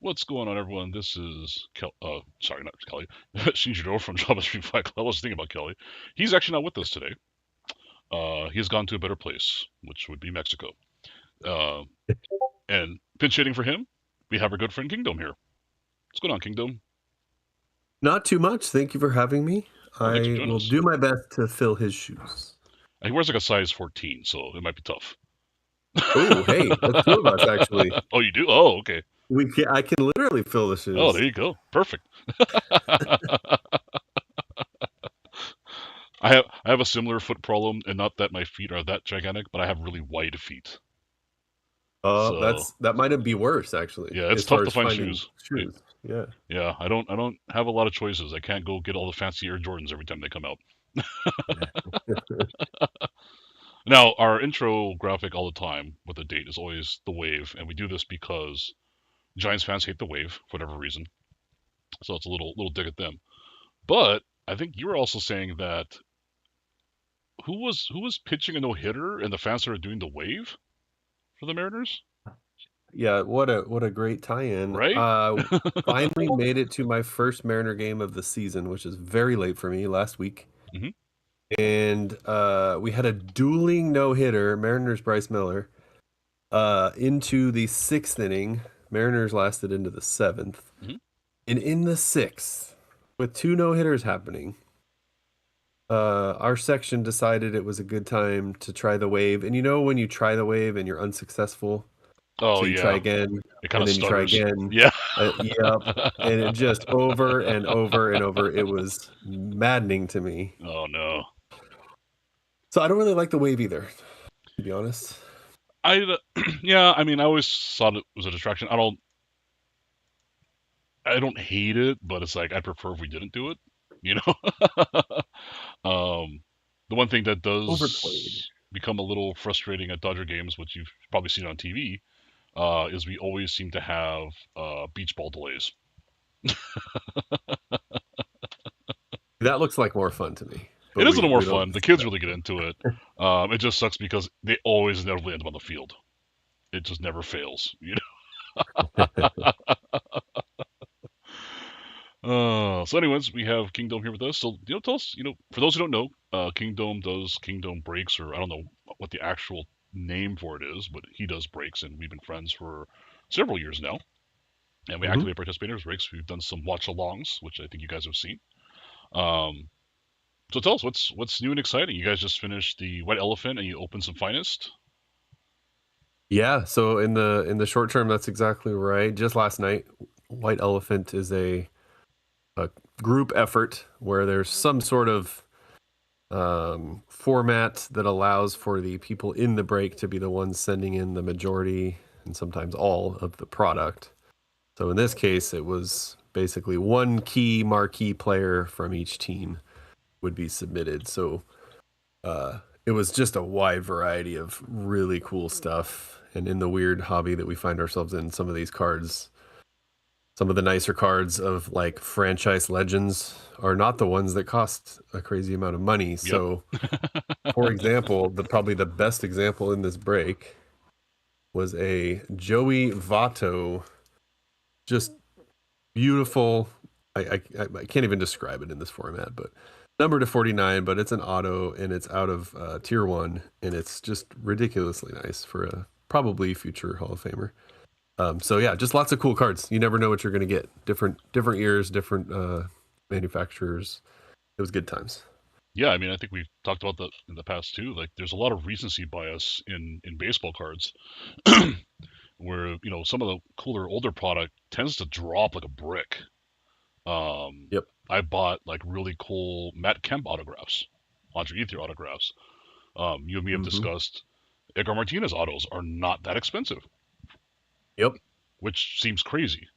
What's going on, everyone? This is sorry, not Kelly. Shinjiro from Java Street Fight Club. I was thinking about Kelly. He's actually not with us today. He has gone to a better place, which would be Mexico. Uh, and pinch hitting for him, we have our good friend Kingdome here. What's going on, Kingdome? Not too much. Thank you for having me. Oh, thanks for I joining will us. do my best to fill his shoes. He wears like a size 14, so it might be tough. Oh, hey, that's two of us actually. Oh, you do? Oh, okay. I can literally fill the Oh, shoes. there you go. Perfect. I have a similar foot problem, and not that my feet are that gigantic, but I have really wide feet. So That might be worse actually, yeah, it's as tough far to as find finding shoes. shoes. Yeah. Yeah, I don't have a lot of choices. I can't go get all the fancy Air Jordans every time they come out. Now, our intro graphic all the time with the date is always the wave, and we do this because Giants fans hate the wave for whatever reason. So it's a little dig at them. But I think you were also saying that who was pitching a no hitter, and the fans started doing the wave for the Mariners, Yeah, what a great tie-in. right? Finally made it to my first Mariner game of the season, which is very late for me last week. Hmm. And we had a dueling no-hitter, Mariners Bryce Miller, into the sixth inning. Mariners lasted into the seventh. Hmm. And in the sixth, with two no-hitters happening, our section decided it was a good time to try the wave. And you know when you try the wave and you're unsuccessful, Oh so you try yeah, again, it kind and of then you try stutters. again. Yeah. Yep. And it just over and over and over. It was maddening to me. Oh no. So I don't really like the wave either, to be honest. Yeah, I mean, I always thought it was a distraction. I don't hate it, but it's like I'd prefer if we didn't do it. You know. The one thing that Overplayed. does become a little frustrating at Dodger games, which you've probably seen on TV, is we always seem to have beach ball delays. That looks like more fun to me, but It is a little more we don't. fun. The kids really get into it. It just sucks because they always inevitably end up on the field. It just never fails. So, anyways, we have Kingdome here with us. So, tell us, for those who don't know, Kingdome does Kingdome breaks, or I don't know what the actual name for it is, but he does breaks, and we've been friends for several years now. And we Mhm. actively participate in his breaks. We've done some watch alongs, which I think you guys have seen. Um, so, tell us what's new and exciting. You guys just finished the White Elephant, and you opened some Finest. Yeah, so in the short term, that's exactly right. Just last night, White Elephant is a group effort where there's some sort of format that allows for the people in the break to be the ones sending in the majority and sometimes all of the product. So in this case, it was basically one key marquee player from each team would be submitted. So it was just a wide variety of really cool stuff. And in the weird hobby that we find ourselves in, some of these cards, some of the nicer cards of like franchise legends are not the ones that cost a crazy amount of money. Yep. So, for example, probably the best example in this break was a Joey Votto, just beautiful. I can't even describe it in this format, but number to 49, but it's an auto and it's out of tier one, and it's just ridiculously nice for a probably future Hall of Famer. So yeah, just lots of cool cards. You never know what you're going to get. Different years, different manufacturers. It was good times. Yeah, I mean, I think we've talked about that in the past too. Like, there's a lot of recency bias in baseball cards, where some of the cooler older product tends to drop like a brick. Um, Yep. I bought like really cool Matt Kemp autographs, Andre Ethier autographs. You and me have Hmm. discussed Edgar Martinez autos are not that expensive, Yep. which seems crazy,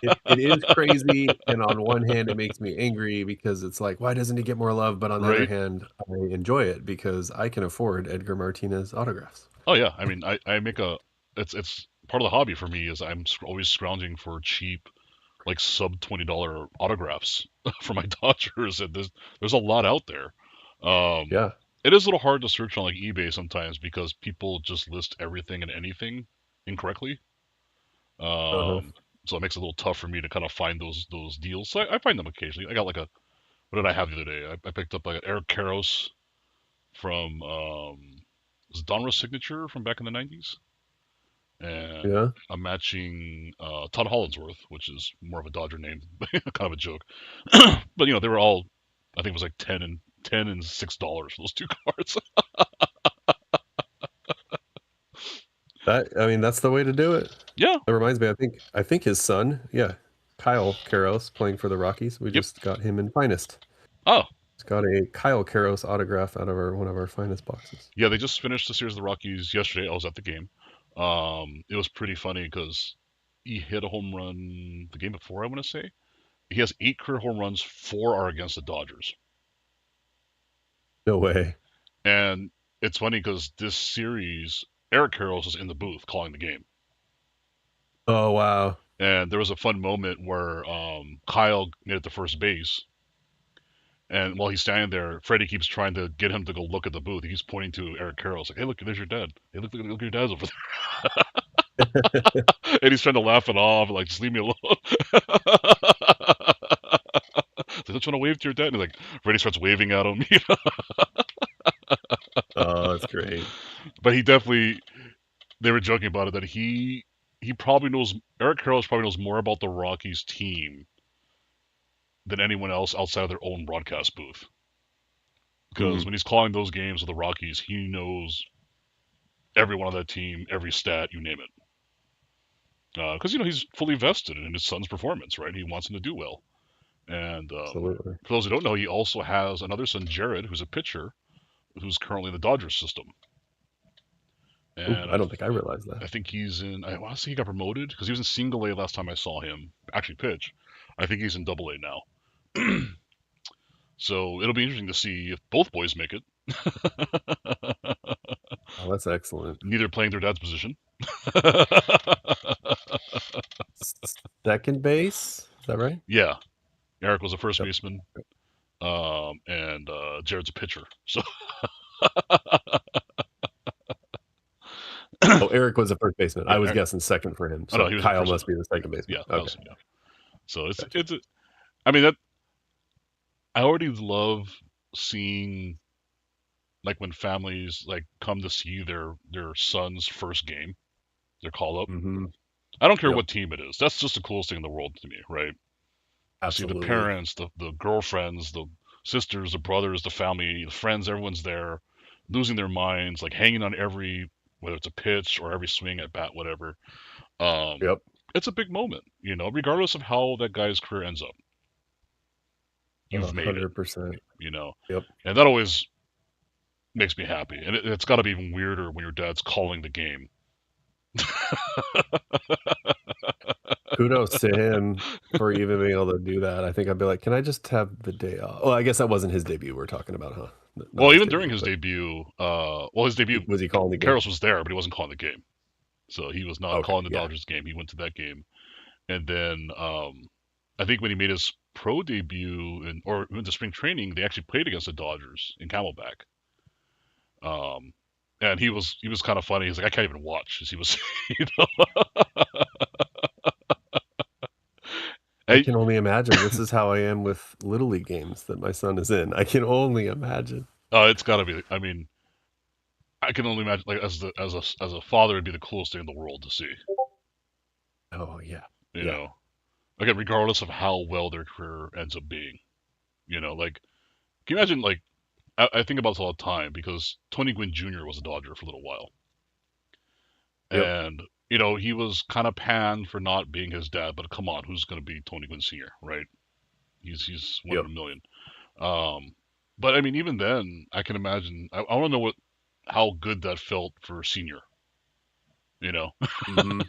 It is crazy, and on one hand, it makes me angry because it's like, why doesn't he get more love? But on the other right? hand, I enjoy it because I can afford Edgar Martinez autographs. Oh yeah, I mean, I make a it's part of the hobby for me is I'm always scrounging for cheap like sub $20 autographs for my Dodgers, and there's a lot out there. Um, Yeah. it is a little hard to search on like eBay sometimes because people just list everything and anything incorrectly. Uh-huh. So it makes it a little tough for me to kind of find those deals. So I find them occasionally. I got like a what did I have the other day? I picked up like an Eric Karros from was it Donruss signature from back in the '90s, and Yeah. I'm matching Todd Hollandsworth, which is more of a Dodger name, kind of a joke. But they were all, I think it was like ten and $6 for those two cards. I mean, that's the way to do it. Yeah. That reminds me, I think his son, yeah, Kyle Karros playing for the Rockies. We Yep. just got him in finest. Oh, He's got a Kyle Karros autograph out of one of our finest boxes. yeah. They just finished the series of the Rockies yesterday. I was at the game. It was pretty funny because he hit a home run the game before. I want to say he has 8 career home runs. 4 are against the Dodgers. No way. And it's funny because this series, Eric Karros was in the booth calling the game. Oh wow. And there was a fun moment where Kyle made it to first base. And while he's standing there, Freddie keeps trying to get him to go look at the booth. He keeps pointing to Eric Karros, like, "Hey, look, there's your dad. Hey, look, your dad's over there." And he's trying to laugh it off, like, "Just leave me alone." Like, "Don't you want to wave to your dad?" And like, Freddie starts waving at him. Oh, that's great. But he definitely, they were joking about it that he probably knows Eric Karros probably knows more about the Rockies team than anyone else outside of their own broadcast booth. Because Mm, when he's calling those games with the Rockies, he knows everyone on that team, every stat, you name it. Because he's fully vested in his son's performance, right? He wants him to do well. And absolutely. for those who don't know, he also has another son, Jared, who's a pitcher, who's currently in the Dodgers system. Ooh, And I don't think I realized I that. think he's in. I want to say he got promoted because he was in Single A last time I saw him actually pitch. I think he's in Double A now. So it'll be interesting to see if both boys make it. Oh, that's excellent. Neither playing their dad's position. Second base, is that right? Yeah, Eric was a first Yep. baseman, and Jared's a pitcher. So Oh, Eric was a first baseman. I yeah, was guessing second for him. oh no, So he was a Kyle first. must be the second baseman. Yeah, that Okay, was yeah. So it's gotcha. it's. I mean that I already love seeing like when families like come to see their son's first game, their call up. Mm-hmm. I don't care Yep. what team it is. That's just the coolest thing in the world to me, right? To see the Absolutely. parents, the girlfriends, the sisters, the brothers, the family, the friends, everyone's there, losing their minds, like hanging on every whether it's a pitch or every swing at bat, whatever. Um, Yep. it's a big moment, regardless of how that guy's career ends up. You've made it, 100%. you know, Yep. and that always makes me happy. And it's got to be even weirder when your dad's calling the game. Kudos to him for even being able to do that. I think I'd be like, can I just have the day off? Well, I guess that wasn't his debut we're talking about, huh? Not Well, his even during debut, his but debut, his debut, was he calling the game? Karros was there, but he wasn't calling the game. So he was not Okay, calling the yeah. Dodgers game. He went to that game, and then I think when he made his pro debut or went to spring training, they actually played against the Dodgers in Camelback. Um, and he was kind of funny. He's like, I can't even watch, as he was, you know. I I, can only imagine. This is how I am with Little League games that my son is in. I can only imagine. it's got to be. I mean, I can only imagine, like as a father, it'd be the coolest thing in the world to see. Oh, yeah. You Yeah. know, again, regardless of how well their career ends up being. Like, can you imagine? Like, I think about this all the time because Tony Gwynn Jr. was a Dodger for a little while, Yep. and he was kind of panned for not being his dad. But come on, who's going to be Tony Gwynn Sr., right? He's one in Yep. a million. Um, but I mean, even then, I can imagine. I want to know how good that felt for Senior. You know, Mm-hmm.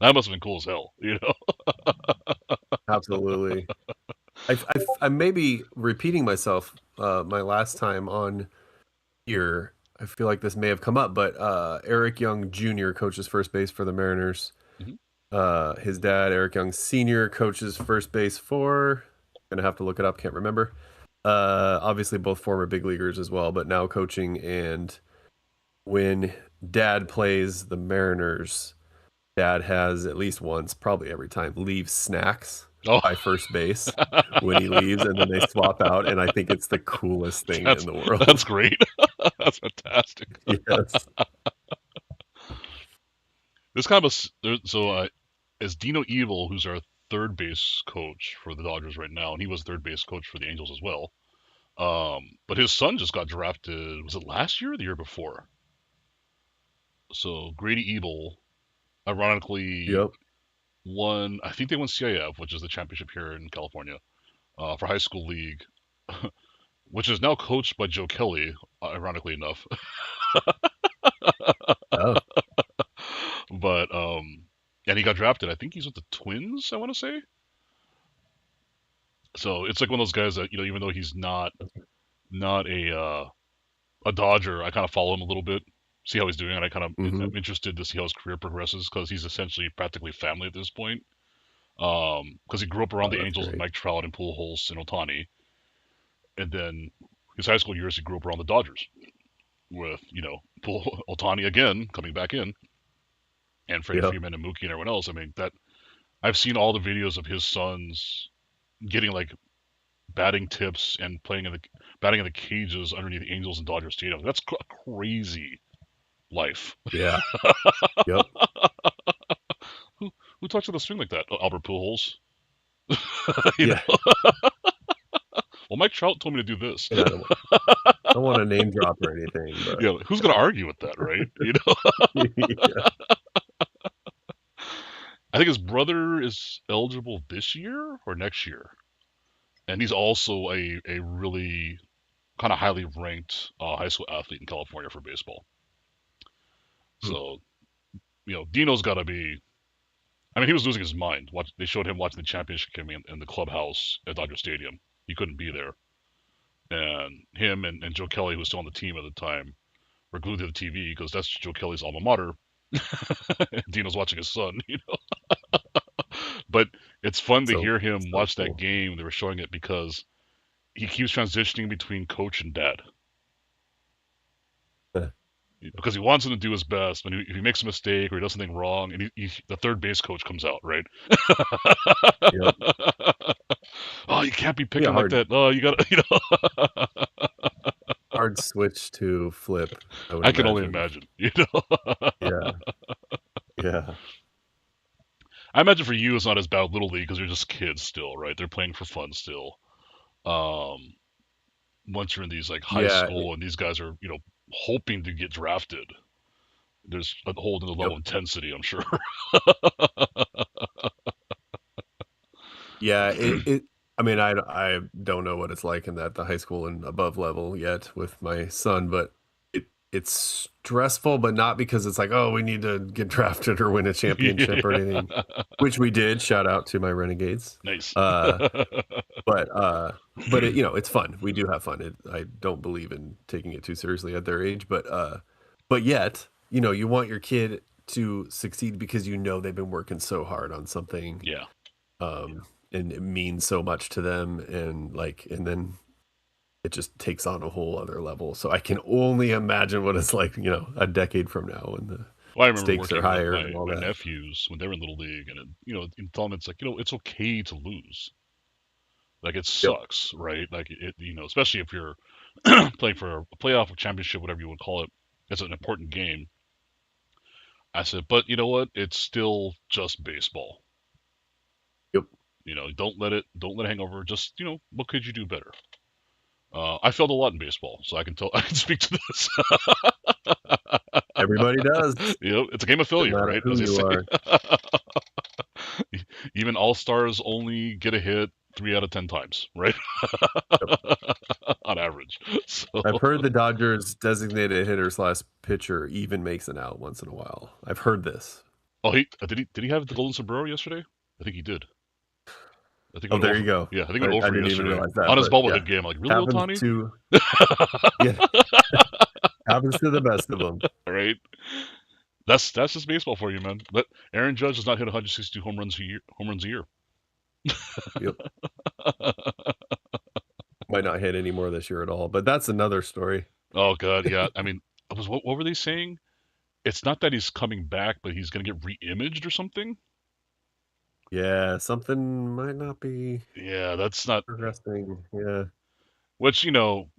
that must have been cool as hell. Absolutely. I may be repeating myself my last time on here. I feel like this may have come up, but Eric Young Jr. coaches first base for the Mariners. Mhm. His dad, Eric Young Sr., coaches first base for. Gonna have to look it up. Can't remember. Obviously, both former big leaguers as well, but now coaching. And when Dad plays the Mariners, dad has at least once, probably every time, leaves snacks Oh, by first base when he leaves, and then they swap out, and I think it's the coolest thing in that's the that's world. great. That's fantastic. Yes. This kind of is Dino Evil, who's our third base coach for the Dodgers right now, and he was third base coach for the Angels as well. But his son just got drafted. Was it last year or the year before? So Grady Evil, ironically, Yep. won. I think they won CIF, which is the championship here in California, for high school league, which is now coached by Joe Kelly. Ironically enough, Oh, but and he got drafted. I think he's with the Twins. I want to say. So it's like one of those guys that even though he's not a Dodger, I kind of follow him a little bit, see how he's doing, and I kind of hmm am interested to see how his career progresses because he's essentially practically family at this point. Because he grew up around Oh, the that's Angels with great. Mike Trout and Pujols and Otani, and then his high school years he grew up around the Dodgers with Otani again coming back in, and Freddie Yep. Freeman and Mookie and everyone else. I mean that I've seen all the videos of his sons getting like batting tips and playing in the batting in the cages underneath the Angels and Dodgers Stadium. That's a crazy life. Yeah. Yep. Who taught you to swing like that? Oh, Albert Pujols. you Yeah. know. Well, Mike Trout told me to do this. And I don't want to name drop or anything, but Who's gonna argue with that, right? yeah. I think his brother is eligible this year or next year, and he's also a really kind of highly ranked high school athlete in California for baseball. Hmm. So Dino's got to be. I mean, he was losing his mind. They showed him watching the championship game in the clubhouse at Dodger Stadium. He couldn't be there, and him and Joe Kelly, who was still on the team at the time, were glued to the TV because that's Joe Kelly's alma mater. Dino's watching his son. But it's fun to So hear him so watch that cool. game. They were showing it because he keeps transitioning between coach and dad because he wants him to do his best. But if he makes a mistake or he does something wrong, and the third base coach comes out, right? Yep. Oh, you can't be Be a picking like that. Oh, you got to. hard switch to flip, I would I can only imagine. imagine. Yeah. Yeah. I imagine for you it's not as bad with Little League because you're just kids still, right? They're playing for fun still. Um, Once you're in these like high Yeah. school and these guys are hoping to get drafted, there's a whole new level Yep. of intensity, I'm sure. Yeah. It I mean, I don't know what it's like in the high school and above level yet with my son, but it's stressful, but not because it's like, oh, we need to get drafted or win a championship or Yeah. anything, which we did. Shout out to my Renegades. Nice. Uh, but it's fun. We do have fun. I don't believe in taking it too seriously at their age, but yet, you want your kid to succeed because they've been working so hard on something, Yeah. um, and it means so much to them, and then it just takes on a whole other level. So I can only imagine what it's like, a decade from now when the Well, I remember stakes are working with higher my, and all my that. nephews when they were in Little League, and in tell them it's like it's okay to lose. Like it Yep. sucks, right? Like especially if you're playing for a playoff or championship, whatever you would call it. It's an important game. I said, but you know what? It's still just baseball. Yep. Don't let it hang over. Just what could you do better? I failed a lot in baseball, so I can tell. I can speak to this. Everybody does, It's a game of no failure, matter right? who As they you say. are. Even all stars only get a hit 3 out of 10 times, right? Yep. On average. So, I've heard the Dodgers designated hitter slash pitcher even makes an out once in a while. I've heard this. oh, did he have the golden sombrero yesterday? I think he did. I think he Oh, went there you over. go. Yeah, I think he I, went I over didn't even yesterday realize that, on his but yeah, bobblehead game. Like, really, happens Otani? to yeah, happens to the best of them. All right, that's just baseball for you, man. But Aaron Judge has not hit 162 home runs a year. Home runs a year. Yep. Might not hit any more this year at all, but that's another story. Oh God, yeah. I mean, what were they saying? it's not that he's coming back, but he's gonna get re-imaged or something. Yeah, something might not be Yeah, that's not. progressing. Yeah. Which no,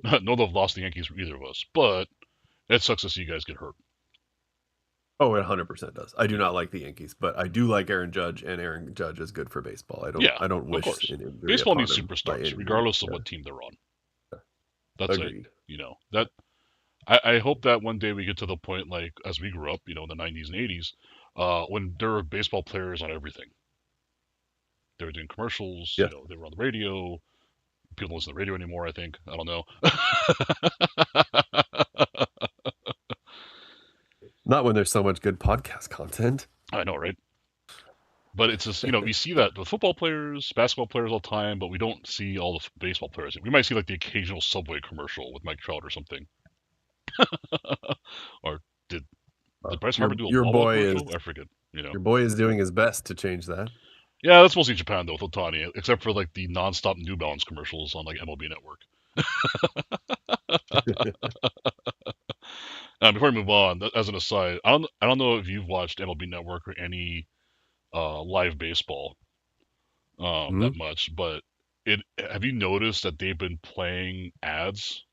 they've lost the Yankees for either of us, but it sucks to see you guys get hurt. Oh, it 100% does. I do You know. not like the Yankees, but I do like Aaron Judge, and Aaron Judge is good for baseball. Yeah, I don't of wish course. an injury Baseball upon needs him by superstars, any means. regardless of Yeah. what team they're on. That's it. Agreed. That I hope that one day we get to the point like as we grew up, in the 90s and 80s, when there were baseball players on everything. They were doing commercials, Yeah. they were on the radio. People don't listen to the radio anymore, I think. I don't know. Not when there's so much good podcast content. I know, right? But it's just, we see that with football players, basketball players all the time, but we don't see all the baseball players. We might see like the occasional Subway commercial with Mike Trout or something. Or did Bryce Harper do a Your Wawa boy commercial? is I forget. doing his best to change that. Yeah, that's mostly Japan though, with Otani, except for like the nonstop New Balance commercials on like MLB Network. Before we move on, as an aside, I don't know if you've watched MLB Network or any live baseball Hmm? that much, but have you noticed that they've been playing ads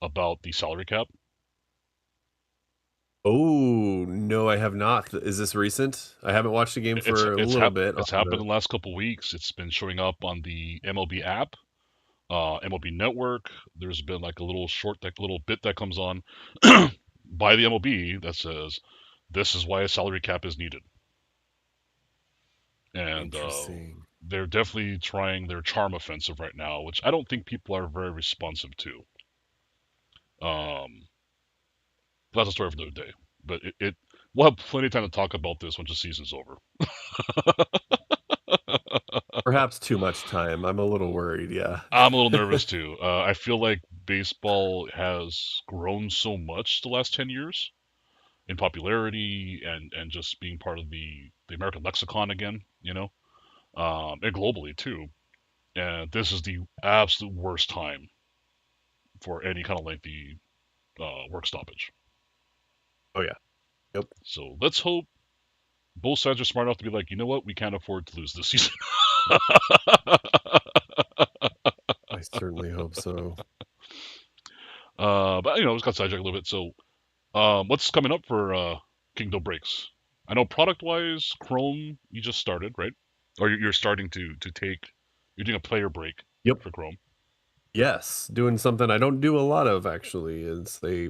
about the salary cap? Oh, no, I have not. Is this recent? I haven't watched the game It's for a it's little hap- bit. it's happened in the last couple weeks. It's been showing up on the MLB app, MLB Network. There's been like a little short, like little bit that comes on by the MLB that says, "This is why a salary cap is needed," and Interesting. they're definitely trying their charm offensive right now, which I don't think people are very responsive to. Um, that's a story for another day. But we'll have plenty of time to talk about this once the season's over. Perhaps too much time. I'm a little worried. Yeah. I'm a little nervous too. I feel like baseball has grown so much the last 10 years in popularity and just being part of the American lexicon again, and globally too. And this is the absolute worst time for any kind of lengthy work stoppage. Oh yeah. Yep. So let's hope both sides are smart enough to be like, you know what, we can't afford to lose this season. I certainly hope so. But let's got sidetracked a little bit. So, what's coming up for Kingdome breaks? I know product-wise, Chrome you just started, right? Or you're starting to take. You're doing a player break Yep. for Chrome. Yes, doing something I don't do a lot of actually is a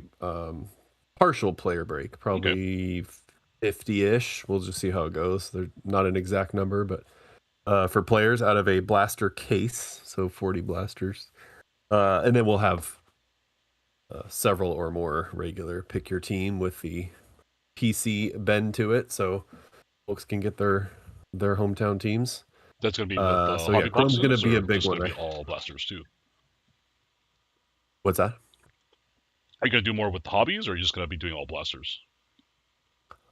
partial player break, Okay. probably 50-ish. We'll just see how it goes. They're not an exact number, but for players out of a blaster case, so 40 blasters. And then we'll have several or more regular pick your team with the PC bend to it, so folks can get their hometown teams. That's going to be with So hobby yeah, Chrome's going to purposes, be a or big just one, going to right? be all blasters too? What's that? Are you going to do more with hobbies, or are you just going to be doing all blasters?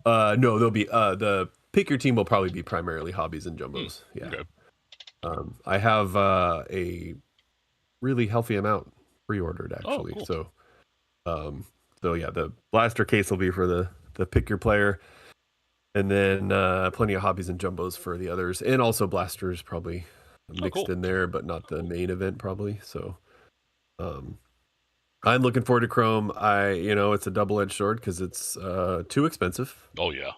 No, there'll be the pick your team will probably be primarily hobbies and jumbos. Yeah. Okay. I have a really healthy amount pre-ordered Oh, actually. cool. So yeah, the blaster case will be for the pick your player, and then plenty of hobbies and jumbos for the others, and also blasters probably mixed cool. in there, but not the main event probably. So I'm looking forward to Chrome. It's a double-edged sword because it's too expensive. Oh yeah.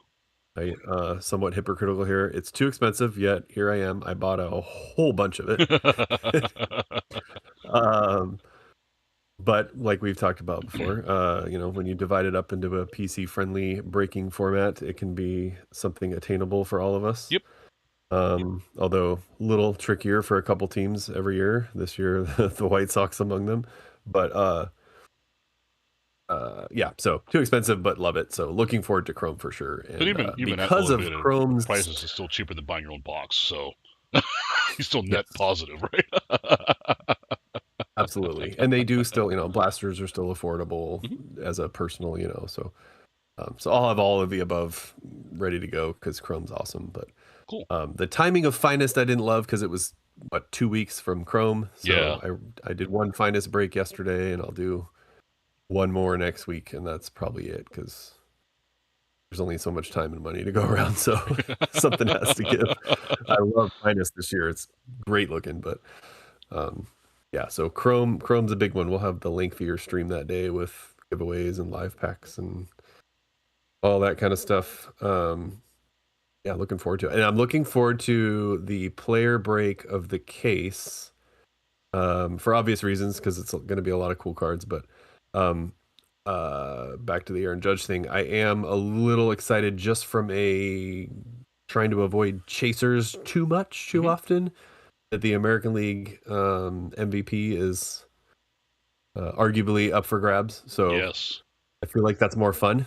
I somewhat hypocritical here. It's too expensive, yet here I am. I bought a whole bunch of it. But like we've talked about before, when you divide it up into a PC-friendly breaking format, it can be something attainable for all of us. Yep. Although a little trickier for a couple teams every year. This year, the White Sox among them. But yeah, so too expensive, but love it. So looking forward to Chrome for sure. And But even because at of elevated Chrome's prices, is still cheaper than buying your own box. So you still net positive, right? Absolutely, and they do still, blasters are still affordable Mm-hmm. as a personal, so I'll have all of the above ready to go because Chrome's awesome. But Cool. the timing of Finest I didn't love because it was 2 weeks from Chrome. So Yeah. I did one Finest break yesterday, and I'll do one more next week, and that's probably it because there's only so much time and money to go around. So something has to give. I love Minus this year. It's great looking, but yeah. So Chrome's a big one. We'll have the link for your stream that day with giveaways and live packs and all that kind of stuff. Yeah, looking forward to it. And I'm looking forward to the player break of the case for obvious reasons because it's going to be a lot of cool cards. But back to the Aaron Judge thing, I am a little excited just from a trying to avoid chasers too often that the American League MVP is arguably up for grabs. So Yes. I feel like that's more fun.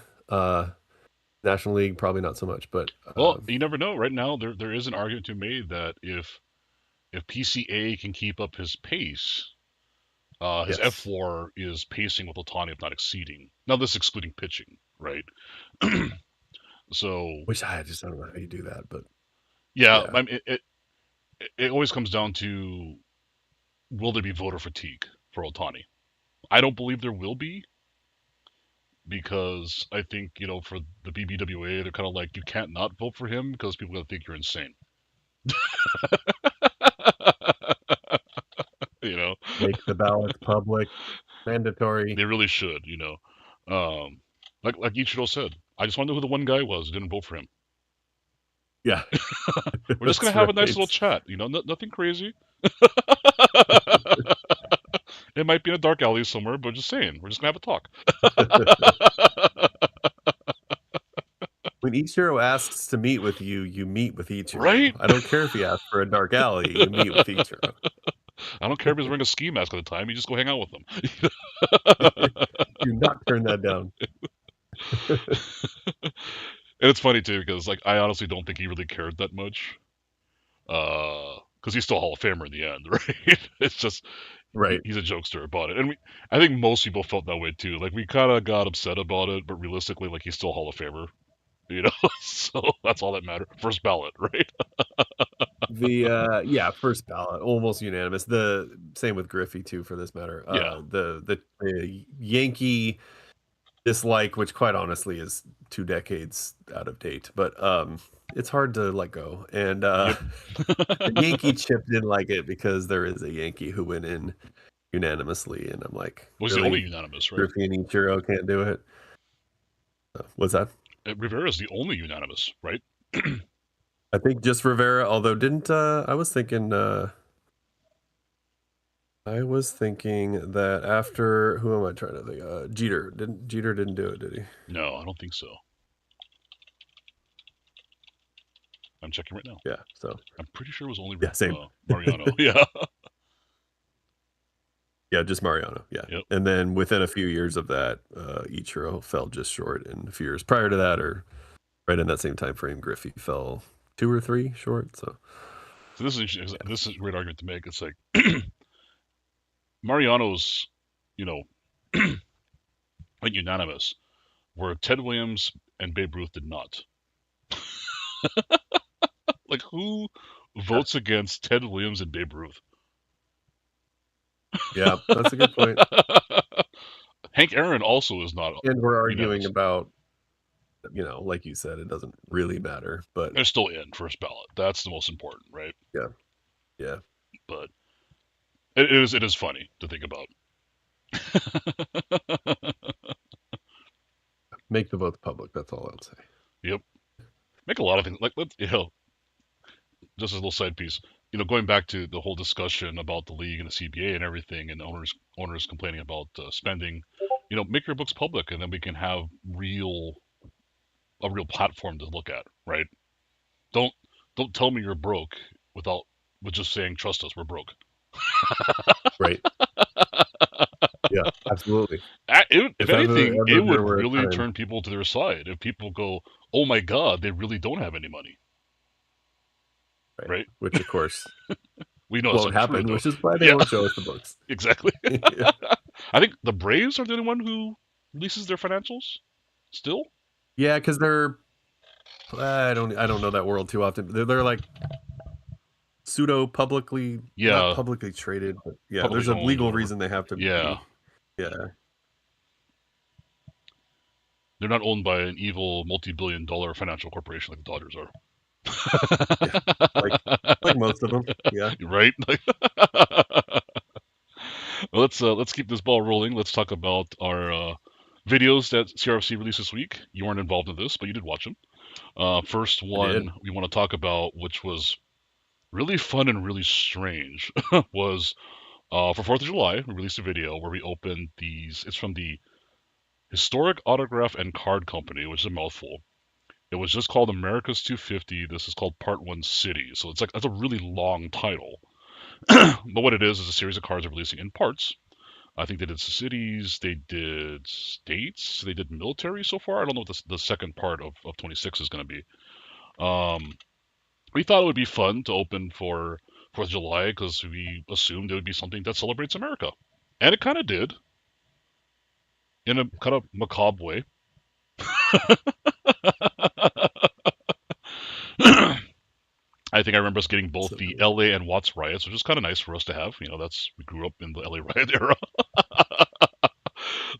National League probably not so much, but Well, you never know. Right now, there is an argument to be made that if PCA can keep up his pace, his yes. F4 is pacing with Otani, if not exceeding. Now, this is excluding pitching, right? So, Which I don't know how you do that, but yeah, yeah, I mean, it always comes down to will there be voter fatigue for Otani? I don't believe there will be because I think, for the BBWA, they're kind of like, you can't not vote for him because people are going to think you're insane. you know, make the ballots public, mandatory. they really should, Um, like Ichiro said, I just want to know who the one guy was who didn't vote for him. Yeah, We're just going that's to have a nice right. little chat, nothing crazy. It might be in a dark alley somewhere, but just saying, we're just going to have a talk. When Ichiro asks to meet with you, you meet with Ichiro. Right? I don't care if he asks for a dark alley, you meet with Ichiro. I don't care if he's wearing a ski mask at the time. You just go hang out with him. Do not turn that down. And it's funny too because I honestly don't think he really cared that much. Because he's still a Hall of Famer in the end, right? It's just Right. he's a jokester about it, and I think most people felt that way too. Like we kind of got upset about it, but realistically, he's still a Hall of Famer, So that's all that mattered. First ballot, right? The yeah, first ballot, almost unanimous. The same with Griffey too, for this matter. Yeah. The Yankee dislike, which quite honestly is 2 decades out of date, but it's hard to let go. And Yep. the Yankee chipped in like it because there is a Yankee who went in unanimously, and I'm like, Was the only really? unanimous, right? Griffey and Ichiro can't do it. What's that? Rivera's the only unanimous, right? I think just Rivera, although didn't I was thinking that after who am I trying to think? Jeter didn't do it, did he? No, I don't think so. I'm checking right now. Yeah, so I'm pretty sure it was only same. Mariano. Yeah. Yeah, just Mariano. Yeah. Yep. And then within a few years of that, Ichiro fell just short. And a few years prior to that, or right in that same time frame, Griffey fell 2 or 3 short. So this is a great argument to make. It's like Mariano's, went unanimous, where Ted Williams and Babe Ruth did not. Who votes against Ted Williams and Babe Ruth? Yeah, that's a good point. Hank Aaron also is not. And we're arguing unanimous. about, like you said, it doesn't really matter, but they're still in first ballot. That's the most important, right? Yeah, yeah. But it is funny to think about. Make the votes public. That's all I'll say. Yep. Make a lot of things just as a little side piece. Going back to the whole discussion about the league and the CBA and everything, and owners complaining about spending. Make your books public, and then we can have a real platform to look at, right? Don't tell me you're broke with just saying trust us, we're broke. Right. Yeah, absolutely. If anything, it would were a really time- turn people to their side. If people go, oh my God, they really don't have any money. Right? Which, of course, we know that's won't not happen, true, which is why they won't show us the books. Exactly. Yeah. I think the Braves are the only one who releases their financials still. Yeah, because they're I don't know that world too often. They're like pseudo publicly, not publicly traded, but yeah, Publicly there's a legal owned, reason they have to yeah. be. Yeah. They're not owned by an evil multi-billion-dollar financial corporation like the Dodgers Yeah, like like most of them. Yeah, are. Right? Let's keep this ball rolling. Let's talk about our videos that CRFC released this week. You weren't involved in this, but you did watch them. First I did. one we want to talk about, which was really fun and really strange, was for 4th of July. We released a video where we opened these. It's from the Historic Autograph and Card Company, which is a mouthful. It was just called America's 250. This is called Part 1 City. So it's like that's a really long title. But what it is a series of cards they're releasing in parts. I think they did cities, they did states, they did military so far. I don't know what the second part of 26 is going to be. Um, we thought it would be fun to open for 4th of July because we assumed it would be something that celebrates America. And it kind of did in a kind of macabre way. I think I remember us getting both So the good. LA and Watts riots, which is kind of nice for us to have. That's we grew up in the LA riot era.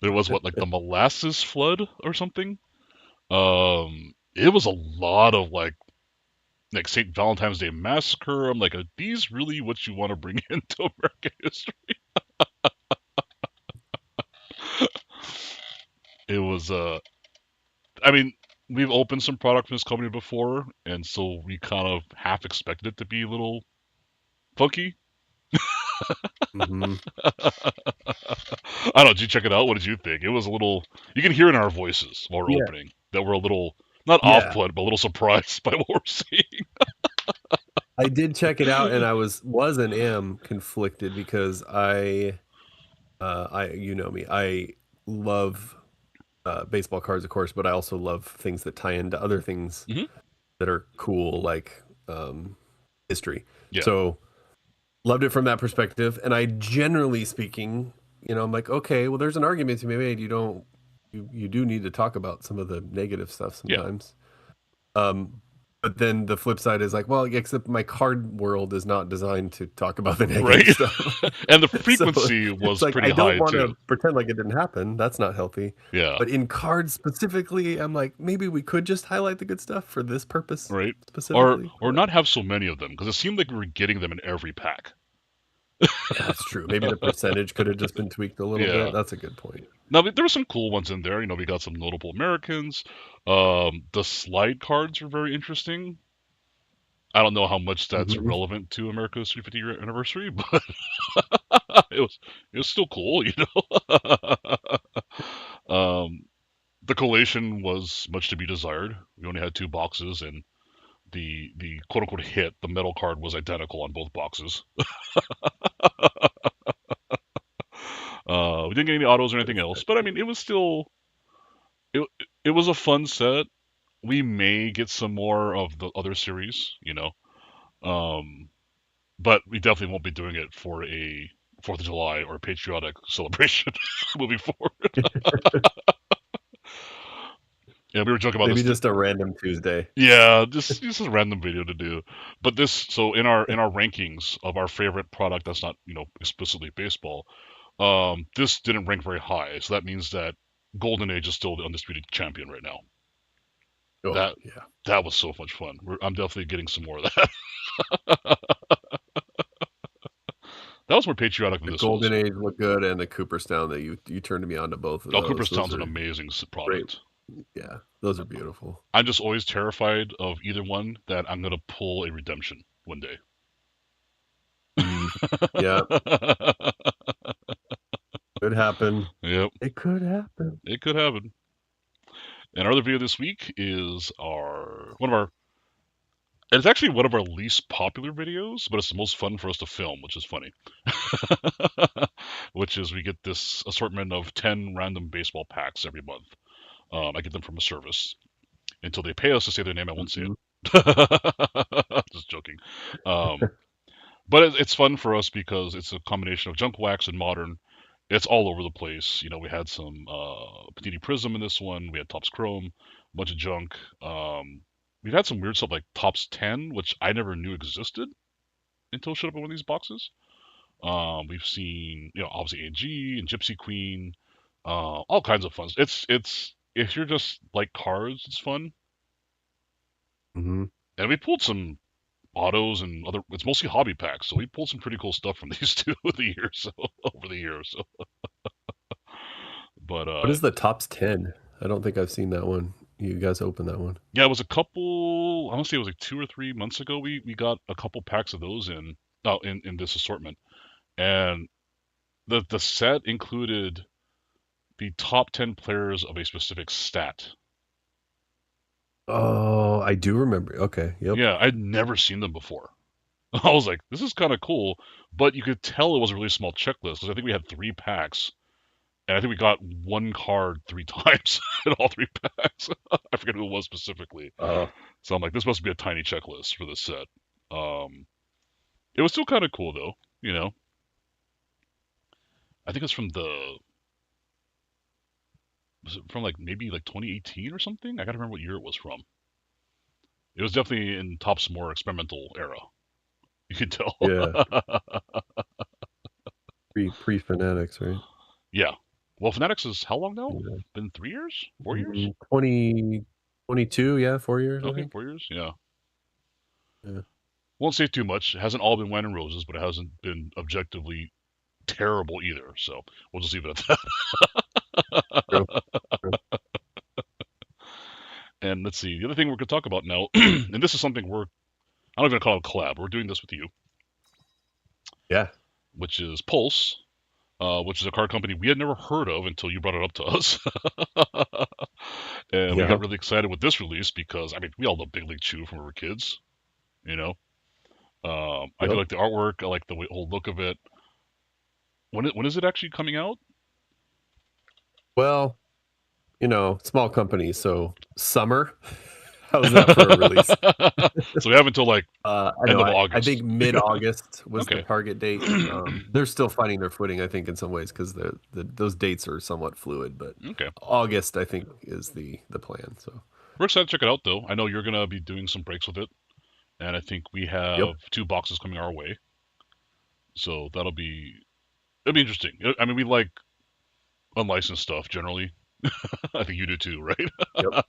There was what like the molasses flood or something. It was a lot of like St. Valentine's Day massacre. I'm like, are these really what you want to bring into American history? It was I mean, we've opened some product from this company before, and so we kind of half expected it to be a little funky. Hmm. I don't know. Did you check it out? What did you think? It was a little. You can hear it in our voices while we're Yeah, opening that we're a little not off yeah. put, but a little surprised by what we're seeing. I did check it out, and I was and am conflicted because I you know me, I love baseball cards, of course, but I also love things that tie into other things Hmm. that are cool, like history. Yeah. So loved it from that perspective. And I generally speaking, I'm like, okay, well, there's an argument to be made. You do need to talk about some of the negative stuff Yeah. sometimes. Um, but then the flip side is like, well, except my card world is not designed to talk about the negative Right. stuff. And the So frequency it's was like pretty I don't high want too. to pretend like it didn't happen. That's not healthy. Yeah. But in cards specifically, I'm like, maybe we could just highlight the good stuff for this purpose Right. specifically. Or But not have so many of them because it seemed like we were getting them in every pack. yeah, that's true. Maybe the percentage could have just been tweaked a little bit. Yeah. That's a good point. Now there were some cool ones in there. We got some notable Americans. The slide cards were very interesting. I don't know how much that's Mhm. relevant to America's 350 year anniversary, but it was it was still cool. um, the collation was much to be desired. We only had two boxes, and the quote unquote hit, the metal card, was identical on both boxes. We didn't get any autos or anything else, but I mean, it was still it. It was a fun set. We may get some more of the other series. Um, but we definitely won't be doing it for a 4th of July or patriotic celebration moving forward. Yeah, we were joking about Maybe this. just a random Tuesday. Yeah, just a random video to do. But so in our rankings of our favorite product that's not explicitly baseball, this didn't rank very high. So that means that Golden Age is still the undisputed champion right now. Oh, That yeah. that was so much fun. I'm definitely getting some more of that. That was more patriotic than The this was. Golden Age looked good, and the Cooperstown that you turned me on to both of Oh, those. Cooperstown's Those an are amazing great. product. Yeah, those are beautiful. I'm just always terrified of either one that I'm gonna pull a redemption one day. Mm, yeah, could happen. Yep, It could happen. it could happen. And our other video this week is it's actually one of our least popular videos, but it's the most fun for us to film, which is funny. Which is we get this assortment of 10 random baseball packs every month. I get them from a service. Until they pay us to say their name, I won't say Mhm. it. Just joking. Um, but it's fun for us because it's a combination of junk wax and modern. It's all over the place. We had some Panini Prism in this one. We had Topps Chrome, a bunch of junk. We've had some weird stuff like Topps 10, which I never knew existed until it showed up in one of these boxes. We've seen, obviously AG and Gypsy Queen, all kinds of fun. It's if you're just like cards, it's fun. Hmm. And we pulled some autos and other. It's mostly hobby packs, so we pulled some pretty cool stuff from these two over the years. So, but What is the Topps 10? I don't think I've seen that one. You guys opened that one. yeah, it was a couple. I want to say it was like 2 or 3 months ago. We got a couple packs of those in this assortment, and the set included the top 10 players of a specific stat. Oh, I do remember. Okay. Yep. Yeah, I'd never seen them before. I was like, this is kind of cool, but you could tell it was a really small checklist because I think we had 3 packs, and I think we got one card 3 times in all 3 packs. I forget who it was specifically. Oh, So I'm like, this must be a tiny checklist for this set. It was still kind of cool though, you know. I think it's from the was it from like maybe like 2018 or something? I gotta remember what year it was from. It was definitely in Topps more experimental era. You can tell. yeah. Pre Fanatics, right? Yeah. Well, Fanatics is how long now? Yeah. Been 3 years? 4 years? 2022, yeah, 4 years, I Okay, think. 4 years. Yeah. Yeah. Won't say too much. It hasn't all been wine and roses, but it hasn't been objectively terrible either. So we'll just leave it at True. that. True. And let's see. The other thing we're going to talk about now, and this is something I don't even call it a collab. We're doing this with you, Yeah. which is Pulse, which is a card company we had never heard of until you brought it up to us. And we Yeah. got really excited with this release because, I mean, we all love Big League Chew from when we were kids, you know? I do Yep. like the artwork. I like the whole look of it. When is it actually coming out? Well, small company, so summer. How's that for a release? So we have until like I end know. of I August. think mid-August was the Okay. target date. They're still finding their footing, I think, in some ways, because those dates are somewhat fluid. But Okay. August, I think, is the plan. So, We're excited to check it out, though. I know you're going to be doing some breaks with it. And I think we yep. have 2 boxes coming our way. So it'll be interesting. I mean, we like unlicensed stuff generally. I think you do too, right? Yep.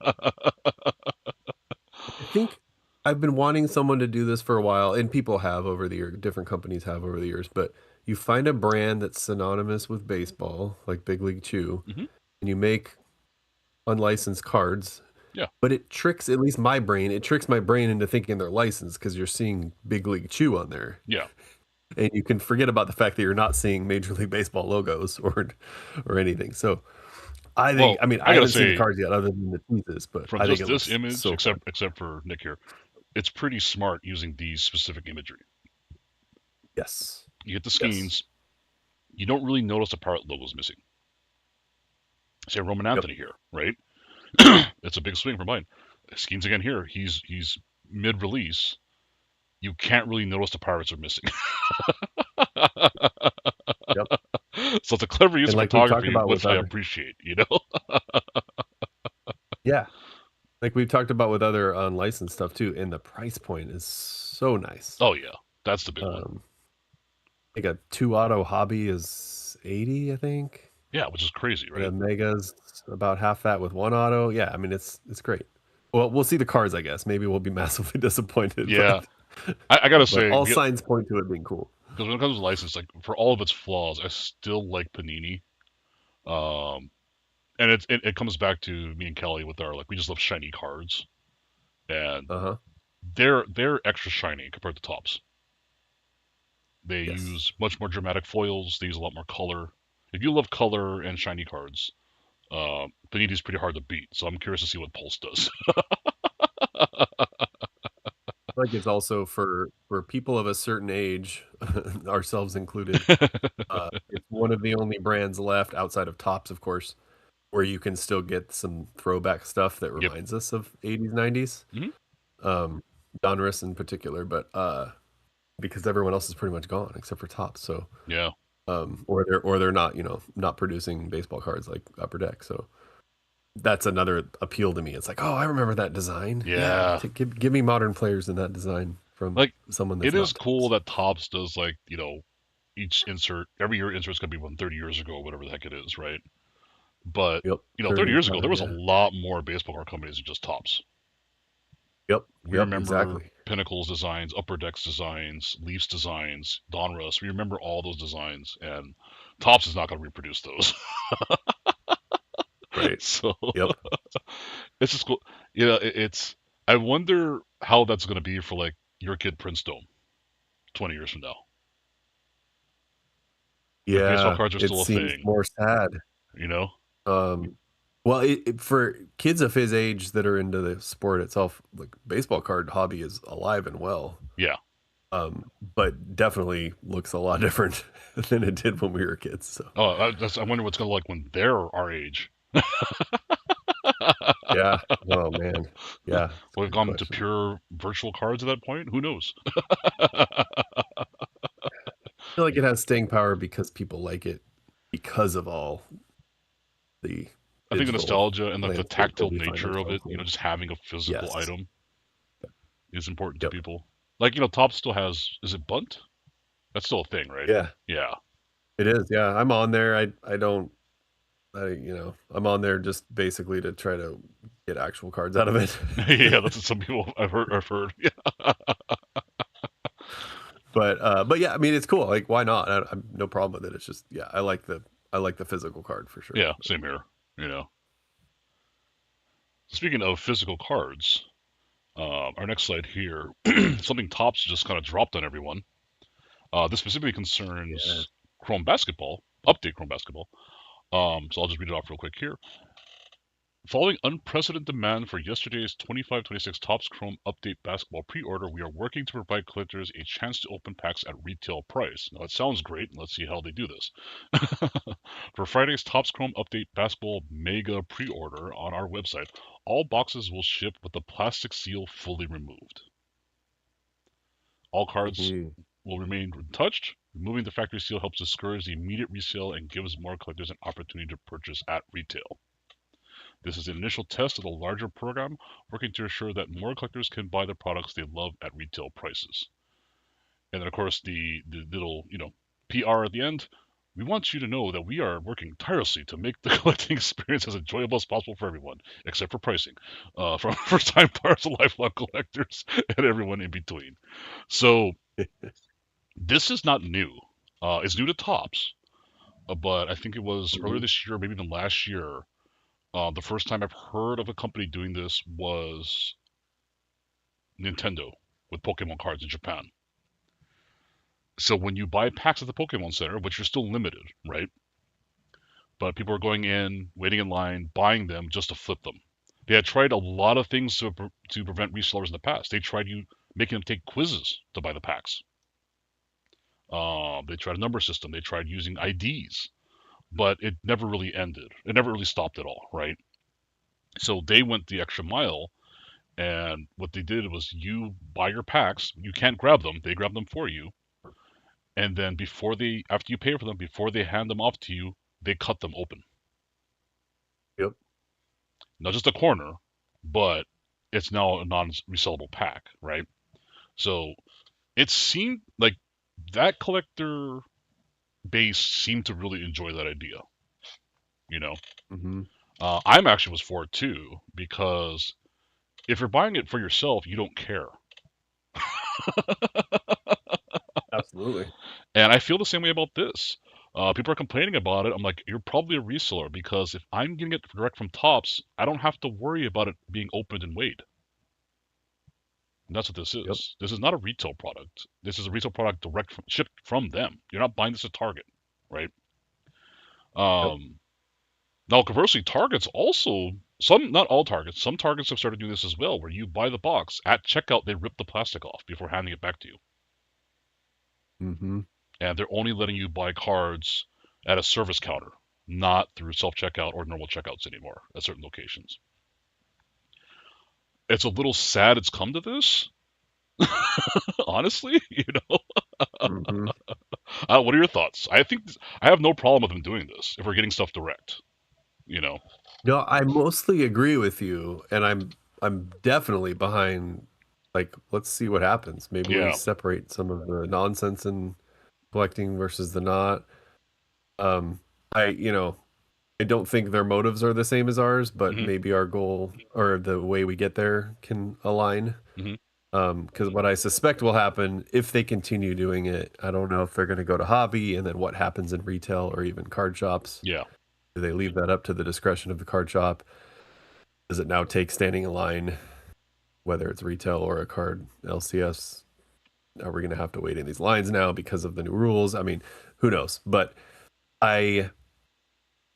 I think I've been wanting someone to do this for a while, and people have over the years, different companies have over the years, but you find a brand that's synonymous with baseball, like Big League Chew, Hmm. and you make unlicensed cards, Yeah. but it tricks, at least my brain, it tricks my brain into thinking they're licensed because you're seeing Big League Chew on there. Yeah. And you can forget about the fact that you're not seeing Major League Baseball logos or anything. So I think, Well, I mean, I I gotta haven't seen the say, cards yet other than the teases, but from I think just it this looks image, so fun. except for Nick here, it's pretty smart using these specific imagery. Yes. You hit the Yes. skeins, you don't really notice the pirate logo's missing. Say Roman Yep. Anthony here, right? It's a big swing for mine. Skeins again here. He's mid release. You can't really notice the pirates are missing. Yep. So it's a clever use And of like we've talked photography, about with which I other, appreciate, you know? yeah, like we've talked about with other unlicensed stuff too, and the price point is so nice. Oh yeah, that's the big one. Like a 2 auto hobby is 80, I think. Yeah, which is crazy, And right? a mega's about half that with 1 auto. Yeah, I mean it's great. Well, we'll see the cards, I guess. Maybe we'll be massively disappointed. Yeah, I gotta But say, all because signs point to it being cool. when it comes to license, like for all of its flaws, I still like Panini. Um, and it comes back to me and Kelly with our like we just love shiny cards, and Uh-huh. they're extra shiny compared to Tops. They Yes. use much more dramatic foils. They use a lot more color. If you love color and shiny cards, Panini's pretty hard to beat. So I'm curious to see what Pulse does. Like it's also for people of a certain age, ourselves included. It's one of the only brands left outside of Tops, of course, where you can still get some throwback stuff that Yep. reminds us of 80s, 90s. Hmm. Donruss in particular, but because everyone else is pretty much gone except for Tops. So Yeah. or they're not, not producing baseball cards like Upper Deck. So that's another appeal to me. It's like, oh, I remember that design. Yeah. Give me modern players in that design from Like someone that's it is not cool Topps. that Tops does each insert every year insert's gonna be from 30 years ago, whatever the heck it is, right? But Yep. 30 30 years ago, there was a yeah. lot more baseball card companies than just Topps. Yep. We Yep. remember Exactly. Pinnacle's designs, Upper Deck's designs, Leafs designs, Donruss. We remember all those designs, and Topps is not going to reproduce those. Right. So Yep. it's just cool. It's. I wonder how that's going to be for like your kid Princedome 20 years from now. If baseball Yeah. cards are It still a seems thing, more sad. you know? Well, for kids of his age that are into the sport itself, like baseball card hobby is alive and well. Yeah. But definitely looks a lot different than it did when we were kids. So Oh, I wonder what's going to like when they're our age. yeah. Oh man. Yeah. It's a We've good gone to question. pure virtual cards at that point. Who knows? I feel like it has staying power because people like it because of all the I think the digital nostalgia and like the landscape that tactile we find nature of it, ourselves in. just having a physical Yes. item is important to Yep. people. Like, Top still has, is it Bunt? That's still a thing, right? Yeah. Yeah. It is. Yeah. I'm on there. I don't I'm on there just basically to try to get actual cards out of it. Yeah, that's what some people I've heard. Yeah. But yeah, I mean it's cool. Like why not? I'm no problem with it. It's just yeah, I like the physical card for sure. Yeah, same here. Speaking of physical cards, our next slide here, something Topps just kind of dropped on everyone. This specifically Yeah. concerns Chrome Basketball, Update Chrome Basketball. So I'll just read it off real quick here. Following unprecedented demand for yesterday's 25-26 Topps Chrome Update Basketball pre-order, we are working to provide collectors a chance to open packs at retail price. Now, that sounds great. Let's see how they do this. For Friday's Topps Chrome Update Basketball Mega pre-order on our website, all boxes will ship with the plastic seal fully removed. All cards Hmm. will remain untouched. Removing the factory seal helps discourage the immediate resale and gives more collectors an opportunity to purchase at retail. This is an initial test of a larger program, working to ensure that more collectors can buy the products they love at retail prices. And then, of course, the little, PR at the end. We want you to know that we are working tirelessly to make the collecting experience as enjoyable as possible for everyone, except for pricing, from first-time buyers to lifelong collectors and everyone in between. So this is not new. It's new to Topps, but I think it was earlier Hmm. this year, maybe even last year. The first time I've heard of a company doing this was Nintendo with Pokemon cards in Japan. So when you buy packs at the Pokemon Center, which are still limited, right? But people are going in, waiting in line, buying them just to flip them. They had tried a lot of things to prevent resellers in the past. They tried making them take quizzes to buy the packs. They tried a number system. They tried using IDs, but it never really ended. It never really stopped at all, right? So they went the extra mile. And what they did was you buy your packs, you can't grab them, they grab them for you. And then after you pay for them, before they hand them off to you, they cut them open. Yep. Not just a corner, but it's now a non-resellable pack, right? So it seemed like that collector base seemed to really enjoy that idea, you know. Hmm. I'm actually was for it too because if you're buying it for yourself, you don't care. Absolutely. And I feel the same way about this. People are complaining about it. I'm like, you're probably a reseller because if I'm getting it direct from Tops, I don't have to worry about it being opened and weighed. And that's what this Yep. is. This is not a retail product. This is a retail product shipped from them. You're not buying this at Target, right? Yep. Um, Now, conversely, Targets also not all Targets. Some Targets have started doing this as well, where you buy the box at checkout, they rip the plastic off before handing it back to you. Hmm. And they're only letting you buy cards at a service counter, not through self checkout or normal checkouts anymore at certain locations. It's a little sad it's come to this, honestly. Hmm. What are your thoughts? I have no problem with them doing this if we're getting stuff direct. You know, No, I mostly agree with you, and I'm definitely behind. Like, let's see what happens. Maybe we yeah, separate some of the nonsense in collecting versus the not. Um, I I don't think their motives are the same as ours, but Hmm. maybe our goal or the way we get there can align. Hmm. Because what I suspect will happen if they continue doing it, I don't know if they're going to go to hobby and then what happens in retail or even card shops. Yeah. Do they leave that up to the discretion of the card shop? Does it now take standing in line, whether it's retail or a card LCS? Are we going to have to wait in these lines now because of the new rules? I mean, who knows? But I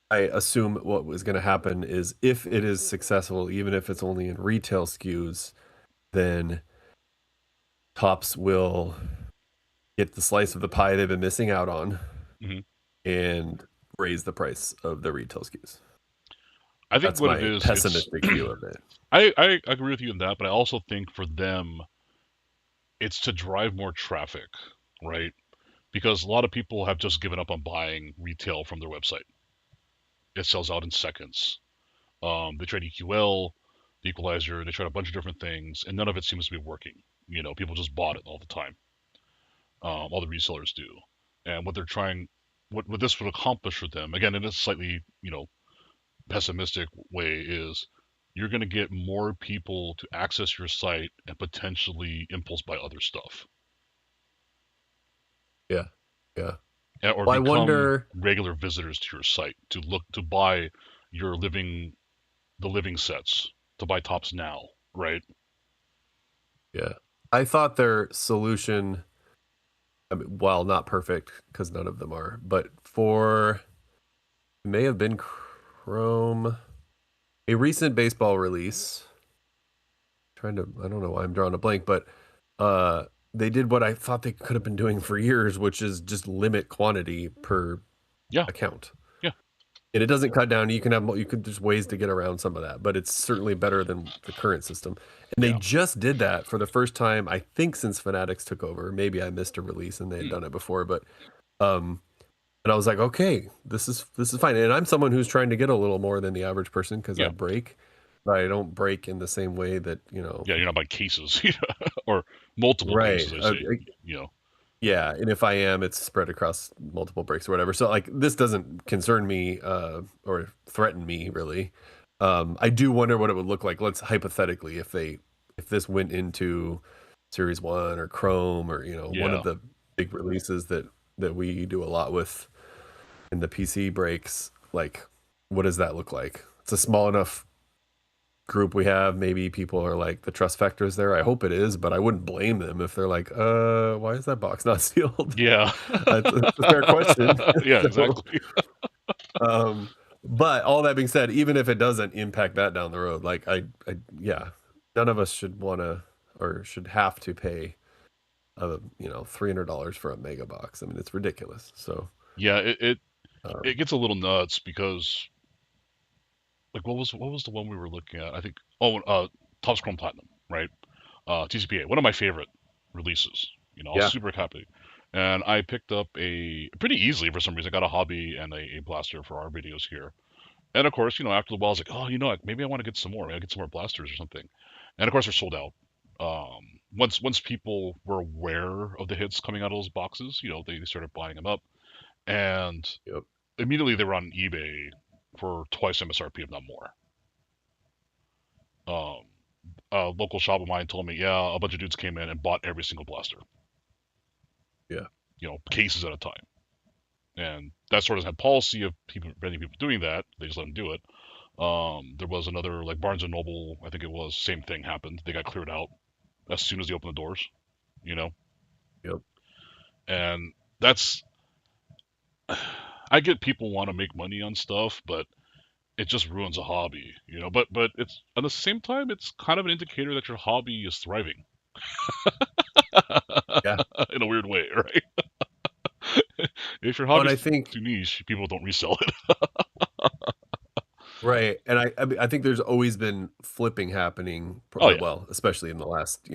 I assume what was going to happen is if it is successful, even if it's only in retail SKUs, then Tops will get the slice of the pie they've been missing out on Hmm. and raise the price of the retail SKUs. I think That's what it my is, it's pessimistic view of it. I agree with you in that, but I also think for them, it's to drive more traffic, right? Because a lot of people have just given up on buying retail from their website. It sells out in seconds. They tried EQL, the equalizer, they tried a bunch of different things, and none of it seems to be working. People just bought it all the time. All the resellers do. And what they're trying, what this would accomplish for them, again, in a slightly, pessimistic way, is you're going to get more people to access your site and potentially impulse buy other stuff, Yeah. Yeah. or Well, I become wonder. regular visitors to your site to look to buy your the living sets, to buy tops now, right? Yeah. I thought their solution, I mean, while not perfect, because none of them are, but for it may have been Chrome, a recent baseball release. I don't know why I'm drawing a blank, but uh, they did what I thought they could have been doing for years, which is just limit quantity per Yeah, account. yeah, And it doesn't cut down. You could there's ways to get around some of that, but it's certainly better than the current system. And they yeah. just did that for the first time, I think, since Fanatics took over. Maybe I missed a release and they had Hmm. done it before, but um, and I was like, okay, this is fine. And I'm someone who's trying to get a little more than the average person because I Yeah, break, but I don't break in the same way that, you know. yeah. You're not buying cases, or multiple Right. cases. I say, you know. Yeah, and if I am, it's spread across multiple breaks or whatever. So like this doesn't concern me or threaten me really. I do wonder what it would look like. Let's hypothetically if this went into Series 1 or Chrome or one Yeah, of the big releases that we do a lot with in the PC breaks, like what does that look like? It's a small enough group we have, maybe people are like the trust factor is there. I hope it is, but I wouldn't blame them if they're like, why is that box not sealed? yeah, That's a fair question. yeah. So, Exactly. um, but all that being said, even if it doesn't impact that down the road, like yeah, none of us should want to or should have to pay $300 for a mega box. I mean, it's ridiculous. So, Yeah, it um, gets a little nuts because, like, what was the one we were looking at? I think, Topps Chrome Platinum, right? TCPA, one of my favorite releases. I was yeah, super happy, and I picked up a pretty easily for some reason. I got a hobby and a blaster for our videos here. And of course, after the while, I was like, oh, maybe I want to get some more. Maybe I get some more blasters or something. And of course, they're sold out. Once people were aware of the hits coming out of those boxes, they started buying them up, and yep, immediately they were on eBay for twice MSRP, if not more. Um, a local shop of mine told me, yeah, a bunch of dudes came in and bought every single blaster, yeah, cases at a time. And that sort of had policy of many people doing that. They just let them do it. There was another, like Barnes and Noble, I think it was, same thing happened. They got cleared out as soon as they opened the doors, you know. yep. And that's, I get people want to make money on stuff, but it just ruins a hobby, But it's at the same time, it's kind of an indicator that your hobby is thriving Yeah. in a weird way, right? If your Oh, and I hobby's think too niche, people don't resell it. right, and I think there's always been flipping happening, Oh yeah, well, especially in the last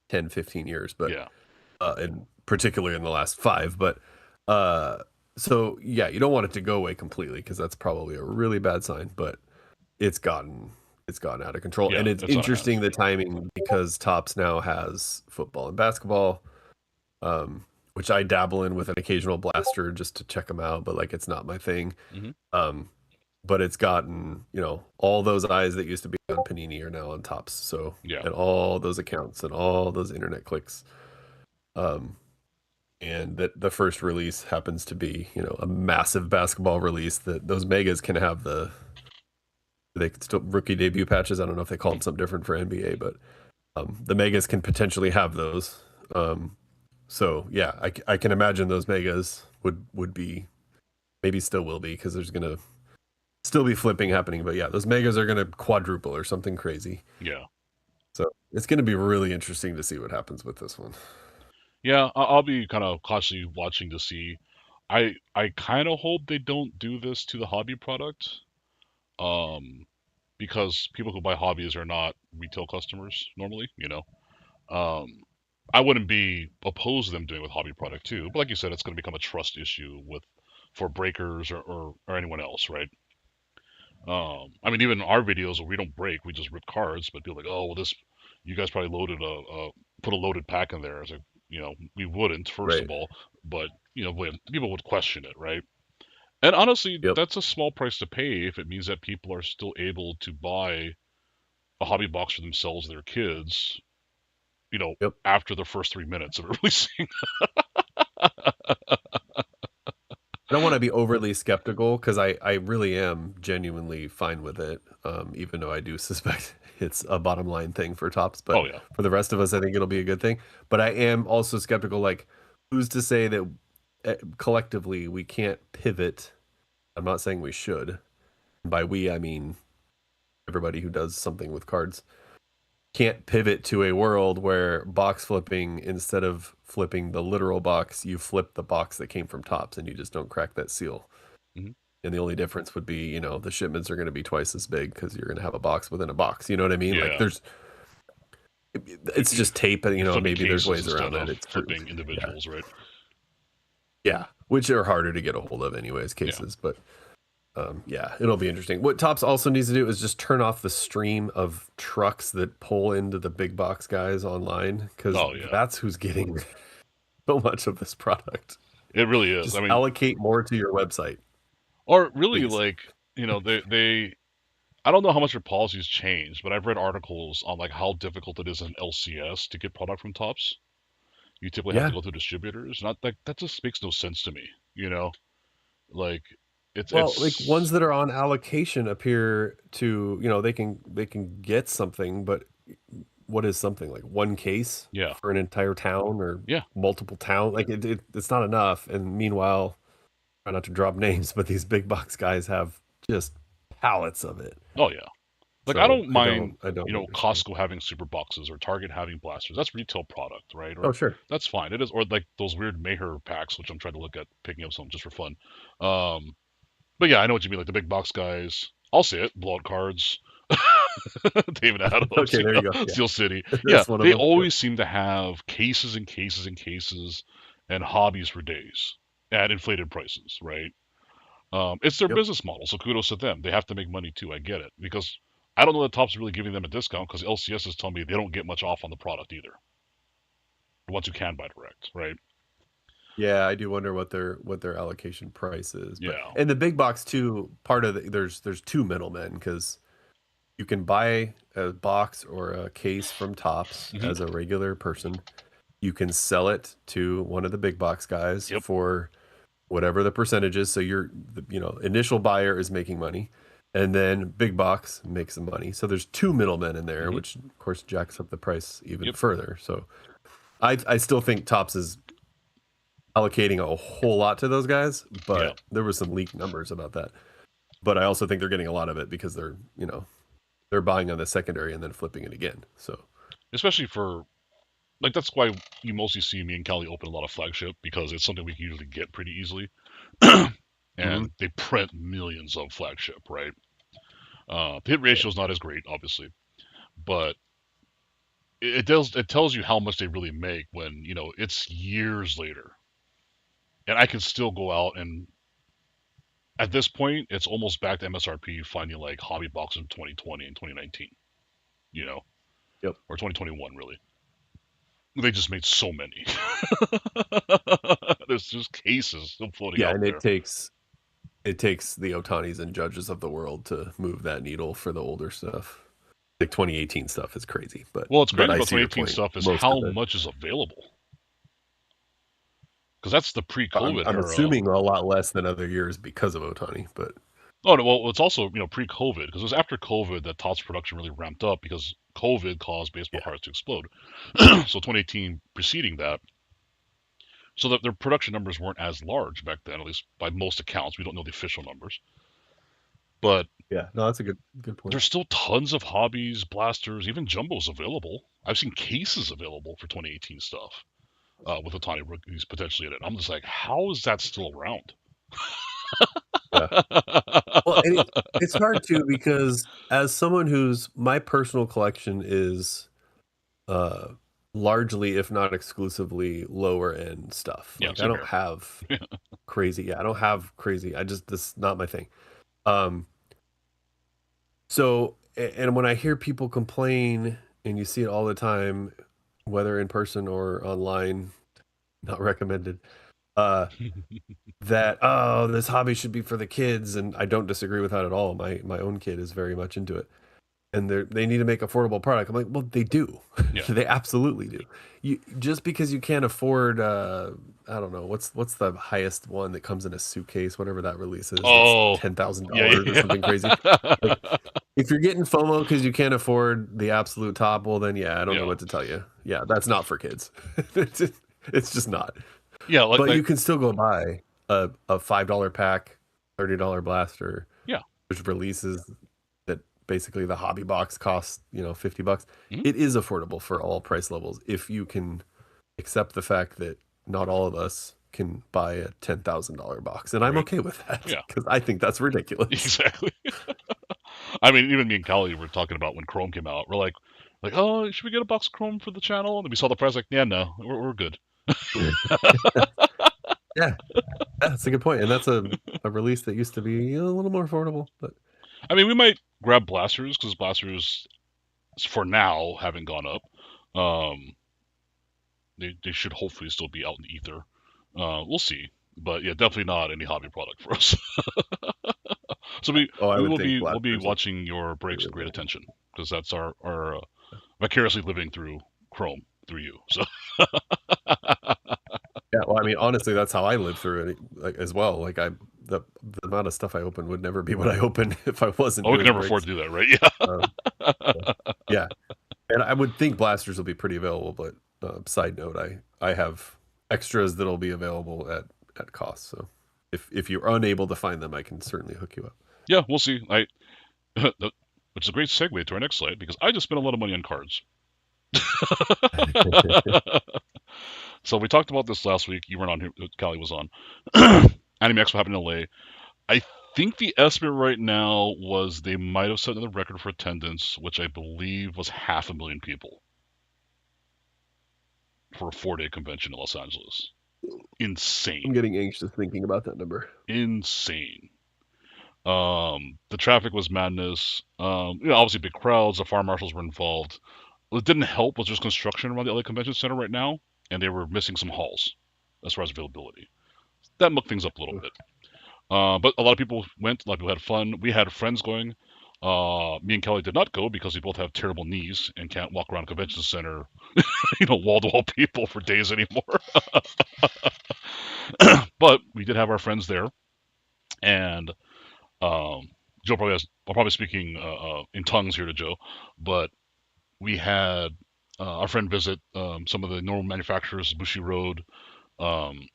10, 15 years, but yeah, and particularly in the last 5. But uh, so yeah, you don't want it to go away completely because that's probably a really bad sign. But it's gotten it's gotten out of control, yeah. and it's It's out of hand. interesting the timing because Topps now has football and basketball, which I dabble in with an occasional blaster just to check them out, but like it's not my thing. Hmm. Um, but it's gotten, all those eyes that used to be on Panini are now on Tops. So, Yeah. and all those accounts and all those internet clicks. Um, and that the first release happens to be, a massive basketball release that those megas can have they can still rookie debut patches. I don't know if they call Mhm. them something different for NBA, but the megas can potentially have those. So yeah, I can imagine those megas would be, maybe still will be, because there's gonna still be flipping happening. But yeah, those megas are gonna quadruple or something crazy. Yeah. So it's gonna be really interesting to see what happens with this one. Yeah. I'll be kind of cautiously watching to see. I kind of hope they don't do this to the hobby product. Um, because people who buy hobbies are not retail customers normally. Um, I wouldn't be opposed to them doing it with hobby product too. But like you said, it's going to become a trust issue for breakers or anyone else, right? I mean, even our videos where we don't break, we just rip cards. But people are like, oh, well, you guys probably put a loaded pack in there. As a, we wouldn't, first Right. of all, but when people would question it, right? And honestly, Yep. that's a small price to pay if it means that people are still able to buy a hobby box for themselves and their kids, Yep. after the first 3 minutes of releasing. I don't want to be overly skeptical because I really am genuinely fine with it, even though I do suspect it's a bottom line thing for Tops. But Oh yeah, for the rest of us, I think it'll be a good thing. But I am also skeptical. Like, who's to say that collectively we can't pivot? I'm not saying we should. By we, I mean everybody who does something with cards can't pivot to a world where box flipping, instead of flipping the literal box, you flip the box that came from Tops and you just don't crack that seal. hmm And the only difference would be, the shipments are going to be twice as big because you're going to have a box within a box. You know what I mean? Like yeah. it's just tape, and You're flipping maybe there's cases ways around instead that. of It's true. flipping Yeah. individuals, right? Yeah. Which are harder to get a hold of anyways, Yeah. cases. But yeah, it'll be interesting. What Tops also needs to do is just turn off the stream of trucks that pull into the big box guys online, because Oh yeah. that's who's getting so much of this product. It really is. I Just mean, allocate more to your website, or really please. like, they I don't know how much their policies change, but I've read articles on like how difficult it is in LCS to get product from Tops. You typically have to Yeah. go through distributors. Not like that just makes no sense to me, Like Well, like ones it's that are on allocation appear to, they can get something, but what is something, like one case yeah. for an entire town or Yeah. multiple town? Like it's not enough. And meanwhile, try not to drop names, but these big box guys have just pallets of it. Oh yeah. Like I So don't I mind, don't I don't understand. Costco having super boxes or Target having blasters. That's retail product, right? Or Oh, sure. that's fine. It is, or like those weird Mayher packs, which I'm trying to look at picking up some just for fun. Um, but yeah, I know what you mean. Like the big box guys, I'll say it. Blowout cards, David Adams, Okay, there you go. Yeah. Steel City. Yeah, That's one of they them. Yep. always seem to have cases and cases and cases and hobbies for days at inflated prices, right? It's their Yep. business model, so kudos to them. They have to make money too. I get it because I don't know that Topps is really giving them a discount because LCS is telling me they don't get much off on the product either. The ones who can buy direct, right? Yeah, I do wonder what their allocation price is. But Yeah. and the big box too, part of there's two middlemen, because you can buy a box or a case from Tops hmm as a regular person. You can sell it to one of the big box guys Yep. for whatever the percentage is. So initial buyer is making money, and then big box makes the money. So there's two middlemen in there, hmm which of course jacks up the price even Yep. further. So I still think Tops is allocating a whole lot to those guys, Yeah. but there was some leaked numbers about that. But I also think they're getting a lot of it because they're buying on the secondary and then flipping it again. So Especially for like that's why you mostly see me and Cali open a lot of flagship because it's something we can usually get pretty easily, mhm. and they print millions of flagship, right? The hit ratio is not as great, obviously, but it tells you how much they really make when it's years later, and I can still go out and at this point it's almost back to MSRP finding like hobby boxes in 2020 and 2019, you know, Yep. or 2021 really. They just made so many. There's just cases still floating Yeah, out and it there. takes it takes the Otanis and Judges of the world to move that needle for the older stuff. Like 2018 stuff is crazy, Well, what's but crazy I about see your 2018 point. stuff is Most how of it. much is available. Because that's the I'm, pre-COVID I'm era. assuming a lot less than other years because of Otani, but Oh, no, well, it's also pre-COVID because it was after COVID that Topps production really ramped up because COVID caused baseball yeah, cards to explode. So 2018 preceding that, so that their production numbers weren't as large back then, at least by most accounts. We don't know the official numbers, but yeah. No, that's a good point. there's still tons of hobbies, blasters, even jumbos available. I've seen cases available for 2018 stuff with Otani rookies potentially in it. I'm just like, how is that still around? Yeah. Well, and it's hard too because as someone who's my personal collection is uh largely, if not exclusively, lower end stuff. Yeah, Like I same don't here. have crazy. Yeah, I don't have crazy. I just this is not my thing. Um, so and when I hear people complain, and you see it all the time, whether in person or online, not recommended. Uh, that this hobby should be for the kids, and I don't disagree with that at all. My own kid is very much into it, and they need to make affordable product. I'm like, well, they do. Yeah. They absolutely do. You just because you can't afford I don't know what's the highest one that comes in a suitcase, whatever that release is, that's Oh, $10,000 yeah, or yeah. something crazy. Like if you're getting FOMO because you can't afford the absolute top, well then yeah, I don't know Yeah. what to tell you. Yeah, that's not for kids. It's just not. Yeah, But you can still go buy a $5 pack, $30 blaster, yeah. which releases that basically the hobby box costs, $50. Mhm. It is affordable for all price levels if you can accept the fact that not all of us can buy a $10,000 box. And I'm Right. okay with that Yeah, because I think that's ridiculous. exactly. I mean, even me and Cali were talking about when Chrome came out. We're like, oh, should we get a box of Chrome for the channel? And we saw the price, like, yeah, no, we're good. Yeah, that's a good point. And that's a release that used to be a little more affordable, but I mean, we might grab blasters because blasters, for now, haven't gone up. Um, they should hopefully still be out in the ether. We'll see, but yeah, definitely not any hobby product for us. So I we would will think be we'll be blasters will watching your be breaks with great available. attention because that's our vicariously living through Chrome through you. So Yeah, well, I mean, honestly, that's how I live through it, like as well. Like the amount of stuff I open would never be what I open if I wasn't oh, we can doing never afford breaks. to do that, right? Yeah. Um, so, yeah, and I would think blasters will be pretty available. But side note, I have extras that'll be available at cost. So if you're unable to find them, I can certainly hook you up. Yeah, we'll see. Which is a great segue to our next slide because I just spent a lot of money on cards. So we talked about this last week. You weren't on here. Cali was on. Anime Expo happened in LA. I think the estimate right now was they might have set another record for attendance, which I believe was 500,000 people for a 4-day convention in Los Angeles. I'm Insane. getting anxious thinking about that number. Insane. The traffic was madness. Obviously big crowds. The fire marshals were involved. What didn't help was there's construction around the LA Convention Center right now, and they were missing some halls as far as availability. That mucked things up a little bit. But a lot of people went. A lot of people had fun. We had friends going. Me and Kelly did not go because we both have terrible knees and can't walk around a convention center, wall to wall people for days anymore. But we did have our friends there, and Joe probably has. I'm probably speaking in tongues here to Joe, but we had our friend visit some of the normal manufacturers, Bushi Road. Um,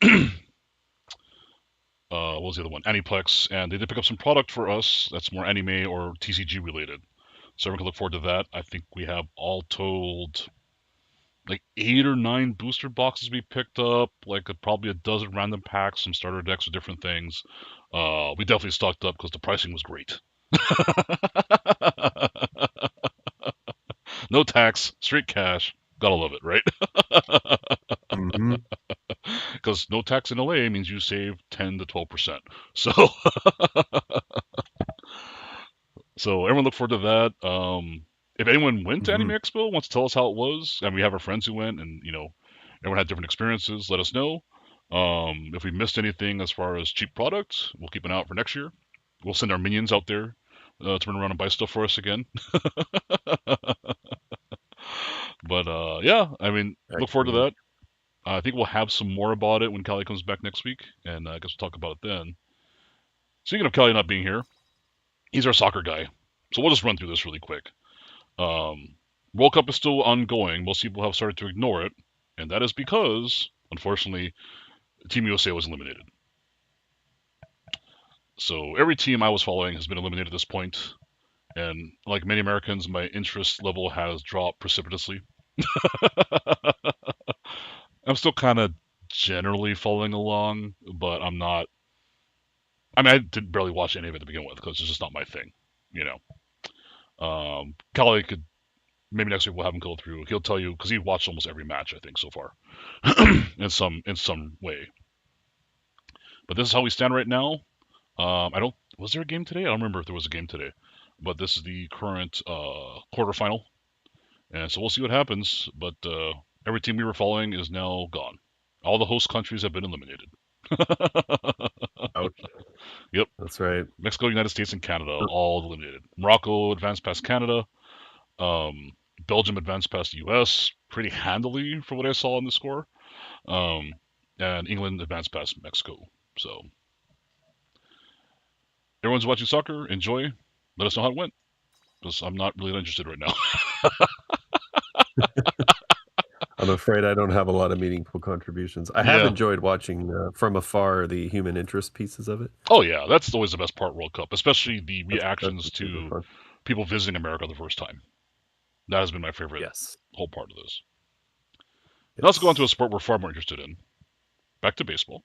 what was the other one? Aniplex, and they did pick up some product for us that's more anime or TCG related. So everyone can look forward to that. I think we have all told like 8 or 9 booster boxes we picked up, like probably a dozen random packs, some starter decks with different things. We definitely stocked up because the pricing was great. No tax, straight cash. Gotta love it, right? Hmm. Because no tax in LA means you save 10 to 12%. So, so everyone look forward to that. If anyone went to Anime Hmm. Expo, wants to tell us how it was, and we have our friends who went, and everyone had different experiences, let us know. If we missed anything as far as cheap products, we'll keep an eye out for next year. We'll send our minions out there to run around and buy stuff for us again. But yeah, I mean, look forward to Excellent. that. I think we'll have some more about it when Cali comes back next week, and I guess we'll talk about it then. Speaking of Cali not being here, he's our soccer guy, so we'll just run through this really quick. World Cup is still ongoing. Most people have started to ignore it, and that is because, unfortunately, Team USA was eliminated. So every team I was following has been eliminated at this point, and like many Americans, my interest level has dropped precipitously. I'm still kind of generally following along, but I'm not. I mean, I did barely watch any of it to begin with because it's just not my thing, you know. Kali could maybe next week we'll have him go through. He'll tell you because he watched almost every match I think so far, in some way. But this is how we stand right now. I don't. Was there a game today? I don't remember if there was a game today. But this is the current quarterfinal, and so we'll see what happens. But every team we were following is now gone. All the host countries have been eliminated. Ouch. Yep. That's right. Mexico, United States, and Canada all eliminated. Morocco advanced past Canada. Um, Belgium advanced past the U.S. pretty handily for what I saw in the score. Um, and England advanced past Mexico. So everyone's watching soccer. Enjoy. Let us know how it went. Because I'm not really interested right now. I'm afraid I don't have a lot of meaningful contributions. I have enjoyed watching from afar the human interest pieces of it. Oh yeah, that's always the best part. World Cup, especially the reactions to people visiting America the first time. That has been my favorite whole part of this. Now let's go on to a sport we're far more interested in. Back to baseball.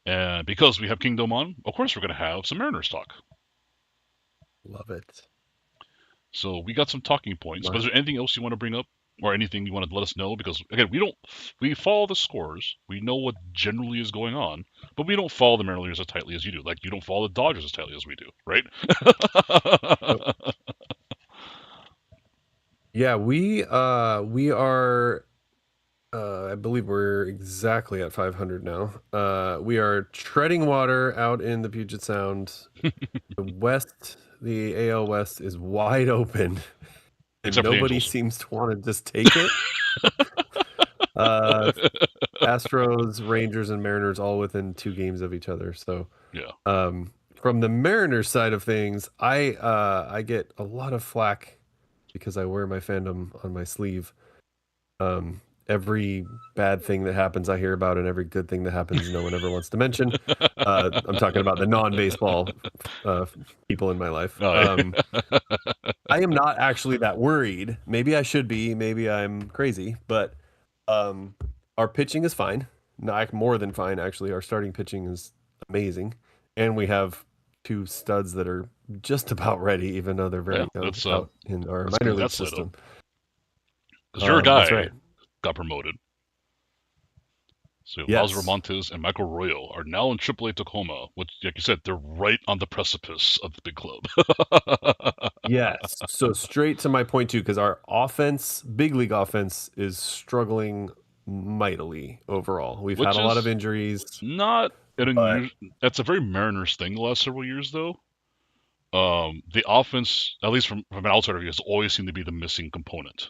And because we have Kingdome on, of course we're going to have some Mariners talk. Love it. So we got some talking points. But is there anything else you want to bring up, or anything you want to let us know? Because again, we follow the scores. We know what generally is going on, but we don't follow the Mariners as tightly as you do. Like you don't follow the Dodgers as tightly as we do, right? Yeah, we are. I believe we're exactly at 500 now. We are treading water out in the Puget Sound. The AL West is wide open, and nobody seems to want to just take it. Astros, Rangers, and Mariners all within 2 games of each other. So yeah. From the Mariners side of things, I get a lot of flack because I wear my fandom on my sleeve. Every bad thing that happens, I hear about, and every good thing that happens, no one ever wants to mention. I'm talking about the non-baseball people in my life. I am not actually that worried. Maybe I should be. Maybe I'm crazy. But our pitching is fine. Not more than fine, actually. Our starting pitching is amazing. And we have 2 studs that are just about ready, even though they're very out in our minor league system. Because your guy got promoted. So Elizer Montes and Michael Arroyo are now in AAA Tacoma, which, like you said, they're right on the precipice of the big club. Yes. So straight to my point too, because our offense, big league offense, is struggling mightily overall. We've had a lot of injuries. That's a very Mariners thing the last several years, though. The offense, at least from an outsider view, has always seemed to be the missing component.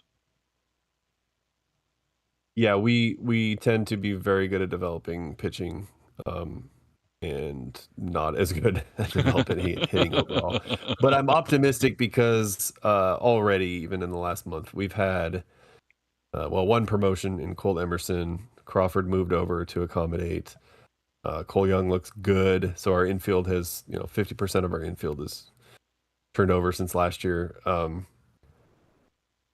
Yeah, we tend to be very good at developing pitching, and not as good at developing hitting overall. But I'm optimistic because already, even in the last month, we've had 1 promotion in Cole Emerson. Crawford moved over to accommodate. Cole Young looks good, so our infield has 50% of our infield is turned over since last year.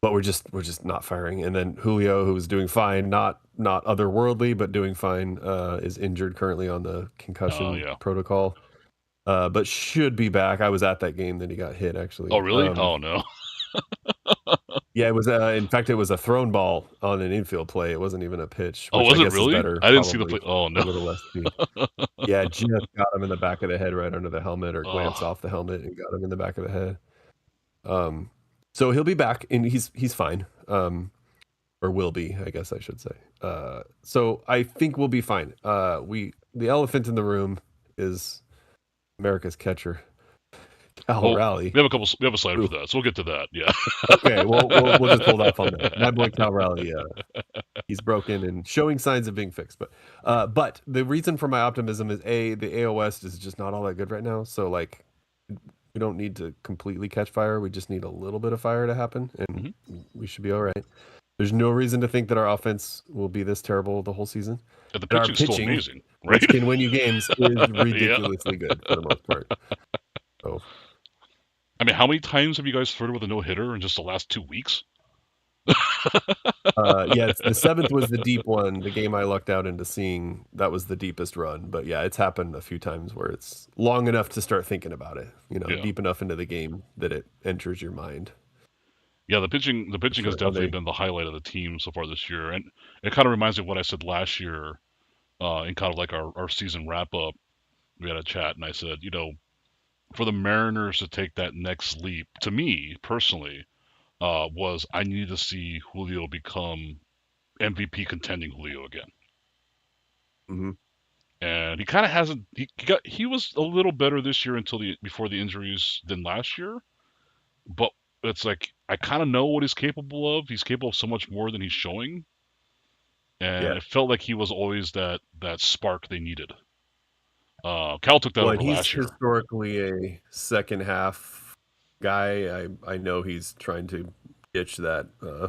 But we're just not firing. And then Julio, who's doing fine, not otherworldly, but doing fine, is injured currently on the concussion protocol, but should be back. I was at that game that he got hit, actually. Oh, really? Oh, no. Yeah, it was. In fact, it was a thrown ball on an infield play. It wasn't even a pitch. Oh, was it really? I didn't see the play. Oh, no. A little less speed. Yeah, just got him in the back of the head, right under the helmet, or glanced off the helmet and got him in the back of the head. So he'll be back, and he's fine. or will be, I guess I should say. So I think we'll be fine. The elephant in the room is America's catcher, Cal Well, Raleigh. we have a slide Ooh. for that, so we'll get to that. Yeah. Okay, we'll just hold off on that. My boy Cal Raleigh, he's broken and showing signs of being fixed. But the reason for my optimism is the AL West is just not all that good right now. So like, we don't need to completely catch fire. We just need a little bit of fire to happen, and we should be all right. There's no reason to think that our offense will be this terrible the whole season. And the And our pitching's still pitching, amazing, right? which can win you games, is ridiculously good for the most part. So, I mean, how many times have you guys flirted with a no hitter in just the last 2 weeks? yes, the seventh was the deep one. The game I lucked out into seeing, that was the deepest run. But yeah, it's happened a few times where it's long enough to start thinking about it. Yeah. Deep enough into the game that it enters your mind. Yeah, the pitching has definitely been the highlight of the team so far this year, and it kind of reminds me of what I said last year, in kind of like our season wrap up. We had a chat, and I said, for the Mariners to take that next leap, to me personally, was I need to see Julio become MVP contending Julio again. Mm-hmm. And he kind of hasn't. He was a little better this year before the injuries than last year, but it's like I kind of know what he's capable of. He's capable of so much more than he's showing, and it felt like he was always that spark they needed. Cal took that over last year. He's historically a second half guy. I know he's trying to ditch that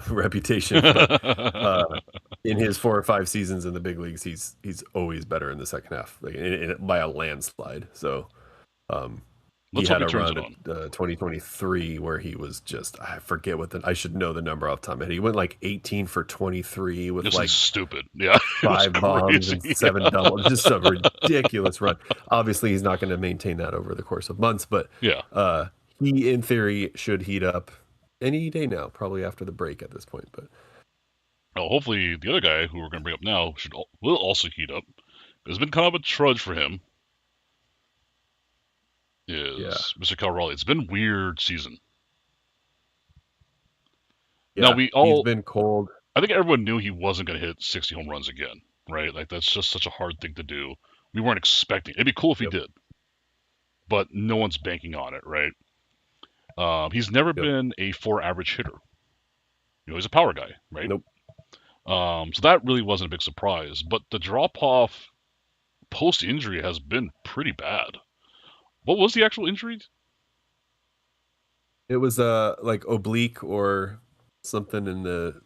reputation, but in his 4 or 5 seasons in the big leagues, he's always better in the second half, like by a landslide. So he had a run in 2023 where he was just, I forget I should know the number off the top of my head. He went like 18 for 23 with this is stupid. Yeah. 5 bombs and 7 doubles. Just a ridiculous run. Obviously, he's not going to maintain that over the course of months, but yeah, he in theory should heat up any day now, probably after the break at this point. But hopefully the other guy who we're going to bring up now will also heat up. It's been kind of a trudge for him. Mr. Cal Raleigh. It's been a weird season. Yeah, he's been cold. I think everyone knew he wasn't going to hit 60 home runs again, right? Like that's just such a hard thing to do. We weren't expecting. It'd be cool if he did, but no one's banking on it, right? He's never been a 4 average hitter. He's a power guy, right? Nope. So that really wasn't a big surprise. But the drop off post injury has been pretty bad. What was the actual injury? It was like oblique or something in the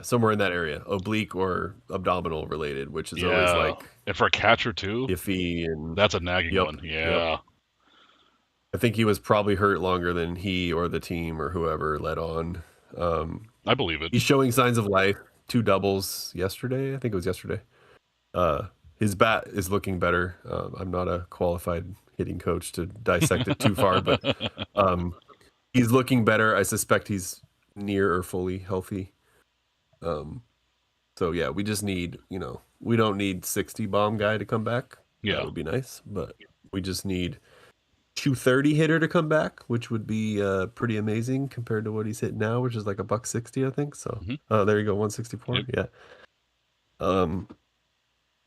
somewhere in that area, oblique or abdominal related, which is always like, and for a catcher too, iffy, and that's a nagging one. Yeah, I think he was probably hurt longer than he or the team or whoever let on. I believe it. He's showing signs of life. 2 doubles yesterday. I think it was yesterday. His bat is looking better. I'm not a qualified hitting coach to dissect it too far, but he's looking better. I suspect he's near or fully healthy. So yeah, we just need, we don't need 60 bomb guy to come back. Yeah, that would be nice, but we just need 230 hitter to come back, which would be pretty amazing compared to what he's hitting now, which is like $160, I think. So there you go, 164. Yep. Yeah.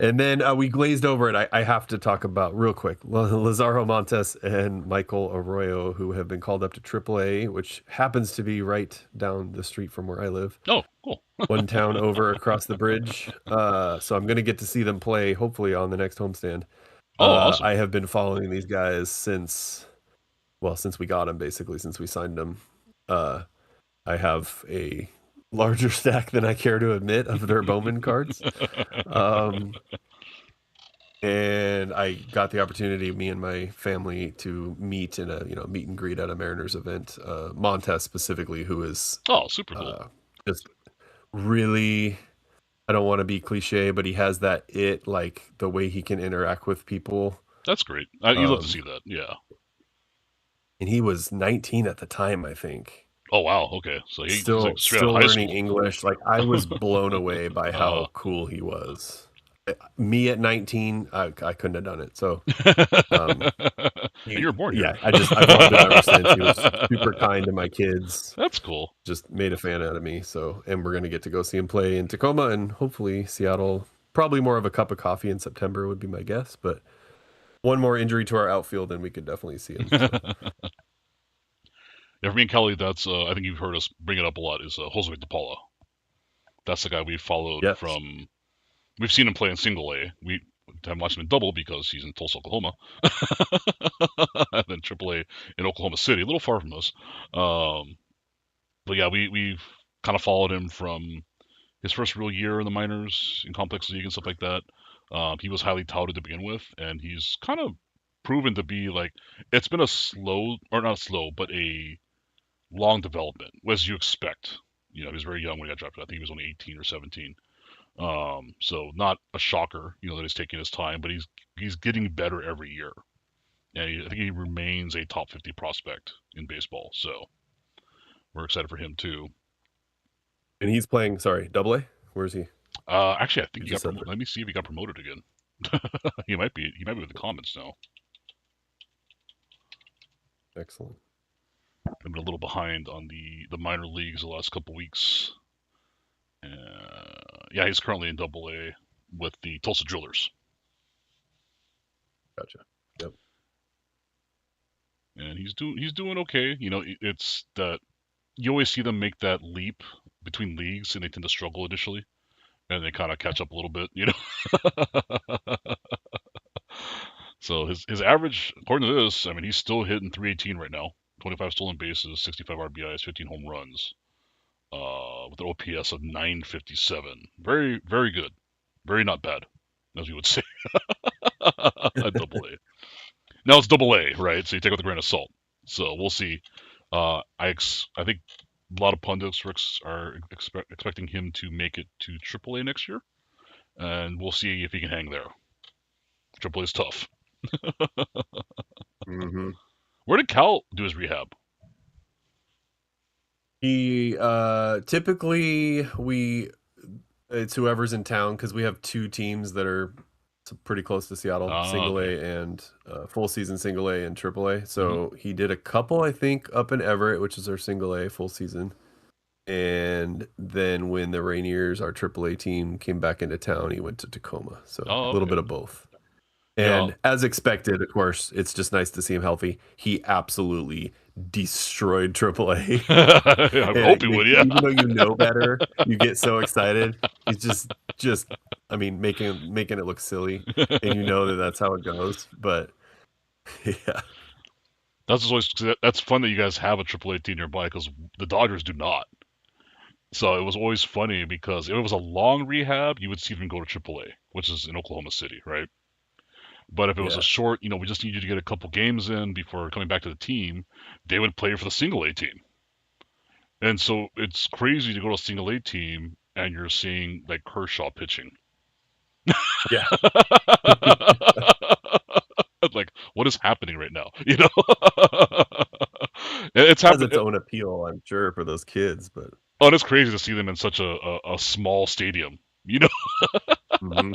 And then we glazed over it. I have to talk about real quick Lazaro Montes and Michael Arroyo, who have been called up to AAA, which happens to be right down the street from where I live. Oh, cool. One town over across the bridge. So I'm going to get to see them play, hopefully on the next homestand. Awesome. I have been following these guys since we got them, basically, since we signed them. I have a larger stack than I care to admit of their Bowman cards. And I got the opportunity, me and my family, to meet in a meet and greet at a Mariners event. Montes specifically, who is super cool. Just really, I don't want to be cliche, but he has that like the way he can interact with people. That's great. You love to see that. Yeah. And he was 19 at the time, I think. Oh wow, okay. So he's still learning English. Like, I was blown away by how cool he was. Me at 19, I couldn't have done it. So, um, You were born here. yeah, I've loved him ever since. He was super kind to my kids, That's cool. just made a fan out of me. So, and we're gonna get to go see him play in Tacoma and hopefully Seattle. Probably more of a cup of coffee in September would be my guess, but one more injury to our outfield and we could definitely see him. So, Yeah, for me and Kelly, that's I think you've heard us bring it up a lot. Is Jose DePaula. That's the guy we followed yes, from. We've seen him play in single A. We haven't watched him in double because he's in Tulsa, Oklahoma, and then triple A in Oklahoma City, a little far from us. Um, but yeah, we've kind of followed him from his first real year in the minors in complex league and stuff like that. He was highly touted to begin with, and he's kind of proven to be like it's been a slow or not slow, but a long development, as you expect. You know, he was very young when he got drafted. I think he was only 18 or 17. So not a shocker, that he's taking his time, but he's getting better every year, and I think he remains a top 50 prospect in baseball. So we're excited for him too. and he's playing. Sorry, Double A. Where is he? Actually, I think You he just got said promoted. that. Let me see if he got promoted again. He might be with the comments now. Excellent. I've been a little behind on the minor leagues the last couple weeks. Yeah, he's currently in Double A with the Tulsa Drillers, Gotcha. Yep. and he's doing okay. It's that you always see them make that leap between leagues, and they tend to struggle initially, and they kind of catch up a little bit. So his average, according to this, I mean, he's still hitting 318 right now, 25 stolen bases, 65 RBIs, 15 home runs, with an OPS of 957. Very, very good. Very not bad, as we would say. At Double A. Now it's Double A, right? So you take it with a grain of salt. So we'll see. I think a lot of pundits are expecting him to make it to Triple A next year, and we'll see if he can hang there. Triple A is tough. Hmm. Where did Cal do his rehab? He typically we it's whoever's in town because we have two teams that are pretty close to Seattle, Ah, single okay. A and full season single A and triple A. Hmm. So he did a couple, I think, up in Everett, which is our single A full season. And then when the Rainiers, our triple A team, came back into town, he went to Tacoma. So Oh, a little okay. bit of both. Yeah. And as expected, of course, it's just nice to see him healthy. He absolutely destroyed AAA. I would And hope he would. Yeah. even though you know better, you get so excited. He's just, I mean, making it look silly, and you know that that's how it goes. But yeah, That's fun that you guys have a AAA team nearby because the Dodgers do not. So it was always funny because if it was a long rehab, you would see them go to AAA, which is in Oklahoma City, right? But if it was a yeah, short, we just need you to get a couple games in before coming back to the team, they would play for the single A team. And so it's crazy to go to a single A team and you're seeing like Kershaw pitching. yeah. Like, what is happening right now? It's Has happened. its own appeal, I'm sure, for those kids. But Oh, it's crazy to see them in such a small stadium. You know. mhm.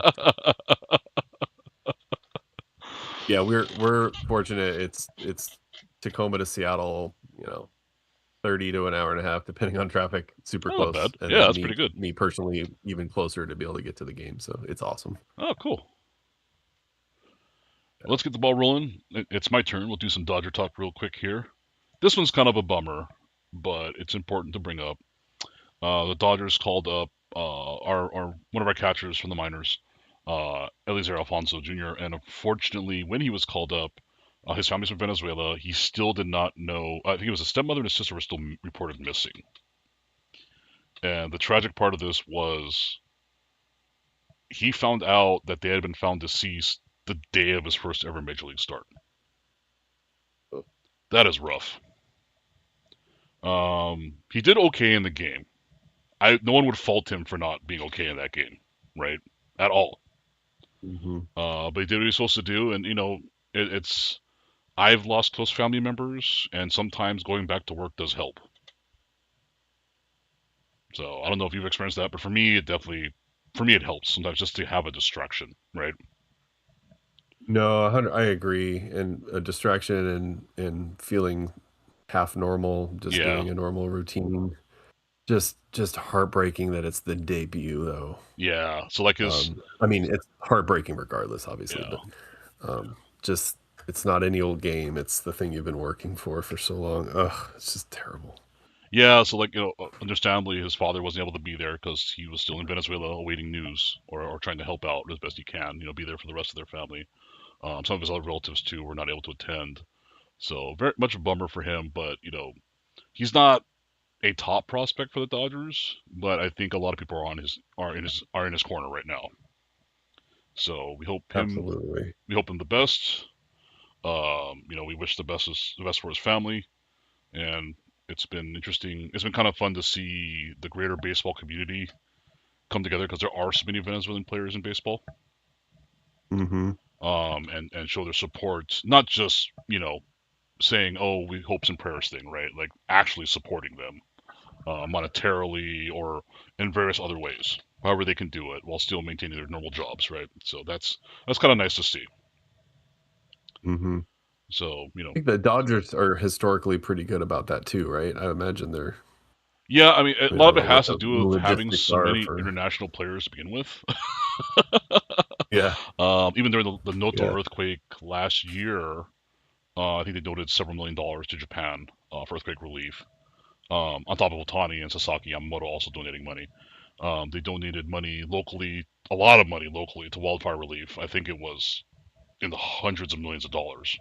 Yeah, we're fortunate. It's Tacoma to Seattle, 30 to an hour and a half, depending on traffic. Super Oh, not bad. close, and Yeah, then that's me pretty good. me personally even closer to be able to get to the game. So it's awesome. Oh, cool. Let's get the ball rolling. It's my turn. We'll do some Dodger talk real quick here. This one's kind of a bummer, but it's important to bring up. The Dodgers called up our one of our catchers from the minors, Elizer Alfonzo Jr. And unfortunately, when he was called up, his family's from Venezuela. He still did not know. I think it was his stepmother and his sister were still reported missing. And the tragic part of this was he found out that they had been found deceased the day of his first ever major league start. That is rough. He did okay in the game. No one would fault him for not being okay in that game, right? At all. Hmm. But he did what he was supposed to do, and it's. I've lost close family members, and sometimes going back to work does help. So I don't know if you've experienced that, but for me, it definitely. for me, it helps sometimes just to have a distraction, right? No, I agree. And a distraction and feeling half normal, just Yeah, doing a normal routine. Just heartbreaking that it's the debut though. yeah. So like his, I mean, it's heartbreaking regardless, obviously, yeah, but just it's not any old game. It's the thing you've been working for so long. Ugh, it's just terrible. yeah. So like understandably, his father wasn't able to be there because he was still in Venezuela awaiting news or trying to help out as best he can. Be there for the rest of their family. Some of his other relatives too were not able to attend. So very much a bummer for him, but he's not a top prospect for the Dodgers, but I think a lot of people are in his corner right now. So Absolutely. we hope him the best. We wish the best for his family, and it's been interesting. It's been kind of fun to see the greater baseball community come together because there are so many Venezuelan players in baseball, Mm-hmm. and show their support, not just saying, "Oh, we hopes and prayers" thing, right? Like actually supporting them monetarily or in various other ways, however they can do it while still maintaining their normal jobs, right? So that's kind of nice to see. Mm-hmm. So I think the Dodgers are historically pretty good about that too, right? I imagine they're. yeah, I mean, a I mean, I lot don't of it know what has to the do with having logistics so are many for. international players to begin with. Yeah, Even during the Noto yeah. earthquake last year, I think they donated several $1 million to Japan for earthquake relief. On top of Otani and Sasaki Yamamoto also donating money. They donated money locally, a lot of money locally to wildfire relief. I think it was in the hundreds of millions of dollars,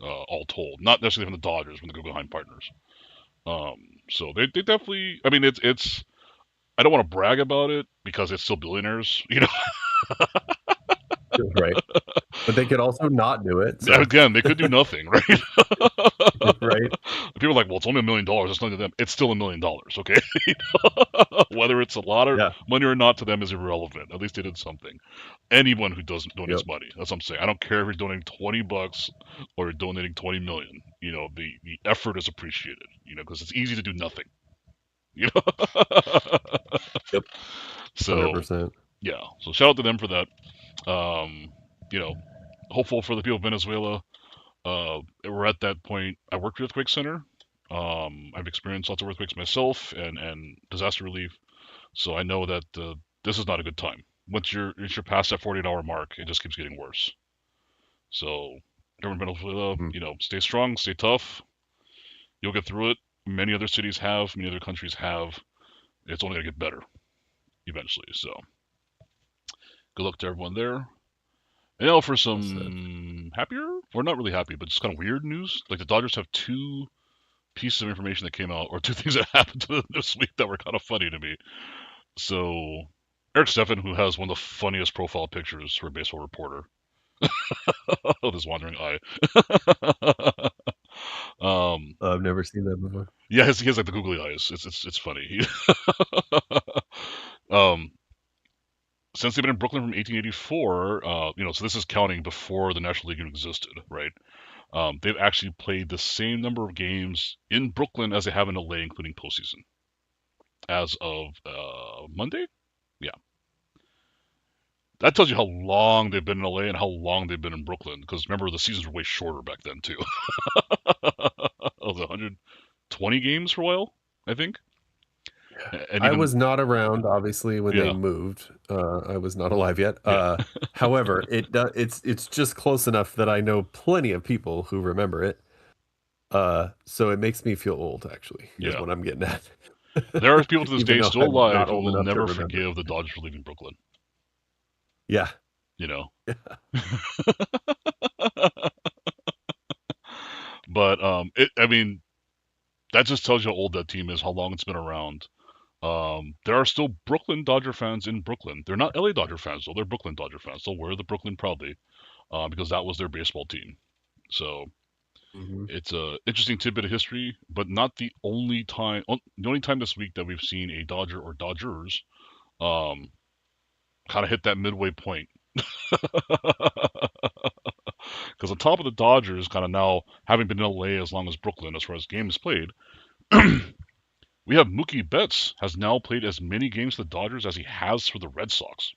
all told. Not necessarily from the Dodgers, from the Guggenheim partners. Um, so they definitely. I mean, it's. I don't want to brag about it because it's still billionaires. Right. But they could also not do it. So, Again, they could do nothing, right? right. People are like, well, it's only $1 million. It's nothing to them. It's still $1 million, okay? Whether it's a lot of Yeah. money or not to them is irrelevant. At least they did something. Anyone who does Yep. donates money, that's what I'm saying. I don't care if you're donating $20 or you're donating 20 million. The effort is appreciated. Because it's easy to do nothing. You know. Yep. So 100%. yeah. So shout out to them for that. Um, you know, hopeful for the people of Venezuela. We're at that point. I worked at the earthquake center. I've experienced lots of earthquakes myself and disaster relief, so I know that this is not a good time. Once you're past that 48-hour mark, it just keeps getting worse. So, everyone in Venezuela, Mm. stay strong, stay tough. You'll get through it. Many other cities have, many other countries have. It's only gonna get better eventually. So, good luck to everyone there. And now for Well said. some happier, or not really happy, but just kind of weird news. Like the Dodgers have two pieces of information that came out, or two things that happened to them this week that were kind of funny to me. So, Eric Steffen, who has one of the funniest profile pictures for a baseball reporter, of his wandering eye. um, I've never seen that before. yeah, he has like the googly eyes. It's funny. um, since they've been in Brooklyn from 1884, so this is counting before the National League even existed, right? They've actually played the same number of games in Brooklyn as they have in LA, including postseason, as of Monday. Yeah, that tells you how long they've been in LA and how long they've been in Brooklyn. Because remember, the seasons were way shorter back then too. It was 120 games for a while, I think, and I even was not around, obviously, when they yeah, moved. I was not alive yet. yeah, However, it's just close enough that I know plenty of people who remember it. So it makes me feel old, actually, is yeah. what I'm getting at. There are people to this Even day though still I'm alive not who old will enough to never remember. forgive the Dodgers for leaving Brooklyn. Yeah. You know, but I mean, that just tells you how old that team is, how long it's been around. There are still Brooklyn Dodger fans in Brooklyn. They're not LA Dodger fans, though. They're Brooklyn Dodger fans. They'll wear the Brooklyn proudly, because that was their baseball team. So Hmm. it's a interesting tidbit of history, but not the only time. The only time this week that we've seen a Dodger or Dodgers um, kind of hit that midway point. Because on top of the Dodgers, kind of now having been in LA as long as Brooklyn, as far as games played, We have Mookie Betts has now played as many games for the Dodgers as he has for the Red Sox.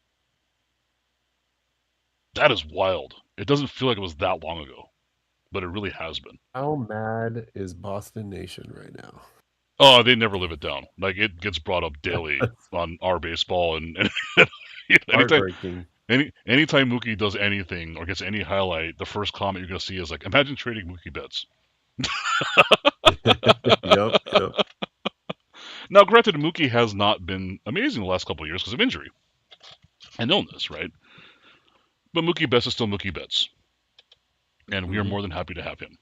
That is wild. It doesn't feel like it was that long ago, but it really has been. How mad is Boston Nation right now? Oh, they never live it down. Like it gets brought up daily on our baseball, and anytime Heartbreaking. anytime Mookie does anything or gets any highlight, the first comment you're gonna see is like, "Imagine trading Mookie Betts." Yep, yep. Now, granted, Mookie has not been amazing the last couple of years because of injury and illness, right? But Mookie Betts is still Mookie Betts, and we are Mhm. more than happy to have him.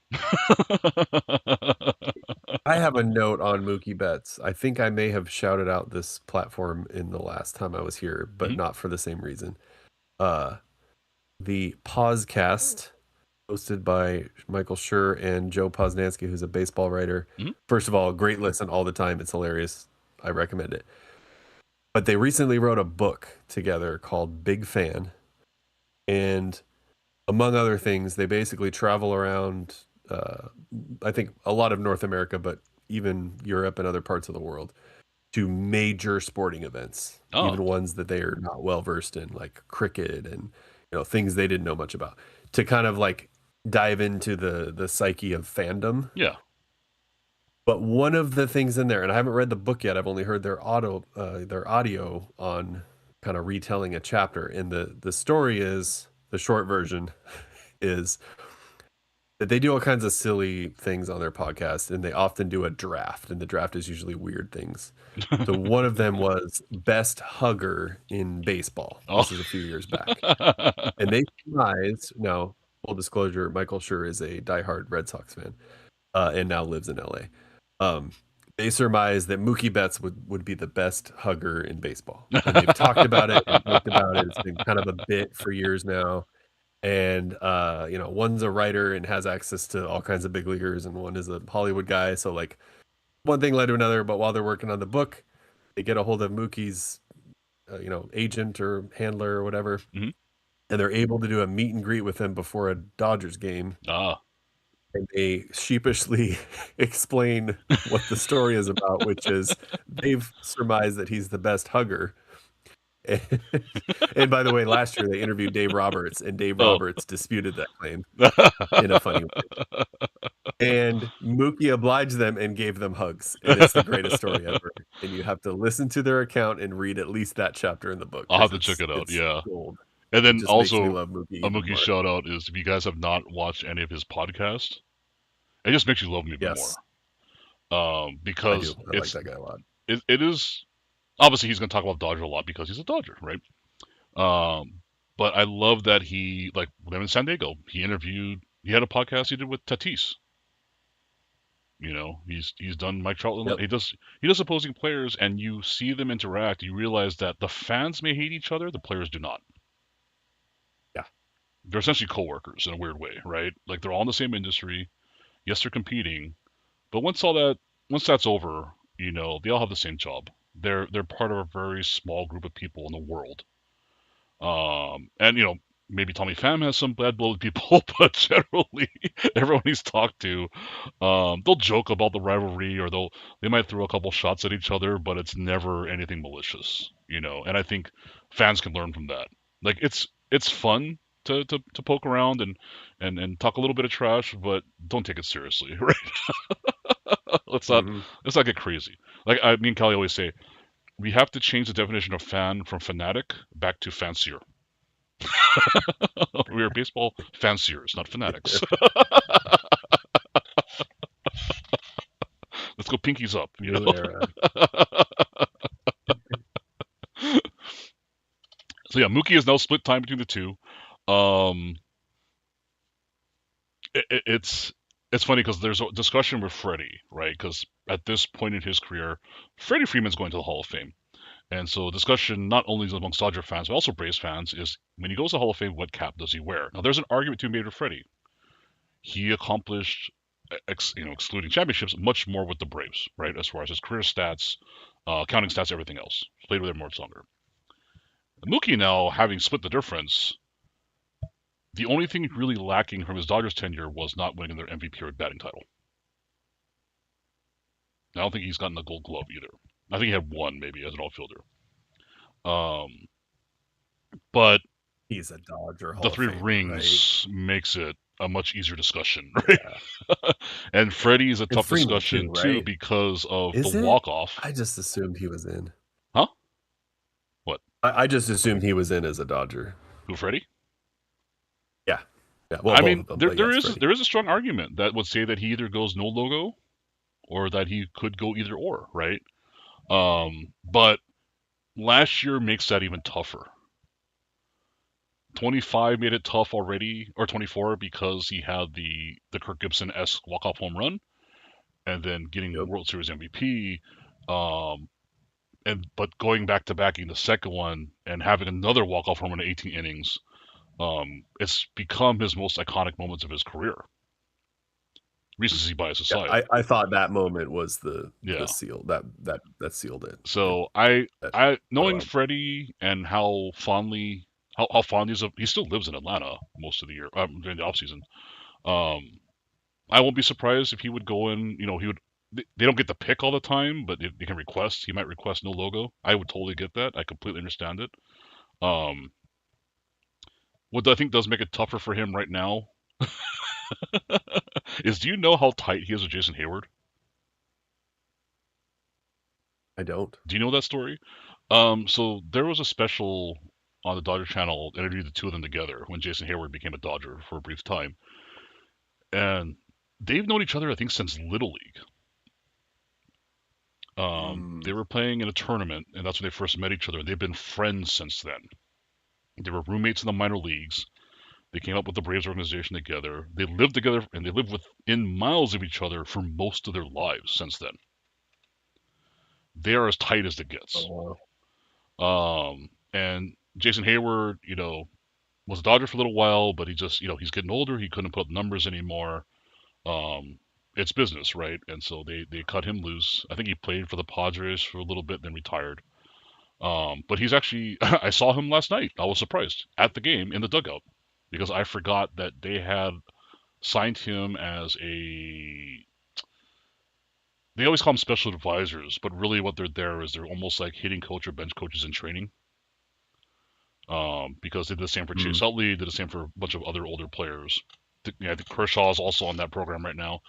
I have a note on Mookie Betts. I think I may have shouted out this platform in the last time I was here, but Mhm, not for the same reason. Uh, the Pausecast, hosted by Michael Schur and Joe Posnanski, who's a baseball writer. mhm. First of all, great listen all the time. It's hilarious. I recommend it. But they recently wrote a book together called Big Fan. And among other things, they basically travel around, uh, I think, a lot of North America, but even Europe and other parts of the world to major sporting events, Oh, even ones that they are not well versed in, like cricket and things they didn't know much about, to kind of like dive into the psyche of fandom. yeah. But one of the things in there, and I haven't read the book yet, I've only heard their audio on kind of retelling a chapter. And the story is the short version is that they do all kinds of silly things on their podcast, and they often do a draft, and the draft is usually weird things. So one of them was best hugger in baseball. Oh. This is a few years back, and they surmised. Now, full disclosure, Michael Schur is a diehard Red Sox fan, and now lives in LA. They surmised that Mookie Betts would be the best hugger in baseball, and they've talked about it and joked about it. It's been kind of a bit for years now. And one's a writer and has access to all kinds of big leaguers, and one is a Hollywood guy. So like one thing led to another. But while they're working on the book, they get a hold of Mookie's agent or handler or whatever, Mhm. and they're able to do a meet and greet with him before a Dodgers game. Ah. And they sheepishly explain what the story is about, which is they've surmised that he's the best hugger. And by the way, last year they interviewed Dave Roberts, and Dave Oh. Roberts disputed that claim in a funny way. And Mookie obliged them and gave them hugs, and it's the greatest story ever. And you have to listen to their account and read at least that chapter in the book I'll have because to check it out. it's Yeah. gold. And It then just makes me also love Mookie a even Mookie more. shout out is if you guys have not watched any of his podcasts, it just makes you love him even Yes, more. I Because do. I like that guy a lot. it is obviously he's going to talk about Dodger a lot because he's a Dodger, right? Um, but I love that he like when in San Diego, he had a podcast he did with Tatis. He's done Mike Trout. Yep. He does opposing players, and you see them interact. You realize that the fans may hate each other, the players do not. Yeah. They're essentially coworkers in a weird way, right? Like they're all in the same industry. Yes, they're competing, but once that's over, they all have the same job. They're part of a very small group of people in the world. And maybe Tommy Pham has some bad blood with people, but generally everyone he's talked to, they'll joke about the rivalry or they might throw a couple shots at each other, but it's never anything malicious. And I think fans can learn from that. Like it's fun to poke around and talk a little bit of trash, but don't take it seriously, right? let's not Hmm. let's not get crazy. Like me and Kelly always say, we have to change the definition of fan from fanatic back to fancier. We are baseball fanciers, not fanatics. Let's go pinkies up. New era. So yeah, Mookie is now split time between the two. Um, it's funny because there's a discussion with Freddie, right? Because at this point in his career, Freddie Freeman's going to the Hall of Fame, and so discussion not only amongst Dodger fans but also Braves fans is when he goes to the Hall of Fame, what cap does he wear? Now there's an argument to be made with Freddie. He accomplished, excluding championships, much more with the Braves, right? As far as his career stats, counting stats, everything else. Played with them much longer. Mookie now, having split the difference, the only thing really lacking from his Dodgers tenure was not winning their MVP or batting title. I don't think he's gotten a Gold Glove either. I think he had one maybe as an outfielder. Um, but He's a Dodger the Hall of three Famer, right? rings makes it a much easier discussion, right? Yeah. And Freddie is a And tough Freeman too, discussion too right? because of the Is it? walk off. I just assumed he was in. Huh? What? I just assumed he was in as a Dodger. Who, Freddie? Yeah. Yeah. Well, I both mean, of them, there but there yes, is Freddie. there is a strong argument that would say that he either goes no logo or that he could go either or, right? But last year makes that even tougher. 25 made it tough already, or 24 because he had the Kirk Gibson-esque walk-off home run, and then getting Yep. World Series MVP. Um, but going back to backing the second one and having another walk-off home run in 18 innings, it's become his most iconic moments of his career. Recency bias Yeah. aside, I thought that moment was the yeah. seal that sealed it. So I But knowing Freddie and how fond he still lives in Atlanta most of the year during the off season. Um, I won't be surprised if he would go in. You know, he would. They don't get the pick all the time, but they can request. He might request no logo. I would totally get that. I completely understand it. Um, what I think does make it tougher for him right now is, do you know how tight he is with Jason Hayward? I don't. Do you know that story? So there was a special on the Dodger Channel that interviewed the two of them together when Jason Hayward became a Dodger for a brief time, and they've known each other I think since Little League. They Mm. were playing in a tournament, and that's when they first met each other. They've been friends since then. They were roommates in the minor leagues. They came up with the Braves organization together. They lived together, and they lived within miles of each other for most of their lives since then. They are as tight as it gets. Oh, And Jason Hayward, was a Dodger for a little while, but he just, he's getting older. He couldn't put up numbers anymore. Um, it's business, right? And so they cut him loose. I think he played for the Padres for a little bit, then retired. But he's actually, I saw him last night. I was surprised at the game in the dugout because I forgot that they had signed him as a. They always call them special advisors, but really what they're there is they're almost like hitting coach or bench coaches in training. Because they did the same for Chase mm. Utley, did the same for a bunch of other older players. I think Kershaw is also on that program right now.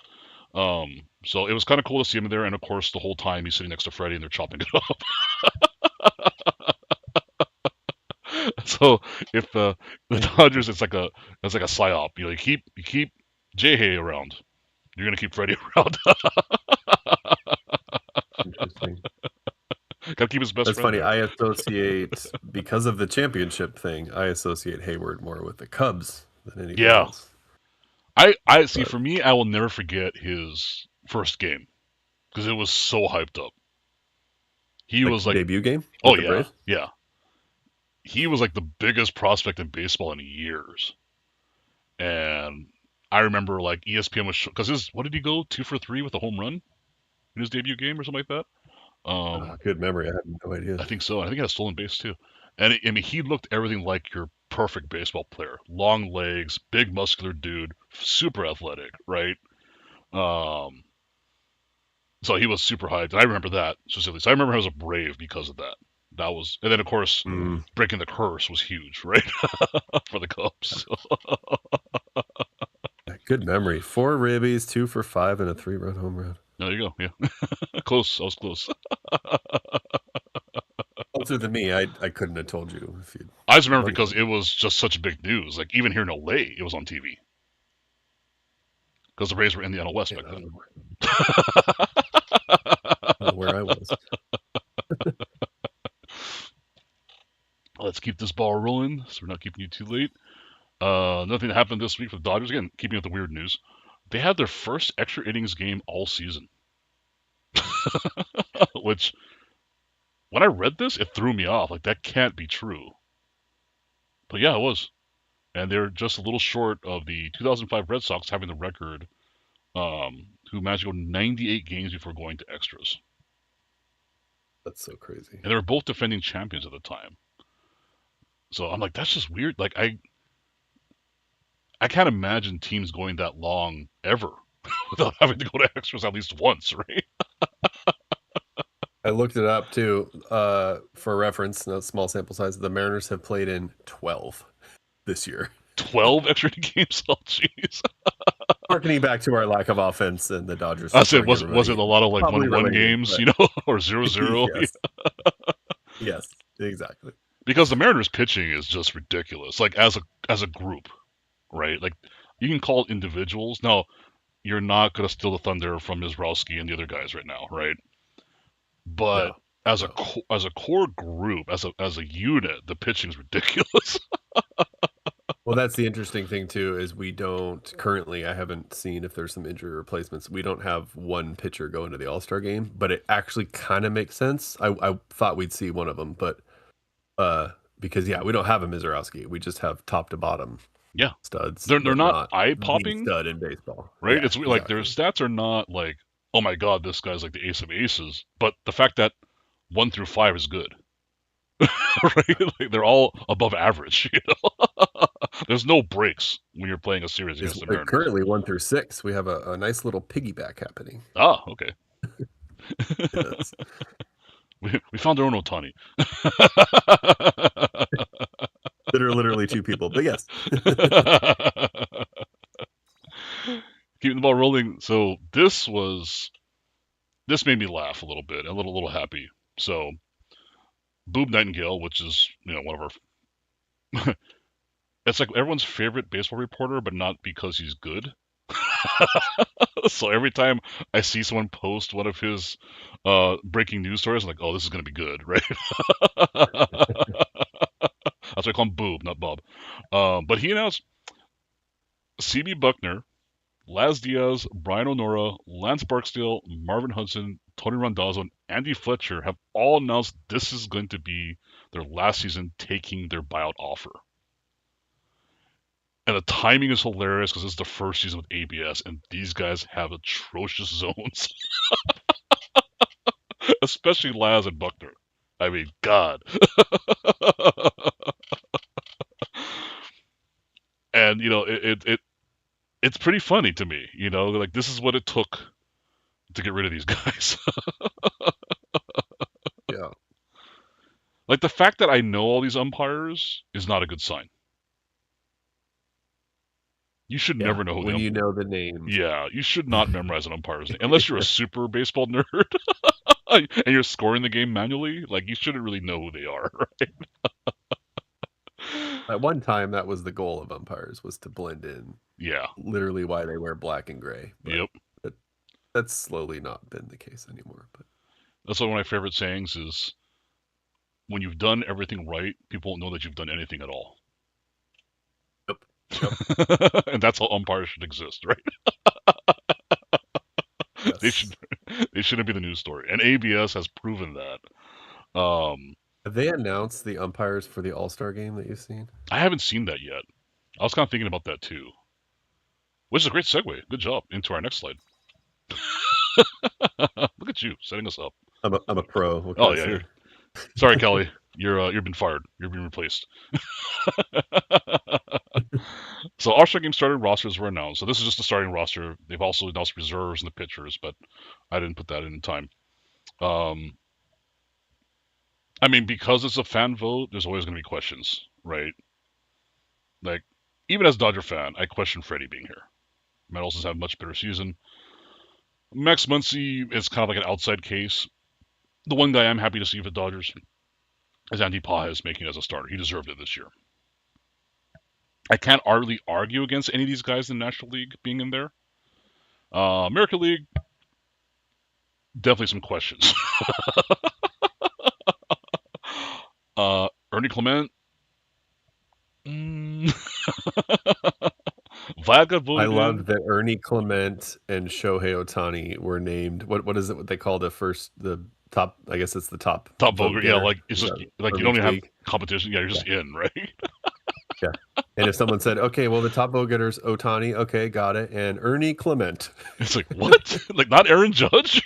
So it was kind of cool to see him there, and of course, the whole time he's sitting next to Freddie and they're chopping it up. So if the Dodgers, it's like a psyop. You keep J-Hay around, you're gonna keep Freddie around. Interesting. Gotta keep his best That's friend funny. there. I associate because of the championship thing. I associate Hayward more with the Cubs than anything Yeah, else. I see. But For me, I will never forget his first game because it was so hyped up. He like was like, debut game oh with the yeah, Braves. yeah. He was like the biggest prospect in baseball in years. And I remember like ESPN was because his what did he go 2 for 3 with a home run in his debut game or something like that. Good memory. I have no idea. I think so. I think he had a stolen base too. And I mean, he looked everything like your perfect baseball player. Long legs, big muscular dude, super athletic, right? Um, so he was super hyped. I remember that specifically. So I remember him as a Brave because of that. That was, and then of course, Mm. breaking the curse was huge, right, for the Cubs. Good memory. 4 ribbies, 2 for 5, and a 3-run home run. There you go. Yeah, close. I was close. Closer than me. I couldn't have told you if you I just had remember money because on it it. was just such big news. Like even here in LA, it was on TV because the Rays were in the NL West Man, back then. I don't know where I was. Let's keep this ball rolling, so we're not keeping you too late. Nothing that happened this week for the Dodgers. Again, keeping with the weird news. They had their first extra innings game all season, which when I read this, it threw me off. Like that can't be true. But yeah, it was. And they're just a little short of the 2005 Red Sox having the record, who managed to go 98 games before going to extras. That's so crazy. And they were both defending champions at the time. So I'm like, that's just weird. Like I can't imagine teams going that long ever without having to go to extras at least once, right? I looked it up too. For reference, no small sample size. The Mariners have played in 12 this year. 12 extra games? Oh, jeez. Harkening back to our lack of offense and the Dodgers I said, suffering was everybody. it a lot of like Probably 1-1 related, games, but or 0-0? yes, yes, exactly. Because the Mariners pitching is just ridiculous. Like as a group, right? Like you can call it individuals. Now you're not gonna steal the thunder from Mizrowski and the other guys right now, right? But No, as a no. as a core group, as a unit, the pitching is ridiculous. Well, that's the interesting thing too, is we don't currently, I haven't seen if there's some injury replacements. We don't have one pitcher go into the All-Star game, but it actually kind of makes sense. I thought we'd see one of them, but because yeah, we don't have a Mizorowski. We just have top to bottom Yeah, studs, they're but not not eye the popping, stud in baseball. right? Yeah, It's like their exactly. stats are not like, oh my god, this guy's like the ace of aces. But the fact that 1 through 5 is good, right? Like they're all above average. There's no breaks when you're playing a series Is against the Mariners. currently 1 through 6. We have a nice little piggyback happening. Ah, okay. Yes. We found our own Otani. That are literally two people, but yes. Keeping the ball rolling. So this made me laugh a little bit, a little happy. So Boob Nightingale, which is one of our, it's like everyone's favorite baseball reporter, but not because he's good. So every time I see someone post one of his breaking news stories, I'm like, oh, this is gonna be good, right? That's why I call him Boob, not Bob. But he announced CB Buckner, Laz Diaz, Brian O'Nora, Lance Barksdale, Marvin Hudson, Tony Randazzo, and Andy Fletcher have all announced this is going to be their last season taking their buyout offer. And the timing is hilarious because this is the first season with ABS, and these guys have atrocious zones, especially Laz and Buckner. I mean, God. And it's pretty funny to me. Like this is what it took to get rid of these guys. Yeah. Like the fact that I know all these umpires is not a good sign. You should Yeah. never know who the When you know the names. Yeah, you should not memorize an umpire's name unless you're a super baseball nerd and you're scoring the game manually. Like you shouldn't really know who they are, right? At one time, that was the goal of umpires, was to blend in. Yeah. Literally why they wear black and gray, but Yep. that, that's slowly not been the case anymore. But That's one of my favorite sayings is when you've done everything right, people won't know that you've done anything at all. yep, yep, And that's how umpires should exist, right? They yes. should they shouldn't be the news story. And ABS has proven that. Have they announced the umpires for the All-Star game that you've seen? I haven't seen that yet. I was kind of thinking about that too. Which is a great segue. Good job. Into our next slide. Look at you setting us up. I'm a pro. What can Oh I yeah, say? sorry, Kelly. You've been fired. You're being replaced. So All-Star game started. Rosters were announced. So this is just the starting roster. They've also announced reserves and the pitchers, but I didn't put that in time. Um, I mean, because it's a fan vote, there's always going to be questions, right? Like, even as a Dodger fan, I question Freddie being here. Meadows has had a much better season. Max Muncy is kind of like an outside case. The one guy I'm happy to see for the Dodgers is Andy Pages making it as a starter. He deserved it this year. I can't hardly argue against any of these guys in the National League being in there. American League, definitely some questions. Ernie Clement, mm, Vlad got I voted love in. that Ernie Clement and Shohei Ohtani were named. What is it? What they call the top? I guess it's the top Top vote voter, yeah, getter. like it's Is just that like you from don't each even have league? competition. Yeah, you're Yeah, just in, right? yeah. And if someone said, "Okay, well, the top vote getter's Ohtani," okay, got it, and Ernie Clement. It's like what? Like not Aaron Judge?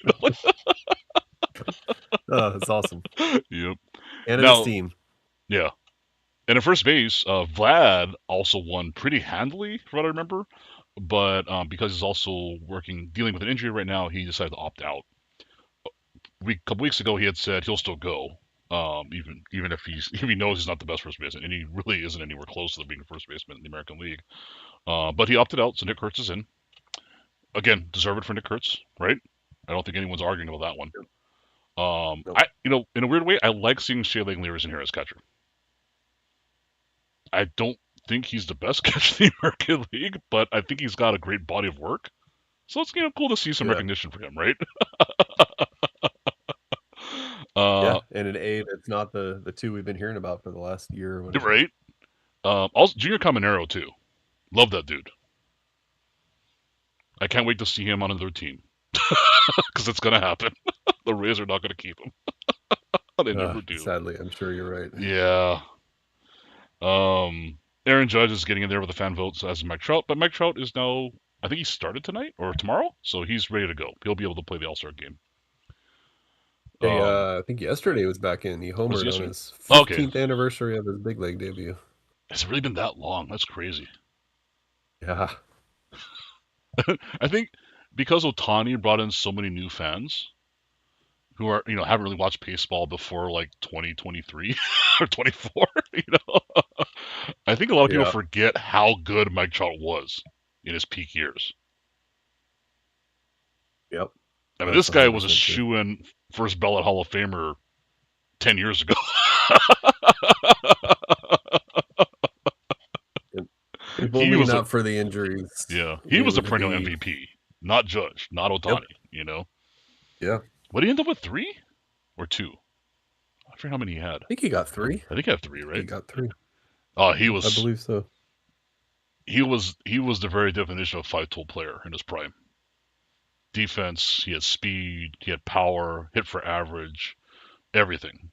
Oh, that's awesome. Yep. And his Now, team. yeah, and at first base, Vlad also won pretty handily, from what I remember. But because he's also dealing with an injury right now, he decided to opt out. couple weeks ago he had said he'll still go, even if he knows he's not the best first baseman, and he really isn't anywhere close to being a first baseman in the American League. But he opted out, so Nick Kurtz is in. Again, deserve it for Nick Kurtz, right? I don't think anyone's arguing about that one. Nope. In a weird way, I like seeing Shea Langeliers in here as catcher. I don't think he's the best catcher in the American League, but I think he's got a great body of work. So it's cool to see some Yeah. recognition for him, right? Yeah, and an A that's not the two we've been hearing about for the last year or whatever. Right. Also, Junior Caminero too. Love that dude. I can't wait to see him on another team because it's gonna happen. The Rays are not gonna keep him. They never do. Sadly, I'm sure you're right. Yeah. Aaron Judge is getting in there with the fan votes as Mike Trout, but Mike Trout is now. I think he started tonight or tomorrow, so he's ready to go. He'll be able to play the All Star game. Hey, I think yesterday was back in. He Was homered he on his okay? 15th anniversary of his big league debut. Has it really been that long? That's crazy. Yeah. I think because Otani brought in so many new fans who are haven't really watched baseball before like 2023 or 24. I think a lot of people Yeah. forget how good Mike Trout was in his peak years. Yep. I mean, That's this guy was a 100% true. shoe-in first ballot Hall of Famer 10 years ago. If He only was a not for the injuries. yeah, he it was a would perennial be. MVP, not Judge, not Yep. Otani. Yeah. What did he end up with, 3 or 2? I forget how many he had. I think he got 3. I think he had 3, He right? got 3. Oh, I believe so. he was the very definition of a five-tool player in his prime. Defense, he had speed, he had power, hit for average, everything,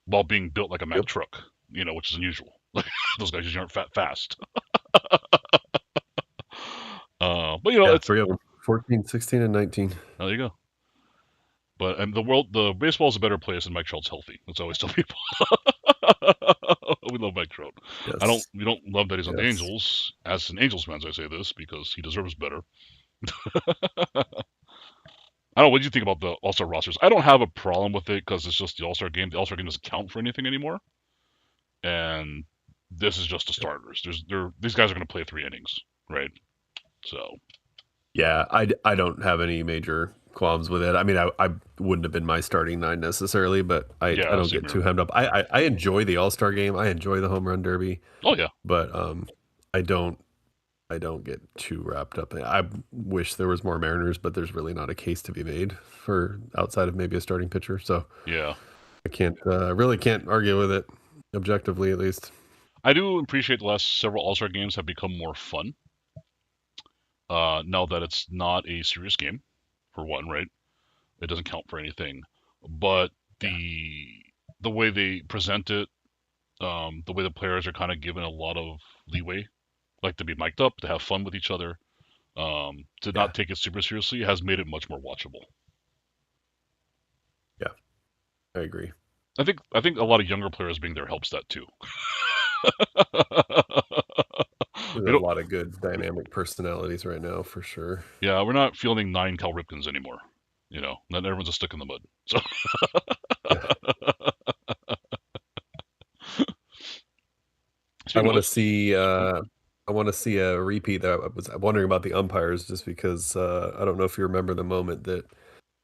while being built like a Mack Yep. truck, which is unusual. Those guys usually aren't fast. But Yeah, it's 3 of them. 14, 16, and 19. there you go. But the baseball is a better place, and Mike Trout's healthy. That's always tell people. We love Mike Trout. Yes. We don't love that he's on the Yes. Angels. As an Angels fan, I say this because he deserves better. I don't know. What do you think about the All Star rosters? I don't have a problem with it because it's just the All Star game. The All Star game doesn't count for anything anymore, and this is just the starters. These guys are going to play 3 innings, right? So Yeah, I don't have any major qualms with it. I mean, I wouldn't have been my starting 9 necessarily, but I yeah, don't same get here. too hemmed up. I enjoy the All-Star game. I enjoy the home run derby, Oh yeah, but I don't get too wrapped up in it. I wish there was more Mariners, but there's really not a case to be made for outside of maybe a starting pitcher. So yeah. I really can't argue with it objectively, at least. I do appreciate the last several All Star games have become more fun. Now that it's not a serious game, for one, right? It doesn't count for anything. But Yeah. the way they present it, the way the players are kind of given a lot of leeway, like to be mic'd up, to have fun with each other, to Yeah. not take it super seriously, has made it much more watchable. Yeah. I agree. I think a lot of younger players being there helps that too. There's a lot of good dynamic personalities right now, for sure. Yeah, we're not fielding 9 Cal Ripkins anymore. Not everyone's a stick in the mud. So Yeah. I speaking want to of, see. I want to see a repeat. I was wondering about the umpires, just because I don't know if you remember the moment that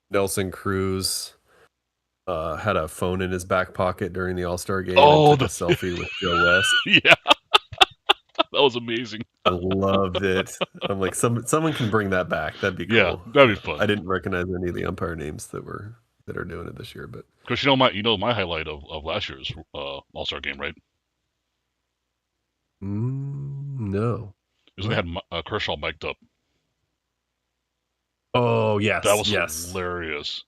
Nelson Cruz had a phone in his back pocket during the All-Star game and oh, took a selfie with Joe West. yeah, that was amazing. I loved it. I'm like, someone can bring that back. That'd be Yeah, cool. that'd be fun. I didn't recognize any of the umpire names that are doing it this year, but Because my highlight of last year's All Star game, right? no. Is when they had Kershaw mic'd up. Oh yes, That was yes. hilarious.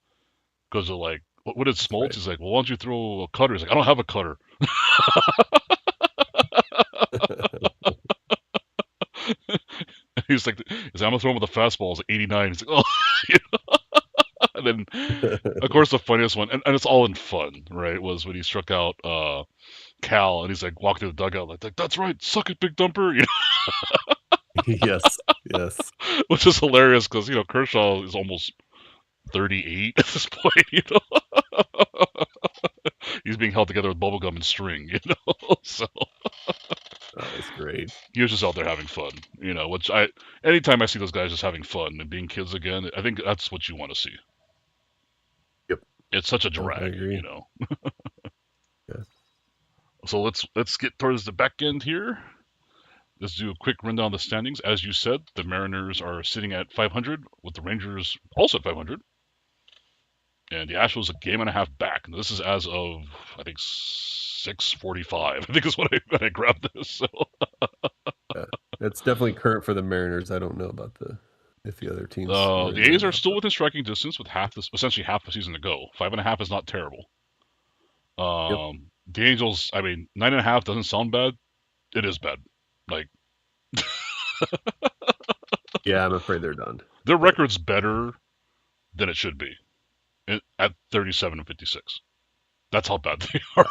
Because they're like, what did Smoltz? Right. He's like, well, why don't you throw a cutter? He's like, I don't have a cutter. He's like, I'm gonna throw him with a fastball. It's like 89. He's like, oh, and then of course the funniest one, and it's all in fun, right? Was when he struck out Cal, and he's like walking to the dugout like that's right, suck it, big dumper. Yes, yes. Which is hilarious because Kershaw is almost 38 at this point. You know, he's being held together with bubblegum and string. You know, so Oh, that's great. he was just out there having fun. You know, which anytime I see those guys just having fun and being kids again, I think that's what you want to see. Yep. It's such a No, I drag, agree. you know. Yeah. So let's get towards the back end here. Let's do a quick rundown of the standings. As you said, the Mariners are sitting at 500, with the Rangers also at 500, and the Astros a game and a half back. And this is as of I think 6:45. I think is when I grabbed this. So Yeah. It's definitely current for the Mariners. I don't know about if the other teams were the in there A's or are not. still within striking distance with essentially half the season to go. 5.5 is not terrible. Yep. The Angels, I mean, 9.5 doesn't sound bad. It is bad. Like Yeah, I'm afraid they're done. their But record's better than it should be at 37-56. That's how bad they are.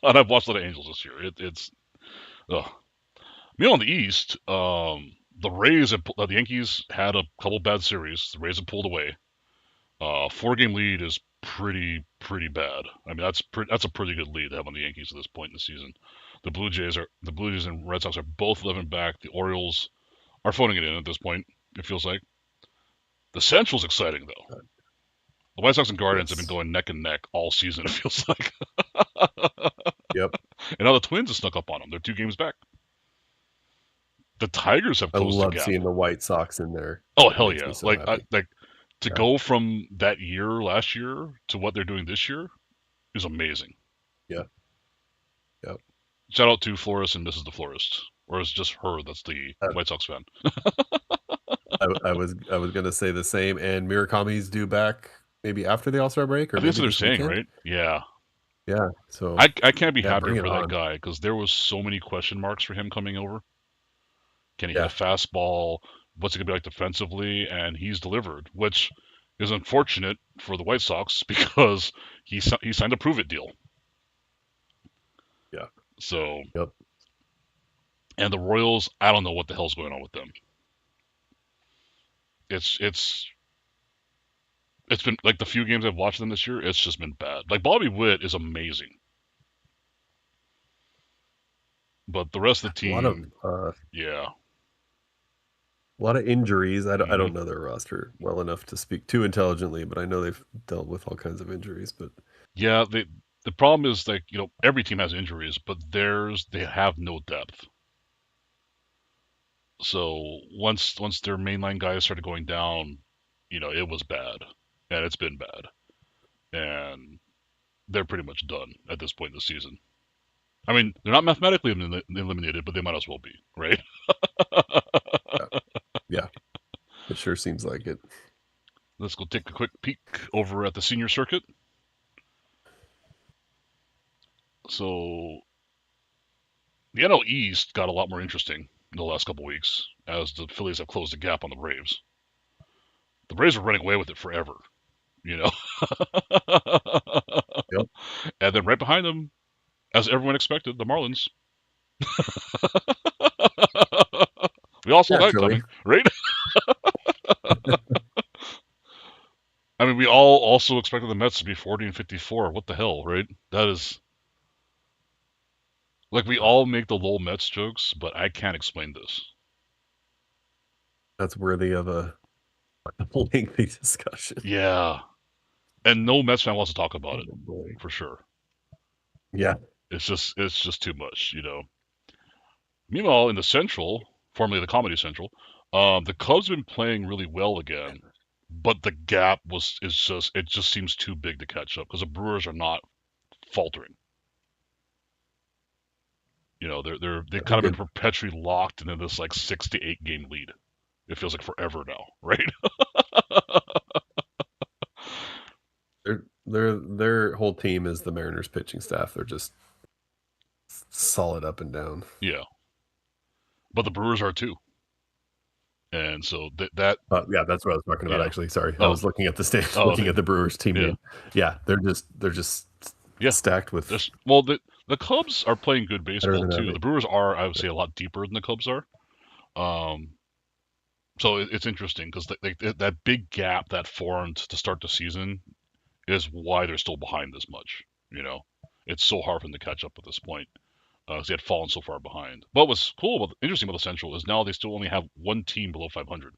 And I've watched a lot of Angels this year. It's ugh. Meanwhile, in the East, the Yankees had a couple bad series. The Rays have pulled away. 4-game lead is pretty bad. I mean, that's a pretty good lead to have on the Yankees at this point in the season. The Blue Jays and Red Sox are both 11 back. The Orioles are phoning it in at this point. It feels like the Central's exciting though. The White Sox and Guardians have been yes. going neck and neck all season. It feels like, Yep. and now the Twins have snuck up on them. They're 2 games back. The Tigers have I closed the love gap. seeing the White Sox in there. Oh It hell makes yeah! me so happy. To Yeah. go from that year last year to what they're doing this year is amazing. Yeah. Yep. Shout out to Flores and Mrs. DeFlorist, or is it just her that's the White Sox fan? I was gonna say the same. And Murakami's due back maybe after the All-Star break, I or think that's maybe what they're this saying, weekend. right? Yeah. Yeah. So I can't be yeah, happier bring it for that on. guy because there was so many question marks for him coming over. Can he hit a Yeah. fastball? What's it gonna be like defensively? And he's delivered, which is unfortunate for the White Sox because he signed a prove it deal. Yeah. So, Yep. and the Royals, I don't know what the hell's going on with them. It's been like the few games I've watched them this year, it's just been bad. Like Bobby Witt is amazing, but the rest of the A lot of team, yeah. a lot of injuries. I Hmm. don't know their roster well enough to speak too intelligently, but I know they've dealt with all kinds of injuries. But Yeah, the problem is like, every team has injuries, but they have no depth. So once their mainline guys started going down, it was bad, and it's been bad, and they're pretty much done at this point in the season. I mean, they're not mathematically eliminated, but they might as well be, right? yeah, it sure seems like it. Let's go take a quick peek over at the senior circuit. So the NL East got a lot more interesting in the last couple weeks as the Phillies have closed the gap on the Braves. The Braves were running away with it forever, you know. Yep. And then right behind them, as everyone expected, the Marlins. We all saw that Naturally. coming, right? I mean, we all also expected the Mets to be 40-54. What the hell, right? That is like we all make the lol Mets jokes, but I can't explain this. That's worthy of a lengthy discussion. Yeah, and no Mets fan wants to talk about Oh it boy. for sure. Yeah. It's just too much. Meanwhile, in the Central, formerly the Comedy Central, the Cubs have been playing really well again, but the gap it just seems too big to catch up because the Brewers are not faltering. They've I kind think of been perpetually locked into this like 6 to 8 game lead. It feels like forever now, right? their whole team is the Mariners pitching staff. They're just solid up and down. Yeah, but the Brewers are too, and so Yeah, that's what I was talking about. yeah. Actually, sorry, I Oh, was looking at the stand, oh, looking okay. at the Brewers team Yeah, name. Yeah, they're just yeah. stacked with Well, the Cubs are playing good better baseball than too. ever. The Brewers are, I would say, a lot deeper than the Cubs are. Um, So it's interesting because that big gap that formed to start the season is why they're still behind this much. You know, it's so hard for them to catch up at this point because they had fallen so far behind. But what's cool, interesting about the Central is now they still only have one team below 500.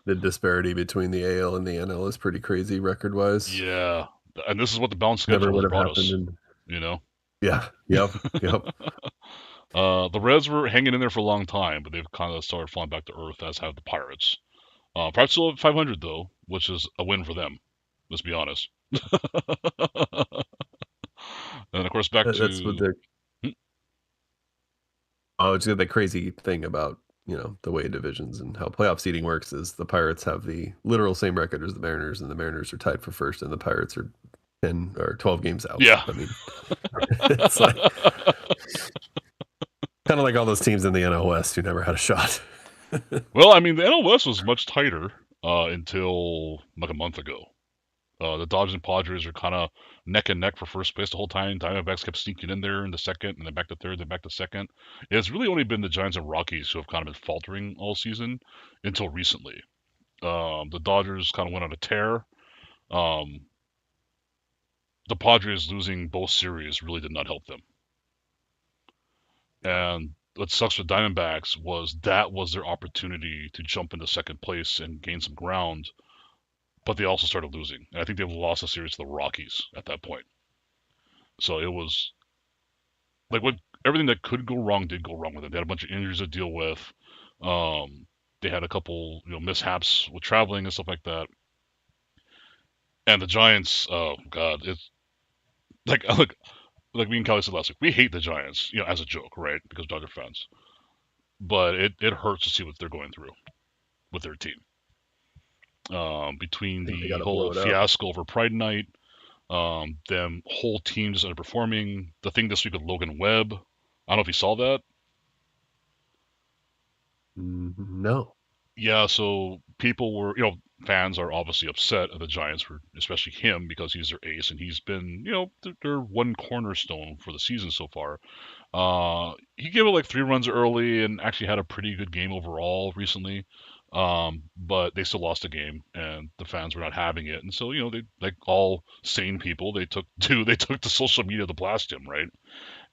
The disparity between the AL and the NL is pretty crazy record wise. Yeah, and this is what the balanced Never schedule has would have brought happened us. in. You know, Yeah. Yep. Yep. the Reds were hanging in there for a long time, but they've kind of started falling back to earth, as have the Pirates. Pirates still at 500 though, which is a win for them. Let's be honest. And of course, back That's what to they're. Oh, it's the crazy thing about the way divisions and how playoff seeding works is the Pirates have the literal same record as the Mariners, and the Mariners are tied for first, and the Pirates are 10 or 12 games out. yeah. I mean, it's like kind of like all those teams in the NL West who never had a shot. Well, I mean, the NL West was much tighter until like a month ago. The Dodgers and Padres are kind of neck and neck for first place the whole time. Diamondbacks kept sneaking in there in the second, and then back to third, then back to second. It's really only been the Giants and Rockies who have kind of been faltering all season until recently. The Dodgers kind of went on a tear. Um, the Padres losing both series really did not help them. And what sucks for Diamondbacks was that was their opportunity to jump into second place and gain some ground, but they also started losing. And I think they lost a series to the Rockies at that point. So it was like what everything that could go wrong did go wrong with them. They had a bunch of injuries to deal with. Um, they had a couple, mishaps with traveling and stuff like that. And the Giants, oh god, it's like like me and Kelly said last week, we hate the Giants, as a joke, right? Because Dodger fans. But it hurts to see what they're going through with their team. Between I think they got the to whole blow it up. fiasco over Pride Night, them whole team just underperforming, the thing this week with Logan Webb, I don't know if you saw that. No. Yeah, so people were, fans are obviously upset at the Giants for, especially him, because he's their ace and he's been, their one cornerstone for the season so far. He gave it like 3 runs early and actually had a pretty good game overall recently. But they still lost the game and the fans were not having it. And so, they, like all sane people, they took to social media to blast him, right?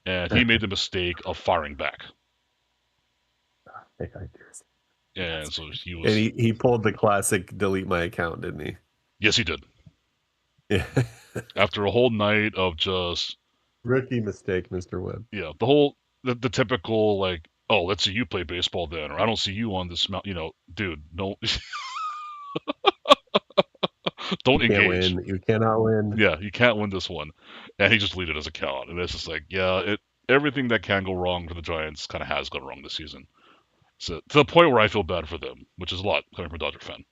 And he made the mistake of firing back. And so he And was, he pulled the classic delete my account, didn't he? yes, he did. Yeah. After a whole night of just, Rookie mistake, Mr. Webb. yeah, the typical, like, oh, let's see you play baseball then, or I don't see you on this mountain, dude, no, don't You can't engage. win. You cannot win. Yeah, you can't win this one. And he just deleted his account. And it's just like, yeah, everything that can go wrong for the Giants kind of has gone wrong this season. So to the point where I feel bad for them, which is a lot coming from a Dodger fan.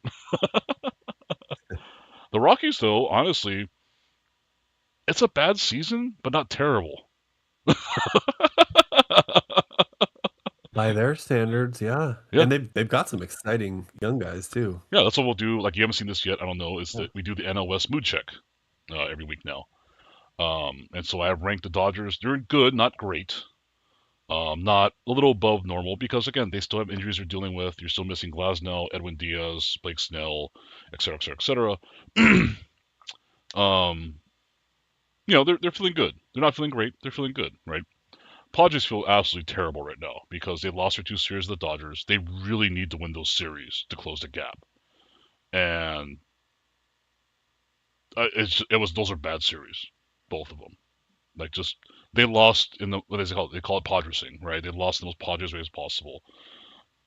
The Rockies, though, honestly, it's a bad season, but not terrible. By their standards, yeah. Yeah, And they've got some exciting young guys too. yeah, that's what we'll do. Like, you haven't seen this yet, I don't know, is Yeah. that we do the NL West mood check every week now. And so I have ranked the Dodgers. They're good, not great. Not a little above normal because again they still have injuries they're dealing with. You're still missing Glasnow, Edwin Diaz, Blake Snell, etc., etc., etc. um, they're feeling good. They're not feeling great. They're feeling good, right? Padres feel absolutely terrible right now because they lost their 2 series to the Dodgers. They really need to win those series to close the gap, and those are bad series, both of them. Like just they lost in the what is it called? They call it Padresing, right? They lost in the most Padres way as possible.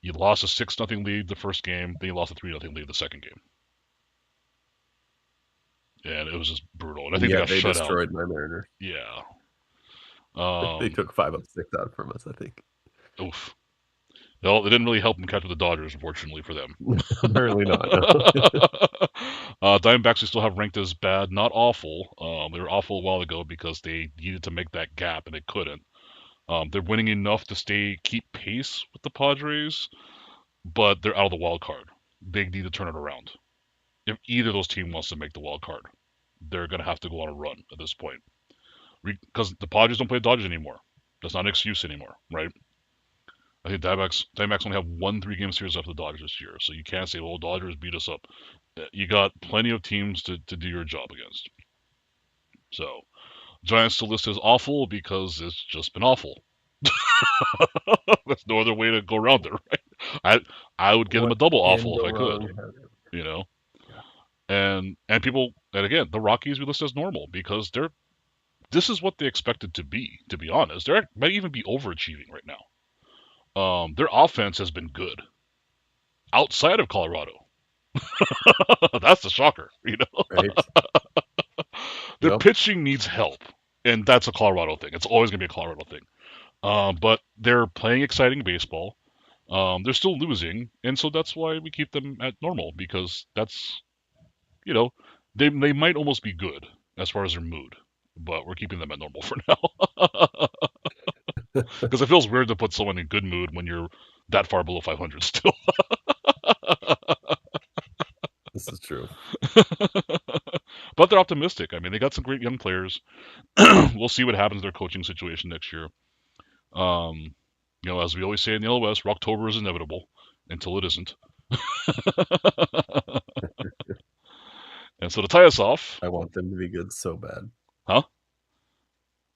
You lost a 6-0 lead the first game, then you lost a 3-0 lead the second game, and it was just brutal. And I And think they yet got they shut out. destroyed my Mariners. Yeah. They took 5 of 6 out from us, I think. Oof. Well, it didn't really help them catch with the Dodgers, unfortunately for them. Apparently not. Diamondbacks we still have ranked as bad, not awful. They were awful a while ago because they needed to make that gap and they couldn't. They're winning enough to keep pace with the Padres, but they're out of the wild card. They need to turn it around. If either of those teams wants to make the wild card, they're going to have to go on a run at this point. Because the Padres don't play the Dodgers anymore. That's not an excuse anymore, right? I think Diamondbacks only have one 3-game series after the Dodgers this year, so you can't say, "Well, Dodgers beat us up." You got plenty of teams to do your job against. So Giants still listed as awful because it's just been awful. There's no other way to go around it, right? I would give them a What double can awful if go I could, wrong? you know. Yeah. And people, and again, the Rockies we list as normal because this is what they expected to be. To be honest, they might even be overachieving right now. Their offense has been good outside of Colorado. That's the shocker, you know. Right. Their Yep. pitching needs help, and that's a Colorado thing. It's always going to be a Colorado thing. But they're playing exciting baseball. They're still losing, and so that's why we keep them at normal because that's you know they might almost be good as far as their mood, but we're keeping them at normal for now because it feels weird to put someone in good mood when you're that far below 500 still. This is true. But they're optimistic. I mean, they got some great young players. We'll see what happens in their coaching situation next year. Um, as we always say in the LOS, Rocktober is inevitable until it isn't. And so to tie us off, I want them to be good so bad. huh?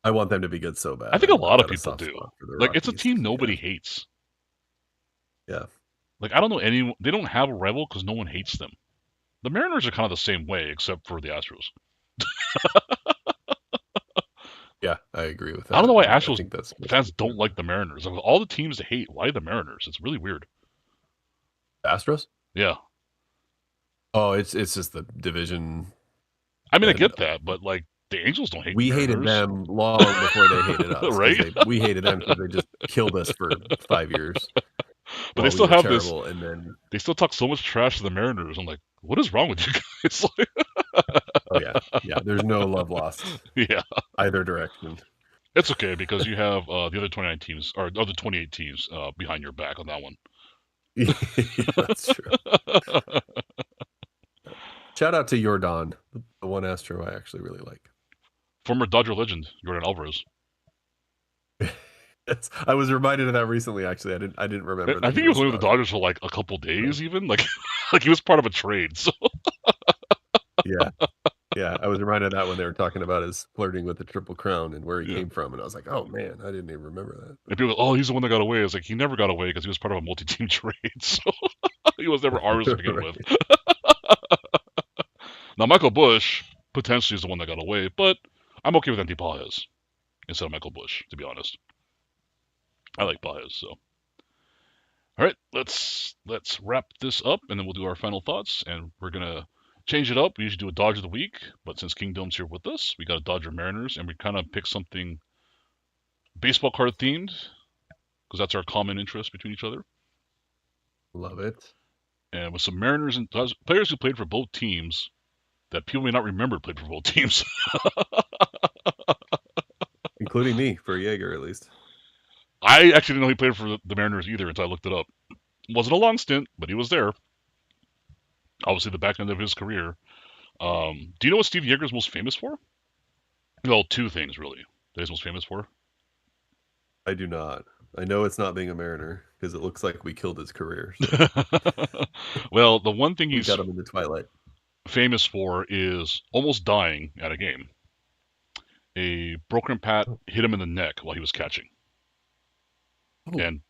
I want them to be good so bad. I think a I've lot of got a people soft do. spot for the Like it's a Rockies. team Yeah. nobody hates. Yeah. Like I don't know anyone. They don't have a rival because no one hates them. The Mariners are kind of the same way, except for the Astros. Yeah, I agree with I don't that. know why I Astros think that's fans don't like the Mariners. Of all the teams to hate, why the Mariners? It's really weird. Astros. Yeah, Oh, it's just the division, I mean I and get that, but like the Angels don't hate the we hated Mariners, them long before they hated us because right? we hated them because they just killed us for 5 years But they while we still were have this. terrible, and then They still talk so much trash to the Mariners. I'm like, what is wrong with you guys? oh yeah, there's no love lost Yeah, either direction. it's okay because you have the other 29 teams or other 28 teams behind your back on that one. Yeah, that's true. Shout out to Jordan, the one Astro I actually really like. Former Dodger legend Jordan Alvarez. I was reminded of that recently. Actually, I didn't remember I that he think he was was a only with the Dodger. Dodgers for like a couple days, even like like he was part of a trade. So Yeah, yeah. I was reminded of that when they were talking about his flirting with the Triple Crown and where he yeah. came from, and I was like, oh man, I didn't even remember And that. people go, oh, he's the one that got away. It's like he never got away because he was part of a multi-team trade. So he was never ours to begin with. Right. Now Michael Bush potentially is the one that got away, but I'm okay with Andy Pages instead of Michael Bush, to be honest. I like Pages, so. All right, let's wrap this up, and then we'll do our final thoughts. And we're gonna change it up. We usually do a Dodge of the week, but since Kingdome's here with us, we got a Dodger Mariners, and we kind of pick something baseball card themed because that's our common interest between each other. Love it. And with some Mariners and players who played for both teams that people may not remember played for both teams. Including me for Jaeger, at least. I actually didn't know he played for the Mariners either until I looked it up. It wasn't a long stint, but he was there. Obviously, the back end of his career. Do you know what Steve Yeager's most famous for? Well, two things really that he's most famous for. I do not. I know it's not being a Mariner because it looks like we killed his career. So Well, the one thing we he's got him in the twilight. famous for is almost dying at a game. A broken pat hit him in the neck while he was catching, Oh, and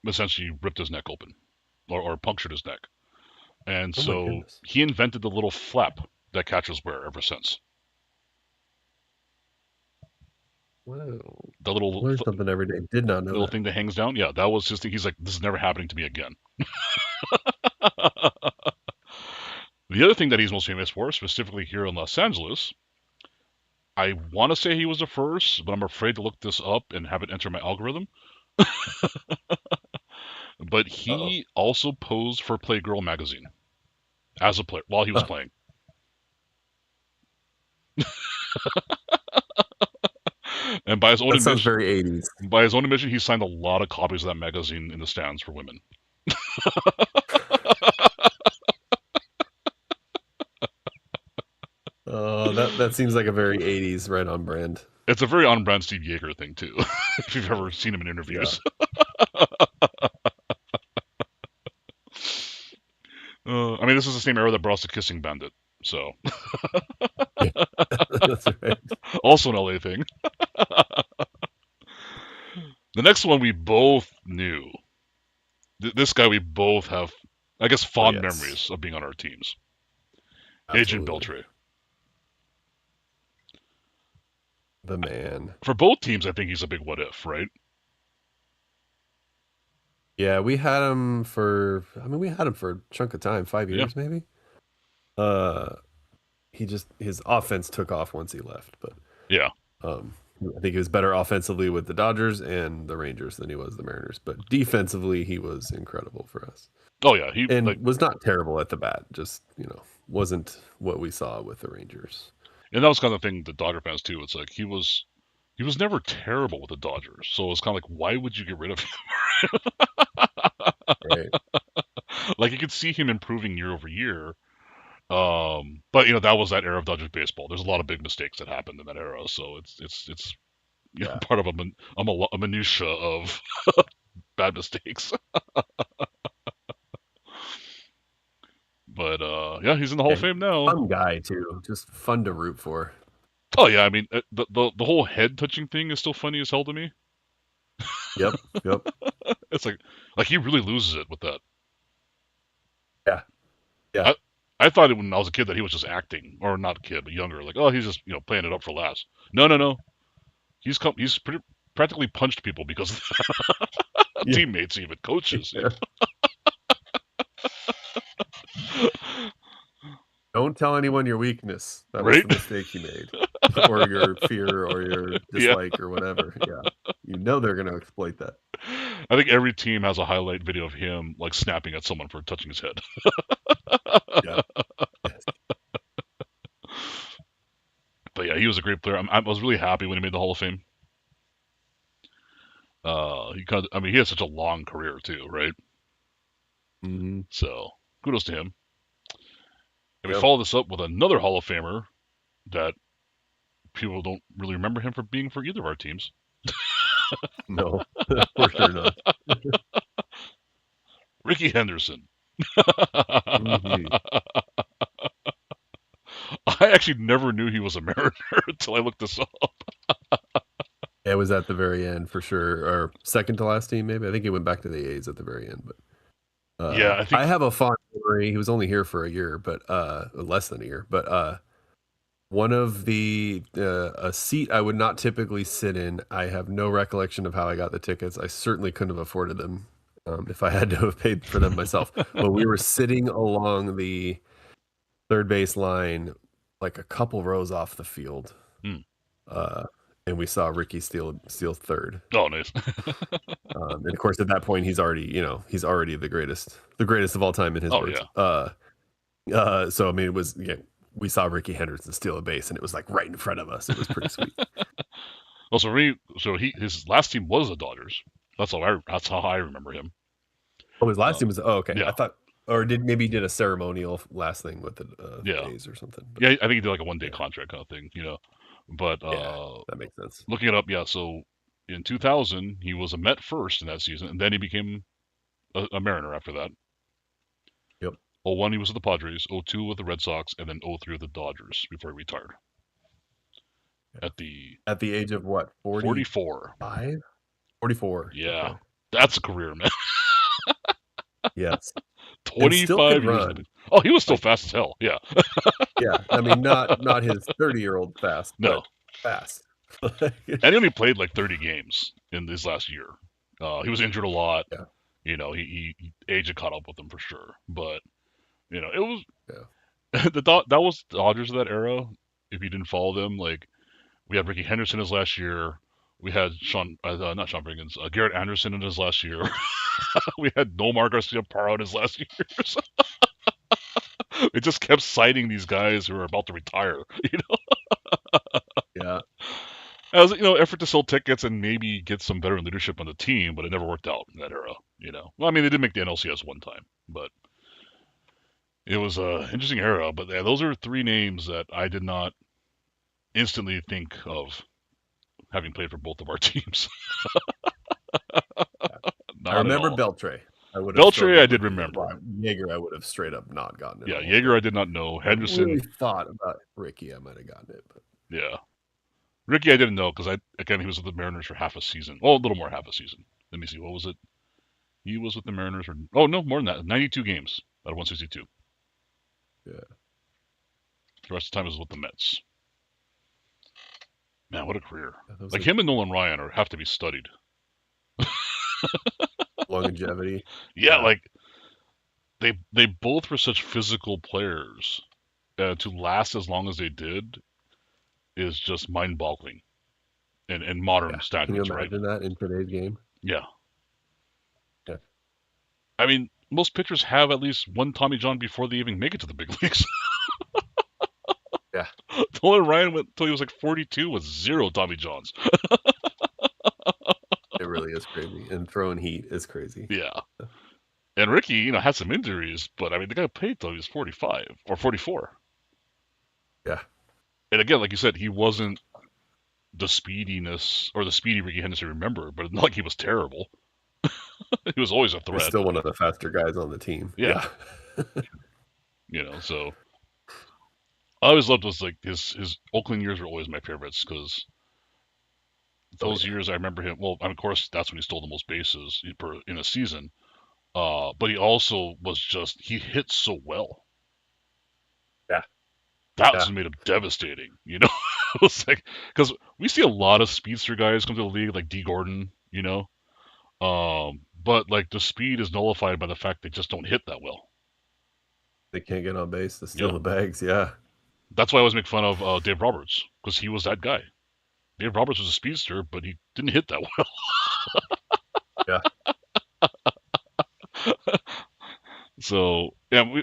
essentially ripped his neck open, or punctured his neck. And oh my so goodness. he invented the little flap that catchers wear ever since. Wow. The little Learn something every day. Did not know little that. thing that hangs down. Yeah, that was his thing. He's like, this is never happening to me again. The other thing that he's most famous for, specifically here in Los Angeles, I want to say he was the first, but I'm afraid to look this up and have it enter my algorithm. But Uh-oh. he also posed for Playgirl magazine as a player while he was Oh, playing. And that sounds very 80s. he signed a lot of copies of that magazine in the stands for women. That seems like a very 80s right on brand. It's a very on-brand Steve Yeager thing too, if you've ever seen him in Yeah. interviews. I mean, this is the same era that brought us the Kissing Bandit. So, Yeah, that's right. also an LA thing. The next one we both knew. This guy we both have, I guess, Oh fond yes, memories of being on our teams. Agent absolutely. Beltre. The man. For both teams, I think he's a big what if, right? Yeah, we had him for. I mean, we had him for a chunk of time, five Yeah. years maybe. Uh, he just his offense took off once he left, but Yeah. um, I think he was better offensively with the Dodgers and the Rangers than he was the Mariners. But defensively, he was incredible for us, Oh yeah. He and like, was not terrible at the bat. Just wasn't what we saw with the Rangers. and that was kind of the thing the Dodger fans too. It's like he was never terrible with the Dodgers. So it's kind of like, why would you get rid of him? Right. Like you could see him improving year over year. But that was that era of Dodgers baseball. There's a lot of big mistakes that happened in that era. So it's Yeah. part of a minutia of bad mistakes. But yeah, he's in the Hall Yeah, of Fame now. fun guy too. Just fun to root for. Oh yeah, I mean the whole head touching thing is still funny as hell to me. Yep. Yep. It's like he really loses it with that. Yeah. Yeah. I thought it when I was a kid that he was just acting, or not a kid, but younger. Like, oh, he's just playing it up for laughs. No, no, no. He's practically punched people because of Yeah. teammates, even coaches. Yeah. Don't tell anyone your weakness. That was Right? the mistake you made, or your fear, or your Yeah. dislike, or whatever. Yeah, they're going to exploit that. I think every team has a highlight video of him like snapping at someone for touching his head. Yeah. But yeah, he was a great player. I was really happy when he made the Hall of Fame. I mean, he had such a long career too, right? Mm-hmm. So kudos to him. And we Yep. follow this up with another Hall of Famer that people don't really remember him for being for either of our teams. No, for sure not. Ricky Henderson. Mm-hmm. I actually never knew he was a Mariner until I looked this up. It was at the very end for sure, or second to last team maybe. I think he went back to the A's at the very end, but Yeah, I think. I have a fond memory. He was only here for a year, but less than a year. But one of the a seat I would not typically sit in. I have no recollection of how I got the tickets. I certainly couldn't have afforded them if I had to have paid for them myself. But we were sitting along the third base line, like a couple rows off the field, Hmm. and we saw Ricky steal third. Oh, nice. And of course, at that point, he's already the greatest of all time in his Oh, words. yeah. So I mean, it was we saw Ricky Henderson steal a base, and it was like right in front of us. It was pretty sweet. Well, so his last team was the Dodgers. That's how I remember him. Oh, his last team was okay. Yeah. I thought, or maybe he did a ceremonial last thing with the Yeah. A's or something. But, Yeah, I think he did like a 1-day contract kind of thing, But that makes sense. looking it up, yeah. So in 2000, he was a Met first in that season, and then he became a Mariner after that. Yep. 01, he was with the Padres. 02 with the Red Sox, and then 03 with the Dodgers before he retired. Yeah. At the age of what? 44. 44. Yeah, Okay. that's a career, man. Yes. 25 years. Run. Oh, he was still fast as hell. Yeah. Yeah. I mean, not his 30-year-old fast, No. but fast. And he only played like 30 games in this last year. He was injured a lot. Yeah. He age had caught up with him for sure. But it was Yeah. that was the Dodgers of that era. If you didn't follow them, like we had Ricky Henderson his last year. We had not Sean Briggins, Garrett Anderson in his last year. We had Nomar Garcia-Parra in his last years. It just kept citing these guys who are about to retire. Yeah. As effort to sell tickets and maybe get some veteran leadership on the team, but it never worked out in that era. Well, I mean, they did make the NLCS one time, but it was an interesting era. But yeah, those are three names that I did not instantly think of having played for both of our teams. I remember Beltre. I would have Beltre, I struggled did with remember. Jaeger. I would have straight up not gotten it. Yeah, all, Jaeger, I did not know. but I Henderson, really thought about Ricky. I might have gotten it, but yeah. Ricky, I didn't know because again he was with the Mariners for half a season. Well, a little more half a season. Let me see, what was it? He was with the Mariners for no, more than that. 92 games out of 162. yeah, The rest of the time was with the Mets. Man, what a career! those Like are him and Nolan Ryan have to be studied. longevity. Yeah, like they both were such physical players. To last as long as they did is just mind-boggling in modern Yeah, can you standards, right? imagine that in today's game? Yeah, Yeah, I mean, most pitchers have at least one Tommy John before they even make it to the big leagues. yeah, Nolan Ryan went until he was like 42 with 0 Tommy Johns. it really is crazy. And throwing heat is crazy. Yeah. And Ricky, had some injuries, but I mean, the guy played till he was 45 or 44. Yeah, And again, like you said, he wasn't the speediness or the speedy Ricky Henderson remember, but it's not like he was terrible. He was always a he's threat. still one of the faster guys on the team. Yeah. So I always loved was like his Oakland years were always my favorites because those years I remember him. Well, of course, that's when he stole the most bases in a season. But he also was he hit so well. Yeah. That was made him devastating. It was like because we see a lot of speedster guys come to the league like D Gordon. But like the speed is nullified by the fact they just don't hit that well. They can't get on base to steal the bags. Yeah. That's why I always make fun of Dave Roberts because he was that guy. Dave Roberts was a speedster, but he didn't hit that well. Yeah. So yeah,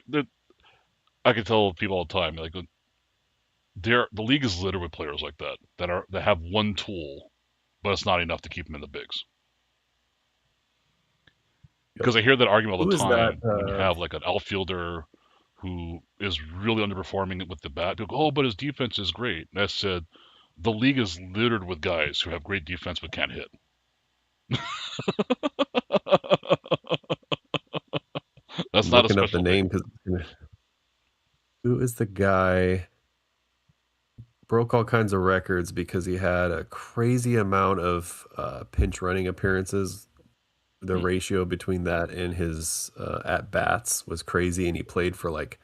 I can tell people all the time like the league is littered with players like that have one tool, but it's not enough to keep them in the bigs. Because I hear that argument all the time when you have like an outfielder who is really underperforming with the bat. People go, oh, but his defense is great. And I said, the league is littered with guys who have great defense but can't hit. That's I'm not a looking special up the name because who is the guy? Broke all kinds of records because he had a crazy amount of pinch running appearances. The ratio between that and his at bats was crazy, and he played for like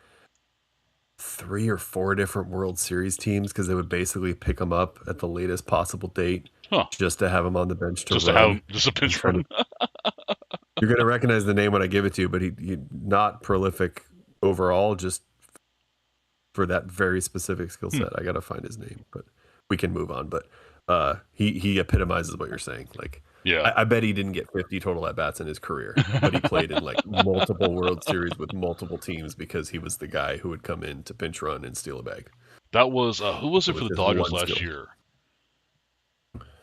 3 or 4 different World Series teams because they would basically pick him up at the latest possible date just to have him on the bench to just run. To have him, just a pinch run. You're gonna recognize the name when I give it to you, but he not prolific overall, just for that very specific skill set. I gotta find his name, but we can move on. But he epitomizes what you're saying. Like, yeah, I bet he didn't get 50 total at bats in his career, but he played in like multiple World Series with multiple teams because he was the guy who would come in to pinch run and steal a bag. That was who was it for the Dodgers last skill. year?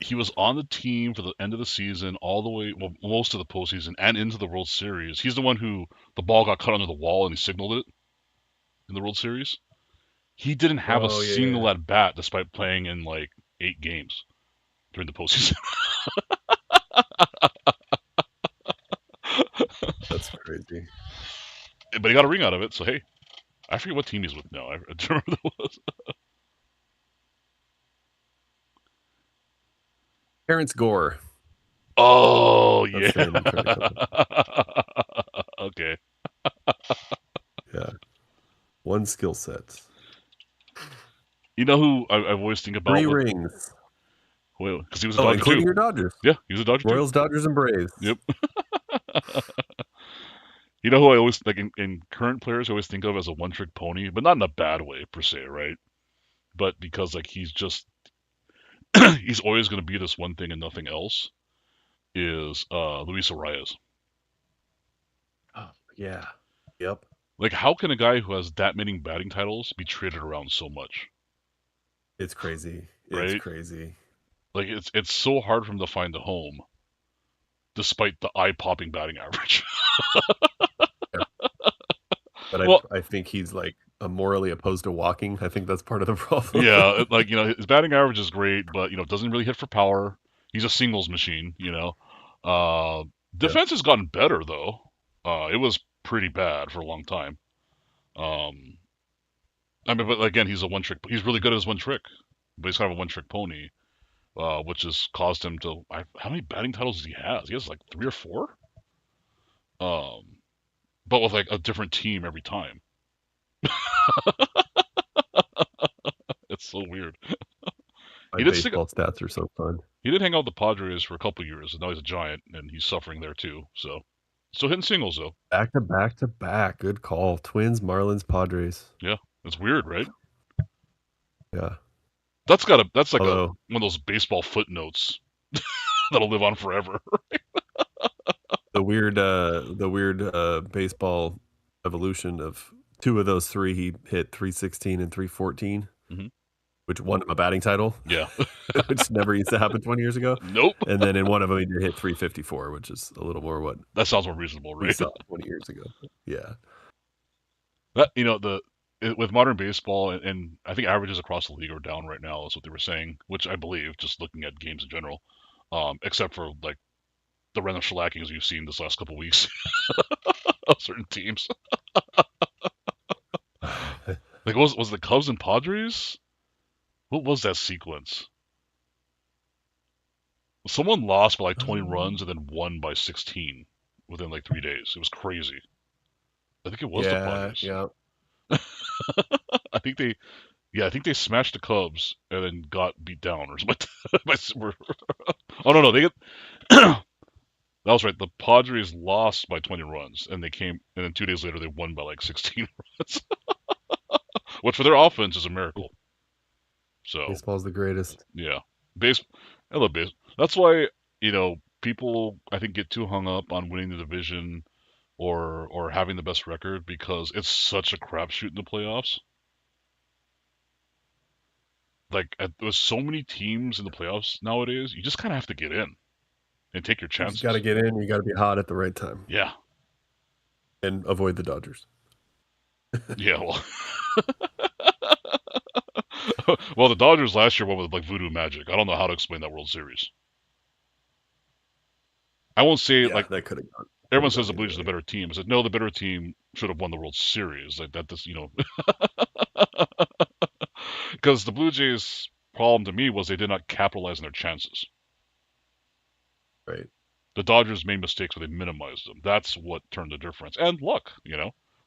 He was on the team for the end of the season, all the way, well, most of the postseason, and into the World Series. He's the one who the ball got cut under the wall and he signaled it in the World Series. He didn't have a single at bat despite playing in like 8 games during the postseason. That's crazy. But he got a ring out of it, so hey, I forget what team he's with now. I don't remember who it was. Terrence Gore. Oh, yeah. Okay. Yeah. One skill set. You know who I've always think about? 3 rings. Well, because he was a Dodger including too. Your Dodgers. Yeah, he was a Dodger Royals, too. Dodgers, and Braves. Yep. You know who I always like in current players I always think of as a one-trick pony, but not in a bad way per se, right? But because like he's just he's always going to be this one thing and nothing else. Is Luis Arias. Oh yeah. Yep. Like, how can a guy who has that many batting titles be traded around so much? It's crazy. Right? It's crazy. Like it's so hard for him to find a home, despite the eye-popping batting average. But I think he's like morally opposed to walking. I think that's part of the problem. Yeah, like his batting average is great, but doesn't really hit for power. He's a singles machine. Defense has gotten better though. It was pretty bad for a long time. Um, I mean, but again, he's a one trick. He's really good at his one trick, but he's kind of a one trick pony, which has caused him to. How many batting titles does he have? He has like 3 or 4. Um, but with like a different team every time. It's so weird. My He did stick. baseball stats are so fun. He did hang out with the Padres for a couple years, and now he's a Giant, and he's suffering there too. So, still hitting singles though. Back to back to back. Good call. Twins, Marlins, Padres. Yeah, it's weird, right? Yeah. That's like Although one of those baseball footnotes that'll live on forever. the weird baseball evolution of two of those three, he hit 316 and 314, Hmm. which won him a batting title, Yeah. which never used to happen 20 years ago. Nope. And then in one of them, he hit 354, which is a little more what That sounds more reasonable, we right? saw 20 years ago. Yeah. That with modern baseball and I think averages across the league are down right now is what they were saying, which I believe just looking at games in general, except for like the random shellackings you've seen this last couple weeks of certain teams. Like was the Cubs and Padres? What was that sequence? Someone lost by like 20 runs and then won by 16 within like 3 days. It was crazy. I think it was the Yeah, Padres. yeah. I think they, yeah, I think they smashed the Cubs and then got beat down or something. Oh no, they get. That was right. The Padres lost by 20 runs, and they came, and then 2 days later they won by like 16 runs, which for their offense is a miracle. So Baseball's the greatest. yeah, base. I love base. That's why people I think get too hung up on winning the division or having the best record because it's such a crapshoot in the playoffs. Like there's so many teams in the playoffs nowadays. You just kind of have to get in and take your You just got to chances. get in. You got to be hot at the right time Yeah, and avoid the Dodgers. yeah. Well, well, the Dodgers last year went with like voodoo magic. I don't know how to explain that World Series. I won't say Yeah, like that could have gone. everyone says the Either Blue Jays are the way. better team. I said no, the better team should have won the World Series. Like that, because the Blue Jays' problem to me was they did not capitalize on their chances. Right. The Dodgers made mistakes, but they minimized them. That's what turned the difference. And luck,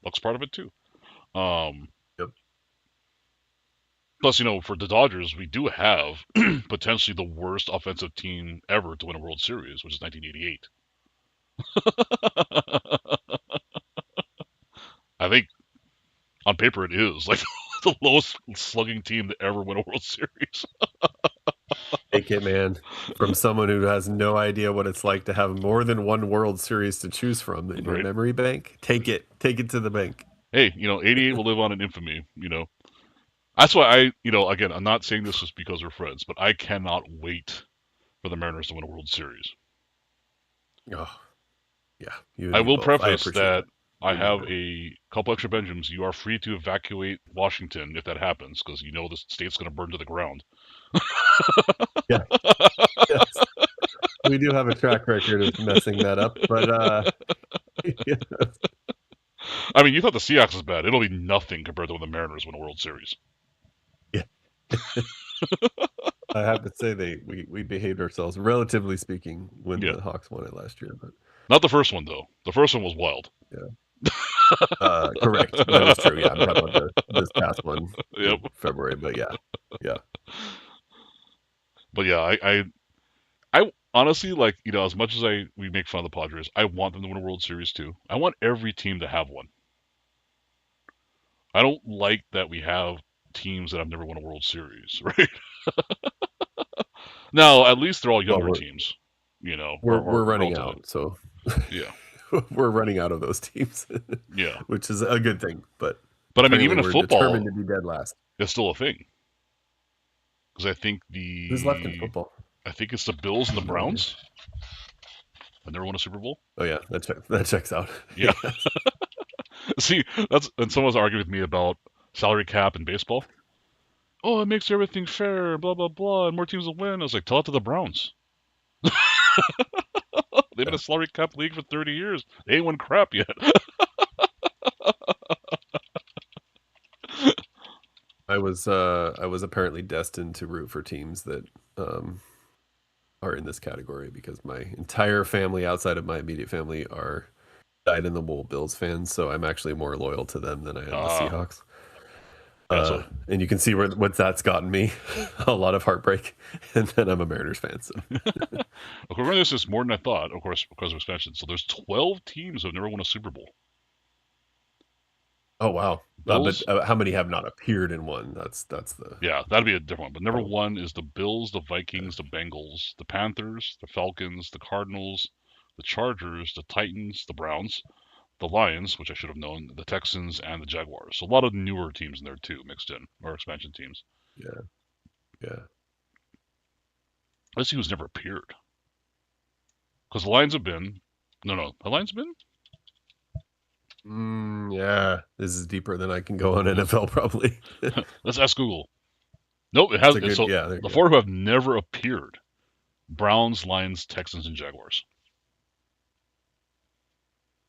luck's part of it too. Um, Yep. Plus, for the Dodgers, we do have potentially the worst offensive team ever to win a World Series, which is 1988. I think on paper it is like the lowest slugging team to ever win a World Series. Take it, man. From someone who has no idea what it's like to have more than one World Series to choose from in your Right? memory bank, take it. Take it to the bank. Hey, 88 will live on in infamy. That's why again, I'm not saying this just because we're friends, but I cannot wait for the Mariners to win a World Series. Oh, yeah. You and I me will both. I preface appreciate that that. I You and me have both. a couple extra Benjamins. You are free to evacuate Washington if that happens, because the state's going to burn to the ground. Yeah. Yes. We do have a track record of messing that up, but yeah. I mean, you thought the Seahawks was bad. It'll be nothing compared to when the Mariners win a World Series. Yeah. I have to say we behaved ourselves, relatively speaking, when Yeah, the Hawks won it last year. But not the first one though. The first one was wild. yeah, correct. That is true. Yeah, I'm talking about this past one Yep. in February. But yeah, yeah, But yeah, I honestly like as much as we make fun of the Padres, I want them to win a World Series too. I want every team to have one. I don't like that we have teams that have never won a World Series, right? Now, at least they're all well, younger teams, we're or running relatively. out, so Yeah, we're running out of those teams, yeah. which is a good thing. But But I mean, currently, even in we're determined football, to be dead last. it's still a thing because Who's left in football? I think it's the Bills and the No idea. Browns. Have never won a Super Bowl. Oh yeah, that checks out. Yeah. Yes. See, and someone's arguing with me about salary cap in baseball. Oh, it makes everything fair, blah blah blah, and more teams will win. I was like, tell it to the Browns. They've been a salary cap league for 30 years. They ain't won crap yet. I was apparently destined to root for teams that um, are in this category because my entire family outside of my immediate family are dyed in the wool Bills fans, so I'm actually more loyal to them than I am the Seahawks. Yeah, so And you can see what that's gotten me, a lot of heartbreak, and then I'm a Mariners fan. So of course, this is more than I thought, of course, because of expansion. So there's 12 teams who have never won a Super Bowl. oh wow, Bills, but how many have not appeared in one? That's the yeah, that'd be a different one. But number one is the Bills, the Vikings, the Bengals, the Panthers, the Falcons, the Cardinals, the Chargers, the Titans, the Browns, the Lions, which I should have known, the Texans, and the Jaguars. So a lot of newer teams in there too, mixed in, or expansion teams. yeah yeah. Let's see who's never appeared. Because the Lions have been. No, the Lions have been? Yeah, this is deeper than I can go on NFL probably. Let's ask Google. Nope, it has. Good, So yeah, the four who have never appeared: Browns, Lions, Texans, and Jaguars.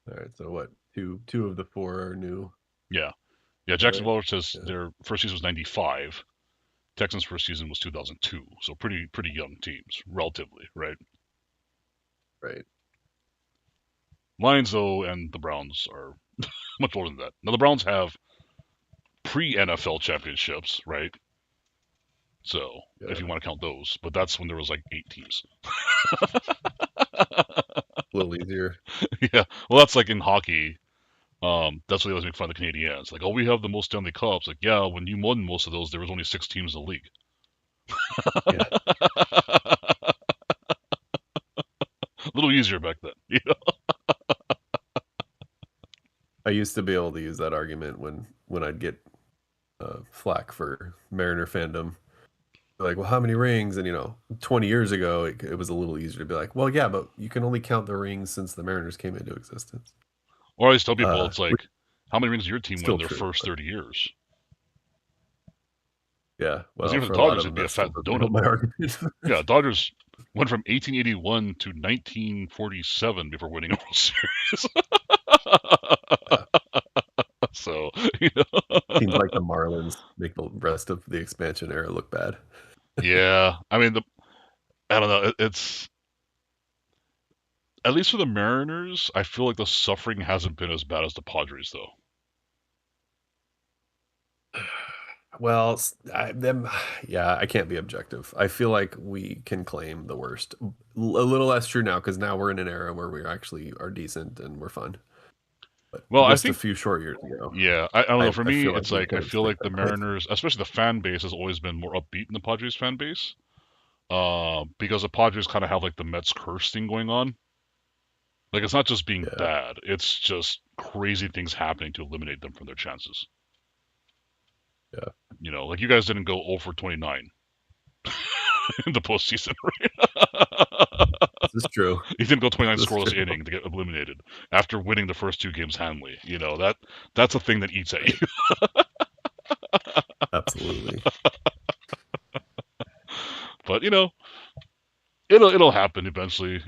All right, so what? Two of the four are new. Yeah. Jacksonville says Yeah. their first season was '95. Texans' first season was 2002. So pretty young teams, relatively, right? Right. Lions, though, and the Browns are much older than that. Now, the Browns have pre-NFL championships, right? So, if you want to count those. But that's when there was like 8 teams. A little easier. Yeah. Well, that's like in hockey. That's what they always make fun of the Canadiens. Like, oh, we have the most Stanley Cups. Like, yeah, when you won most of those, there was only 6 teams in the league. Yeah. A little easier back then, you know? I used to be able to use that argument when I'd get flack for Mariner fandom. Like, well, how many rings? And 20 years ago, it was a little easier to be like, well, yeah, but you can only count the rings since the Mariners came into existence. Or I always tell people, it's like, how many rings did your team win in their true, first 30 years? Yeah, well, even for the a lot Dodgers, of it'd them, be a fat donut. my argument. Yeah, Dodgers went from 1881 to 1947 before winning a World Series. Yeah. So, Seems like the Marlins make the rest of the expansion era look bad. Yeah, I mean, I don't know. It's at least for the Mariners, I feel like the suffering hasn't been as bad as the Padres, though. Well, I can't be objective. I feel like we can claim the worst. A little less true now because now we're in an era where we actually are decent and we're fun. But Well, just I think a few short years ago. Yeah, I don't know. For me, feel it's we like I could feel like expect the that, right? Mariners, especially the fan base, has always been more upbeat than the Padres fan base. Because the Padres kind of have like the Mets curse thing going on. Like it's not just being Yeah. bad; it's just crazy things happening to eliminate them from their chances. Yeah. Like you guys didn't go 0 for 29 in the postseason, right? This is true. You didn't go 29 This is scoreless true. inning to get eliminated after winning the first 2 games handily. That's a thing that eats at you. Absolutely. But it'll happen eventually.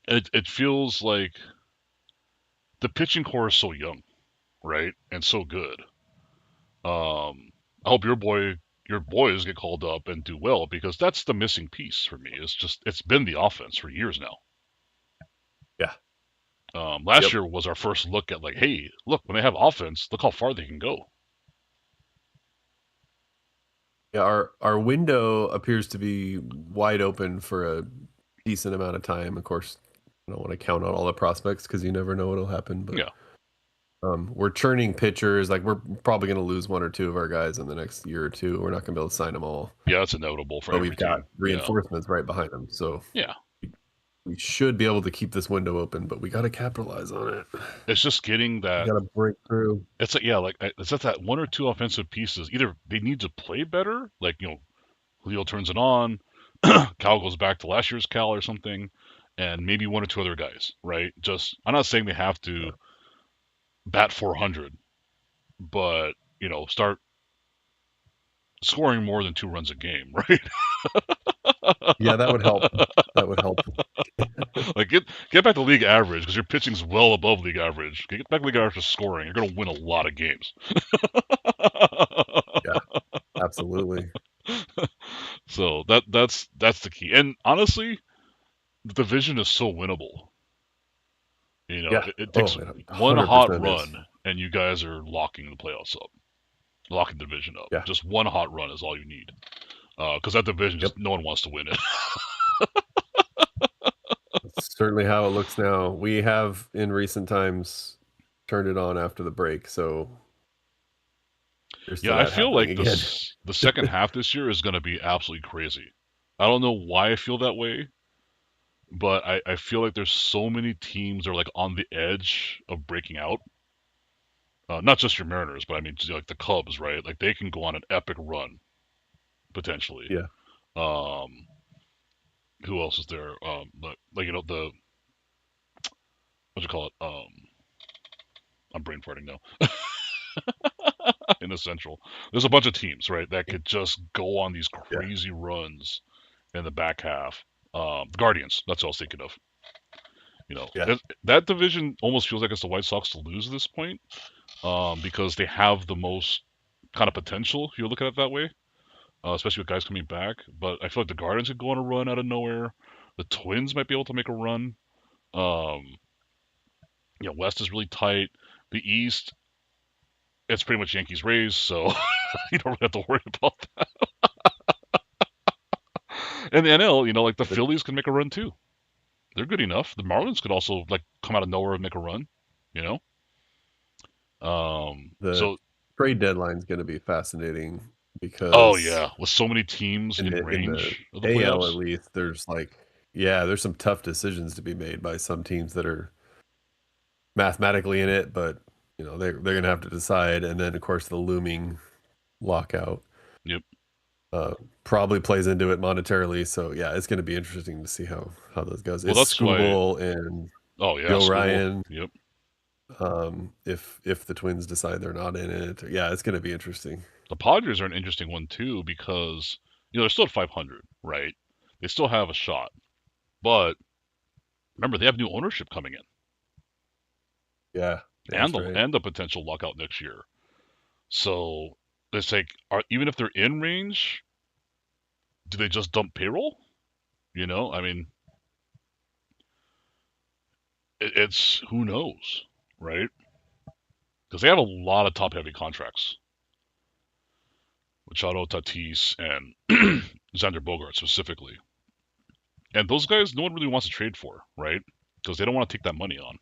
It feels like the pitching core is so young, right, and so good. I hope your boys get called up and do well because that's the missing piece for me. It's been the offense for years now. Yeah. Last year was our first look at like, hey, look, when they have offense, look how far they can go. Yeah, our window appears to be wide open for a decent amount of time. Of course, I don't want to count on all the prospects because you never know what'll happen. But Yeah. We're churning pitchers. Like we're probably going to lose 1 or 2 of our guys in the next year or 2. We're not going to be able to sign them all. Yeah, that's inevitable for every we've team. got reinforcements right behind them. So Yeah. we should be able to keep this window open, but we got to capitalize on it. It's just getting that. We got to break through. It's like, yeah, like it's just that 1 or 2 offensive pieces. Either they need to play better, like Julio turns it on, Cal goes back to last year's Cal or something, and maybe 1 or 2 other guys, right? Just I'm not saying they have to bat 400, but start scoring more than 2 runs a game, right? Yeah, that would help. That would help. Like get back to league average because your pitching's well above league average. Get back to league average for scoring. You're gonna win a lot of games. Yeah, absolutely. So that's the key. And honestly, the division is so winnable. You know, Yeah. it Oh, takes it one hot 100% is. run and you guys are locking the playoffs up, locking the division up. Yeah. Just one hot run is all you need. Because that division Yep. just no one wants to win it. That's certainly how it looks now. We have in recent times turned it on after the break, so here's to Yeah, I that feel happening like again. the second half this year is going to be absolutely crazy. I don't know why I feel that way, but I feel like there's so many teams that are like on the edge of breaking out. Not just your Mariners, but I mean like the Cubs, right? Like they can go on an epic run potentially. Yeah. Um, who else is there? Like you know the what do you call it? I'm brain farting now. In the Central, there's a bunch of teams, right, that could just go on these Yeah. crazy runs in the back half. The Guardians, that's what I was thinking of. You know, Yeah. that division almost feels like it's the White Sox to lose at this point, because they have the most kind of potential if you look at it that way, especially with guys coming back. But I feel like the Guardians could go on a run out of nowhere. The Twins might be able to make a run. Um, West is really tight. The East, it's pretty much Yankees Rays, so you don't really have to worry about that. And the NL, like the The, Phillies can make a run too. They're good enough. The Marlins could also like come out of nowhere and make a run. You know. the So trade deadline is going to be fascinating oh because yeah, with so many teams in in the range of the AL at playoffs. least, there's like, yeah, there's some tough decisions to be made by some teams that are mathematically in it, but they're going to have to decide. And then of course the looming lockout Yep. uh, probably plays into it monetarily. So yeah, it's going to be interesting to see how those goes. Well, It's that's why. Scooble and Oh yeah, Joe Squibble. Ryan. Yep. If the Twins decide they're not in it, yeah, it's going to be interesting. The Padres are an interesting one too because they're still at 500, right? They still have a shot, but remember they have new ownership coming in, Yeah, and that's the right. and the potential lockout next year. So it's like, even if they're in range, do they just dump payroll? I mean, it's who knows, right? Because they have a lot of top-heavy contracts, Machado, Tatis, and Xander Bogart specifically. And those guys, no one really wants to trade for, right? Because they don't want to take that money on.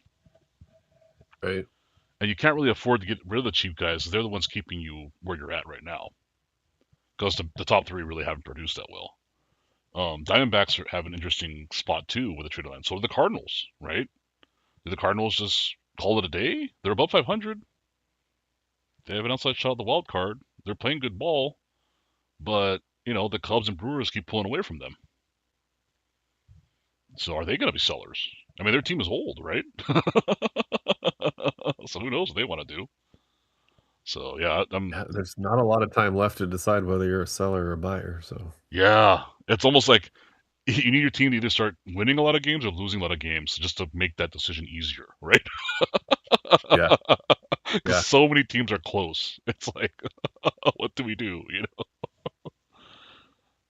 Right. And you can't really afford to get rid of the cheap guys. They're the ones keeping you where you're at right now. Because the top three really haven't produced that well. Diamondbacks have an interesting spot too with the trade line. So do the Cardinals, right? Do the Cardinals just call it a day? They're above 500. They have an outside shot at the wild card. They're playing good ball, but the Cubs and Brewers keep pulling away from them. So are they going to be sellers? I mean, their team is old, right? So who knows what they want to do? So yeah, Yeah, there's not a lot of time left to decide whether you're a seller or a buyer. So yeah, it's almost like you need your team to either start winning a lot of games or losing a lot of games just to make that decision easier, right? yeah, Because yeah. so many teams are close. It's like, what do we do?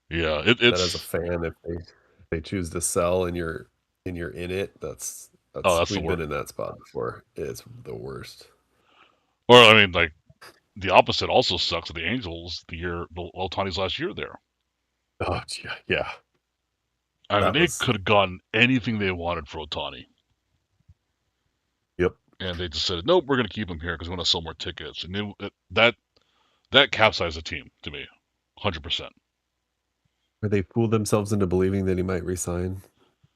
Yeah, That as a it's fan, if they choose to sell and you're in it, oh, that's that's the we've been word. in that spot before. It's the worst. Or I mean, like the opposite also sucks with the Angels. The Otani's last year there. Oh yeah, I mean, that they was could have gotten anything they wanted for Otani, yep. and they just said, nope, we're going to keep him here because we want to sell more tickets. And that capsized the team to me, 100%. Or they fooled themselves into believing that he might resign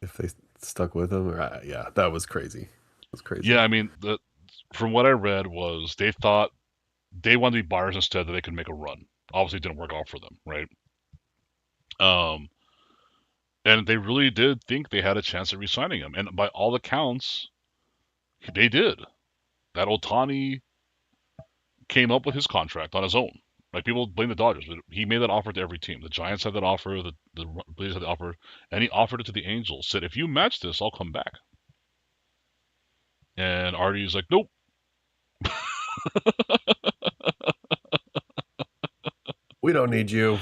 if they stuck with him. Or yeah, that was crazy. It was crazy. Yeah, I mean, from what I read was they thought they wanted to be buyers instead that they could make a run. Obviously, it didn't work out for them, right? Um, and they really did think they had a chance at resigning him, and by all accounts, they did. That Otani came up with his contract on his own. Like people blame the Dodgers, but he made that offer to every team. The Giants had that offer, the Blazers had the offer, and he offered it to the Angels. Said, if you match this, I'll come back. And Artie's like, nope. We don't need you.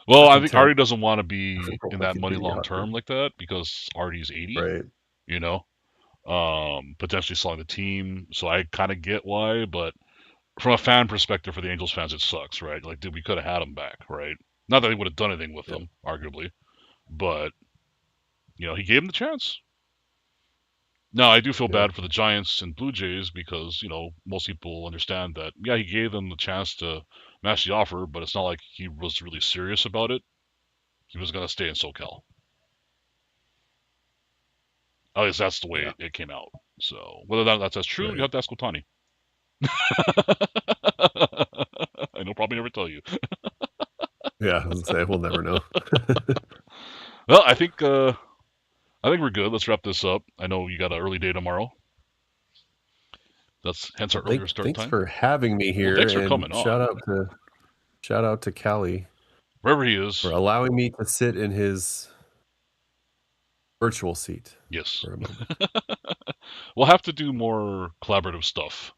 Well, That's I think intent. Artie doesn't want to be in that Like money the long Yacht. term like that because Artie's 80, Right. you know, potentially selling the team. So I kind of get why, but from a fan perspective, for the Angels fans, it sucks, right? Like, dude, we could have had him back, right? Not that he would have done anything with Yeah. him, arguably, but he gave him the chance. Now, I do feel Yeah. bad for the Giants and Blue Jays because most people understand that. Yeah, he gave them the chance to match the offer, but it's not like he was really serious about it. He was gonna stay in SoCal. At least that's the way Yeah. it came out. So whether that's true, you Right. have to ask Otani. I know, probably never tell you. Yeah. I was gonna say we'll never know. Well, I think we're good. Let's wrap this up. I know you got an early day tomorrow. That's hence our earlier start Thanks time. for having me Well, here, thanks for and coming on. shout out to Cali Wherever he for is. allowing me to sit in his virtual seat Yes. for a moment. We'll have to do more collaborative stuff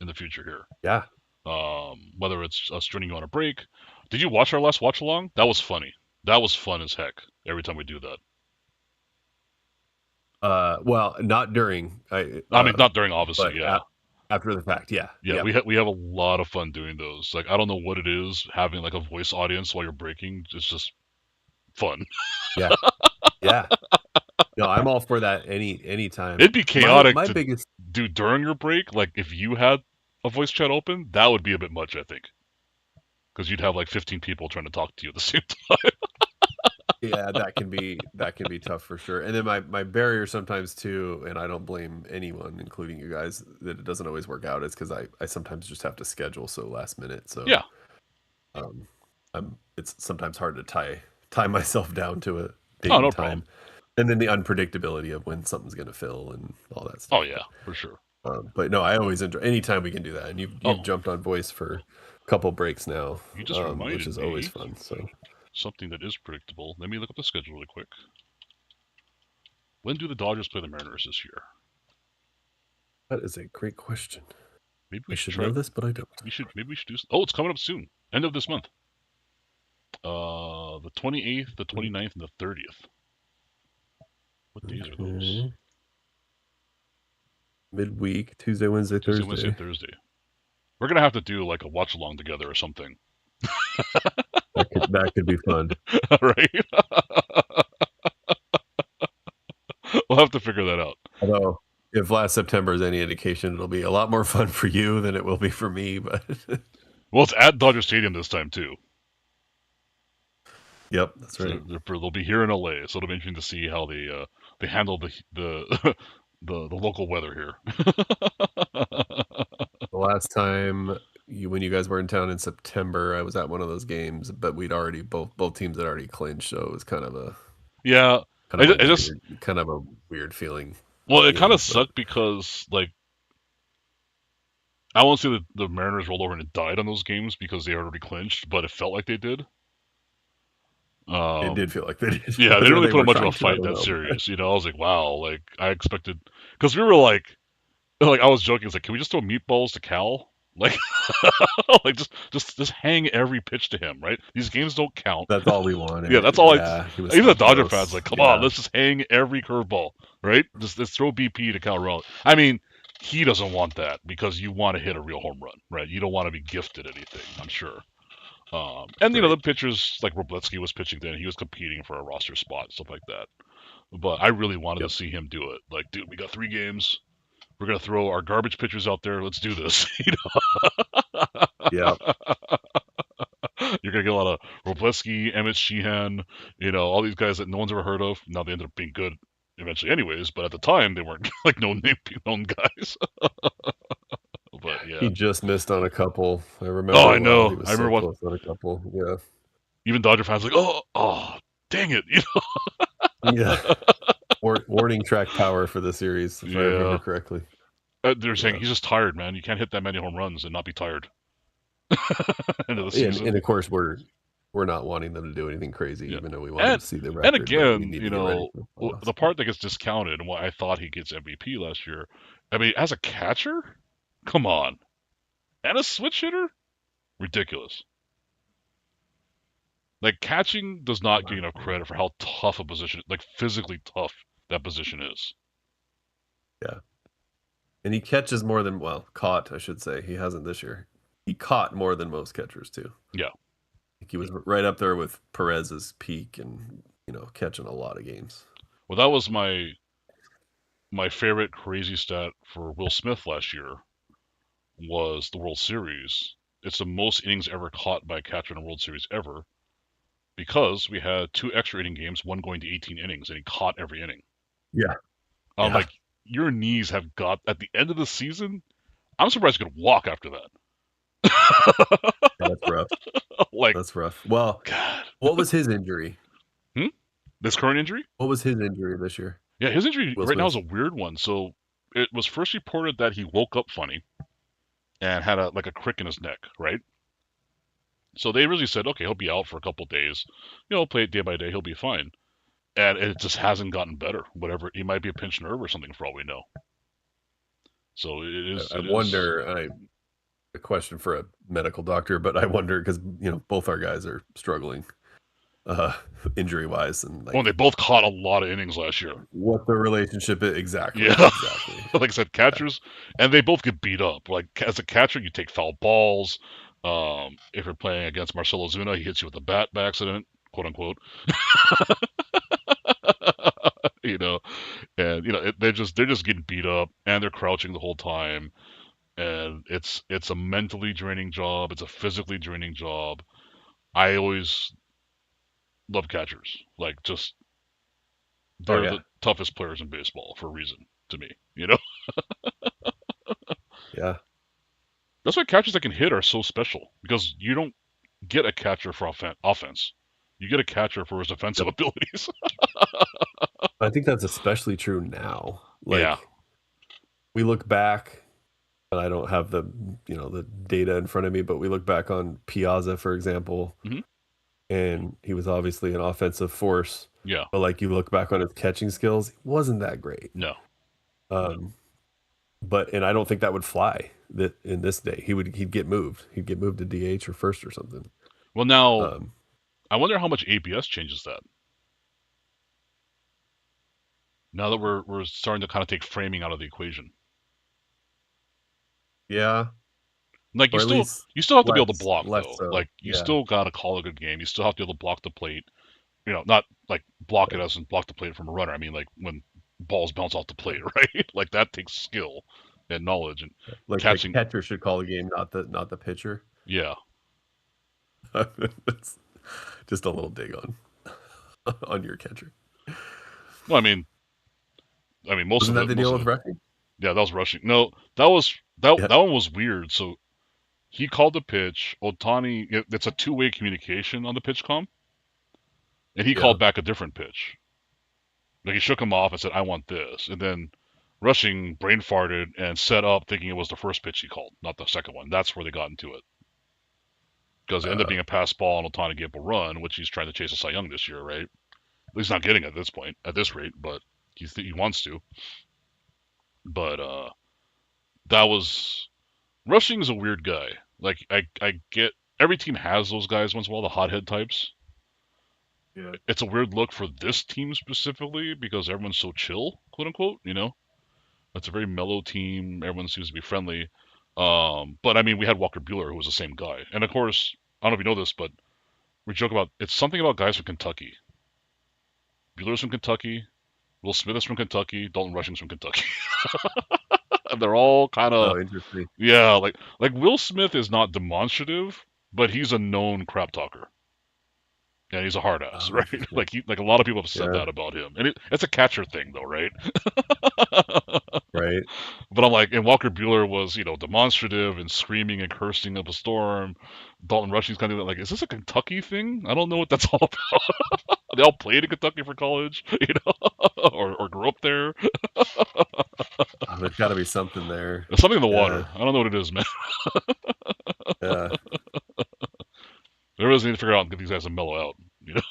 in the future here. Yeah. Whether it's us joining you on a break. Did you watch our last watch along? That was funny. That was fun as heck every time we do that. Well, not during. I mean, not during, obviously, but yeah. After the fact, yeah. Yeah, Yep. we have a lot of fun doing those. Like, I don't know what it is having like a voice audience while you're breaking. It's just fun. Yeah. Yeah. No, I'm all for that anytime. It'd be chaotic My to biggest do during your break. Like, if you had a voice chat open, that would be a bit much, I think, because you'd have like 15 people trying to talk to you at the same time. yeah, that can be tough for sure. And then my barrier sometimes too, and I don't blame anyone, including you guys, that it doesn't always work out, is because I sometimes just have to schedule so last minute. So Yeah. um it's sometimes hard to tie myself down to a date Oh, and no time. problem. And then the unpredictability of when something's gonna fill and all that stuff. Oh, yeah, for sure. But no, I always enjoy anytime we can do that. And you've Oh, jumped on voice for a couple breaks now, you just which reminded is always me fun. So something that is predictable. Let me look up the schedule really quick. When do the Dodgers play the Mariners this year? that is a great question. Maybe I we should should try. know this, but I don't. Maybe we should do. Oh, it's coming up soon. End of this month. The 28th, the 29th, and the 30th. What days are those? Okay. Midweek, Tuesday, Wednesday, Tuesday, Thursday. Wednesday, Thursday. We're gonna have to do like a watch along together or something. That could be fun. Right? We'll have to figure that out. Although, if last September is any indication, it'll be a lot more fun for you than it will be for me. But Well, it's at Dodger Stadium this time too. yep, that's So right. they'll be here in LA, so it'll be interesting to see how they handle the the local weather here. The last time when you guys were in town in September, I was at one of those games, but we'd already both teams had already clinched, so it was kind of a Yeah, kind of a I just weird kind of a weird feeling. well, it kind of But sucked because like I won't say that the Mariners rolled over and died on those games because they already clinched, but it felt like they did. it did feel like they did. Yeah, they didn't Whether really they put up were much of a trying to, I fight don't that know. series. I was like, wow, like I expected because we were like I was joking. It's like, can we just throw meatballs to Cal? Like, like just hang every pitch to him, right? These games don't count. That's all we Yeah, wanted. that's all I. Yeah, he was Even so the Dodger fans close. like, come on, Yeah, let's just hang every curveball, right? Just throw BP to Cal Raleigh. I mean, he doesn't want that because you want to hit a real home run, right? You don't want to be gifted anything. I'm sure. And right. the pitchers like Robleski was pitching then, he was competing for a roster spot, stuff like that. But I really wanted to Yep. see him do it. Like, dude, we got 3 games. We're gonna throw our garbage pitchers out there. Let's do this. Yeah. You're gonna get a lot of Robleski, Emmett Sheehan, all these guys that no one's ever heard of. Now they ended up being good eventually, anyways. But at the time, they weren't like known guys. But yeah. He just missed on a couple. I Oh, remember I it well. know. He I was remember so what close on a couple. Yeah. even Dodger fans like, oh, dang it. Yeah. Warning track power for the series, if I remember Yeah. correctly. They're saying Yeah. he's just tired, man. You can't hit that many home runs and not be tired. into the season. And of course, we're not wanting them to do anything crazy, Yeah. even though we want them to see the And record. But we again, need you to get ready know, for the playoffs. the part that gets discounted and why I thought he gets MVP last year. I mean, as a catcher, come on, and a switch hitter, ridiculous. Like catching does not get enough credit for how tough a position, like physically tough that position is. Yeah. And he catches more than, well, caught, I should say. He hasn't this year. He caught more than most catchers, too. Yeah. He was right up there with Perez's peak and, catching a lot of games. Well, that was my favorite crazy stat for Will Smith last year was the World Series. It's the most innings ever caught by a catcher in a World Series ever because we had 2 extra inning games, one going to 18 innings, and he caught every inning. Yeah. I'm like, your knees have got, at the end of the season, I'm surprised you could walk after that. That's rough. That's rough. Well, God. What was his injury? This current injury? What was his injury this year? Yeah, his injury right now is a weird one. So it was first reported that he woke up funny and had a crick in his neck, right? So they really said, okay, he'll be out for a couple of days. Play it day by day, he'll be fine. And it just hasn't gotten better. Whatever, he might be a pinched nerve or something for all we know. So it is. I wonder. A question for a medical doctor, but I wonder because both our guys are struggling injury wise, and they both caught a lot of innings last year. What the relationship is exactly? Yeah, exactly. Like I said, catchers, and they both get beat up. Like as a catcher, you take foul balls. If you're playing against Marcelo Zuna, he hits you with a bat by accident, quote unquote. And they're just getting beat up, and they're crouching the whole time. And it's a mentally draining job. It's a physically draining job. I always love catchers. Like they're the toughest players in baseball for a reason to me. Yeah. That's why catchers that can hit are so special because you don't get a catcher for offense. You get a catcher for his defensive abilities. I think that's especially true now. Yeah. We look back. And I don't have the data in front of me, but we look back on Piazza, for example, and he was obviously an offensive force. Yeah. But you look back on his catching skills, he wasn't that great. No. But I don't think that would fly that in this day. He'd get moved. He'd get moved to DH or first or something. Well, now I wonder how much ABS changes that. Now that we're starting to kind of take framing out of the equation. Yeah. Like you still have to be able to block though. So. Like you still gotta call a good game. You still have to be able to block the plate. Not like block it as in block the plate from a runner. I mean like when balls bounce off the plate, right? Like that takes skill and knowledge and catching. The catcher should call the game, not the pitcher. Yeah. Just a little dig on your catcher. Well, I mean most Wasn't of that the deal with rushing? Yeah, that was rushing. No, that one was weird. So he called the pitch. Ohtani, it's a two-way communication on the pitch comm, and he called back a different pitch. Like he shook him off and said, "I want this," and then rushing brain farted and set up thinking it was the first pitch he called, not the second one. That's where they got into it because it ended up being a pass ball and Ohtani gave a run, which he's trying to chase a Cy Young this year, right? He's not getting at this point, at this rate, but he wants to. But that was rushing is a weird guy. Like I get every team has those guys once in a while, the hothead types. Yeah. It's a weird look for this team specifically because everyone's so chill, quote unquote. It's a very mellow team. Everyone seems to be friendly. But I mean, we had Walker Buehler who was the same guy, and of course, I don't know if you know this, but we joke about it's something about guys from Kentucky. Buehler's from Kentucky. Will Smith is from Kentucky. Dalton Rushing's from Kentucky. And they're all kind of interesting. Yeah, like Will Smith is not demonstrative, but he's a known crap talker. And he's a hard ass, right? Like a lot of people have said that about him. And it's a catcher thing though, right? Right. But I'm like, and Walker Buehler was, demonstrative and screaming and cursing up a storm. Dalton Rushing's kind of like, is this a Kentucky thing? I don't know what that's all about. They all played in Kentucky for college, or grew up there. There's got to be something there. There's something in the water. I don't know what it is, man. Yeah. really need to figure out and get these guys to mellow out. You know.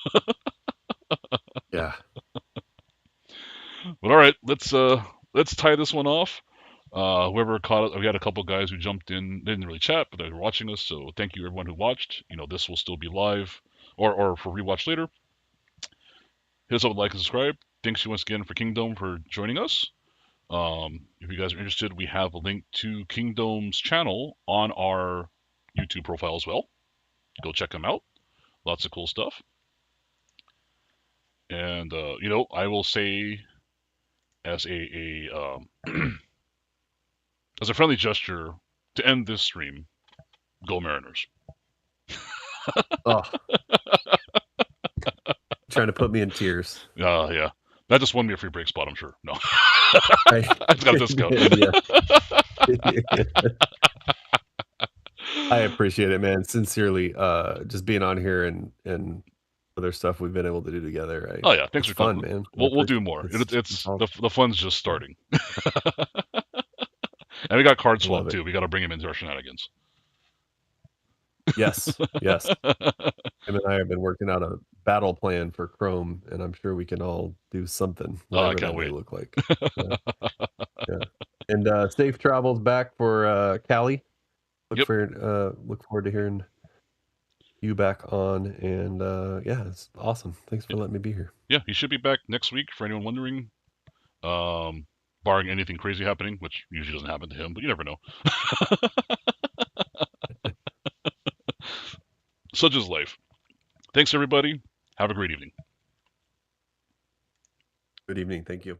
Yeah. But all right, let's tie this one off. Whoever caught it, we had a couple guys who jumped in, didn't really chat, but they were watching us. So thank you everyone who watched. You know, this will still be live or for rewatch later. Hit us up with like and subscribe. Thanks once again for Kingdome for joining us. If you guys are interested, we have a link to Kingdome's channel on our YouTube profile as well. Go check them out. Lots of cool stuff. And you know, I will say as as a friendly gesture to end this stream, go Mariners. Oh, trying to put me in tears. Yeah. That just won me a free break spot, I'm sure. No. I just got a discount. Yeah. I appreciate it, man. Sincerely, just being on here and other stuff we've been able to do together. Oh yeah, thanks for coming, man. We'll do more. It's awesome. the fun's just starting. And we got card swap too. We got to bring him into our shenanigans. Yes. Him and I have been working out a battle plan for Chrome, and I'm sure we can all do something. I can't wait. Look like. Yeah. And safe travels back for Cali. Look forward to hearing you back on, and yeah, it's awesome. Thanks for letting me be here. Yeah, he should be back next week for anyone wondering. Barring anything crazy happening, which usually doesn't happen to him, but you never know. Such is life. Thanks everybody. Have a great evening. Good evening. Thank you.